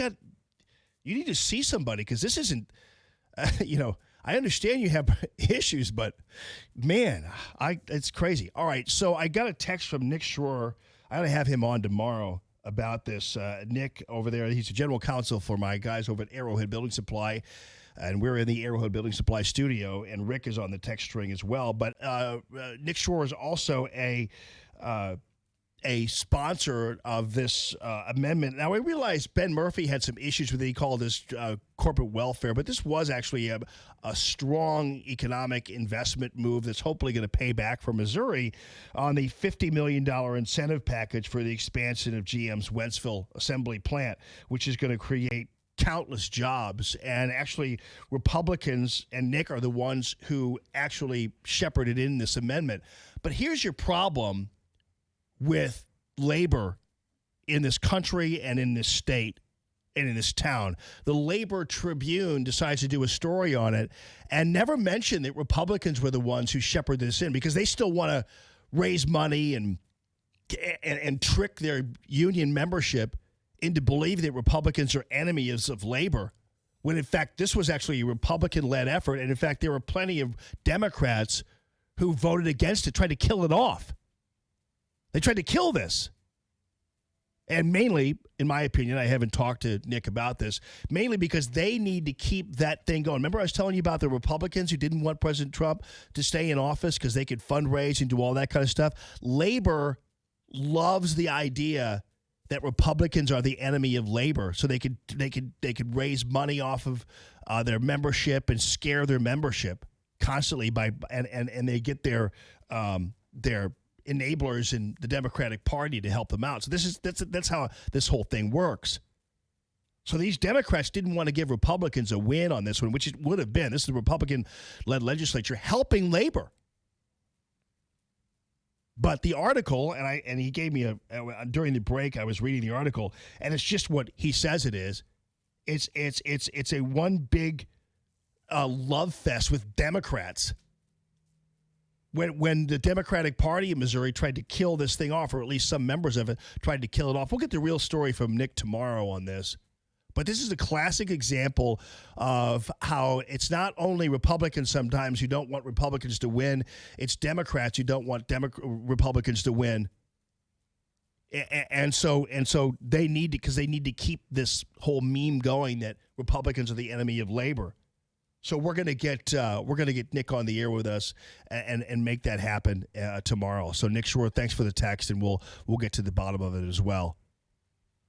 need to see somebody, because this isn't, I understand you have issues, but man, it's crazy. All right, so I got a text from Nick Schroer. I got to have him on tomorrow about this. Nick over there, he's the general counsel for my guys over at Arrowhead Building Supply. And we're in the Arrowhead Building Supply studio, and Rick is on the text string as well. But Nick Shore is also a sponsor of this amendment. Now, I realize Ben Murphy had some issues with it. He called this corporate welfare, but this was actually a strong economic investment move that's hopefully going to pay back for Missouri on the $50 million incentive package for the expansion of GM's Wentzville assembly plant, which is going to create countless jobs. And actually, Republicans and Nick are the ones who actually shepherded in this amendment. But here's your problem with labor in this country and in this state and in this town. The Labor Tribune decides to do a story on it and never mention that Republicans were the ones who shepherded this in, because they still want to raise money and trick their union membership into believing that Republicans are enemies of labor, when in fact this was actually a Republican-led effort. And in fact, there were plenty of Democrats who voted against it, tried to kill it off. They tried to kill this. And mainly, in my opinion, I haven't talked to Nick about this, mainly because they need to keep that thing going. Remember I was telling you about the Republicans who didn't want President Trump to stay in office because they could fundraise and do all that kind of stuff? Labor loves the idea that Republicans are the enemy of labor, so they could raise money off of their membership and scare their membership constantly and they get their enablers in the Democratic Party to help them out. So that's how this whole thing works. So these Democrats didn't want to give Republicans a win on this one, which it would have been. This is a Republican-led legislature helping labor. But the article, and he gave me during the break, I was reading the article, and it's just what he says it is. It's a one big love fest with Democrats. When the Democratic Party in Missouri tried to kill this thing off, or at least some members of it tried to kill it off. We'll get the real story from Nick tomorrow on this. But this is a classic example of how it's not only Republicans sometimes who don't want Republicans to win, it's Democrats who don't want Republicans to win. And so they need to, because they need to keep this whole meme going that Republicans are the enemy of labor. So we're gonna get Nick on the air with us and make that happen tomorrow. So Nick Shore, thanks for the text, and we'll get to the bottom of it as well.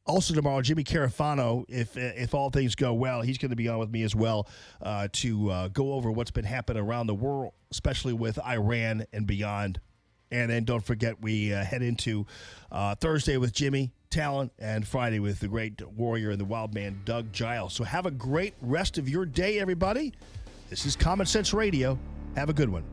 Also tomorrow, Jimmy Carafano, if all things go well, he's going to be on with me as well to go over what's been happening around the world, especially with Iran and beyond. And then don't forget, we head into Thursday with Jimmy Talon and Friday with the great warrior and the wild man, Doug Giles. So have a great rest of your day, everybody. This is Common Sense Radio. Have a good one.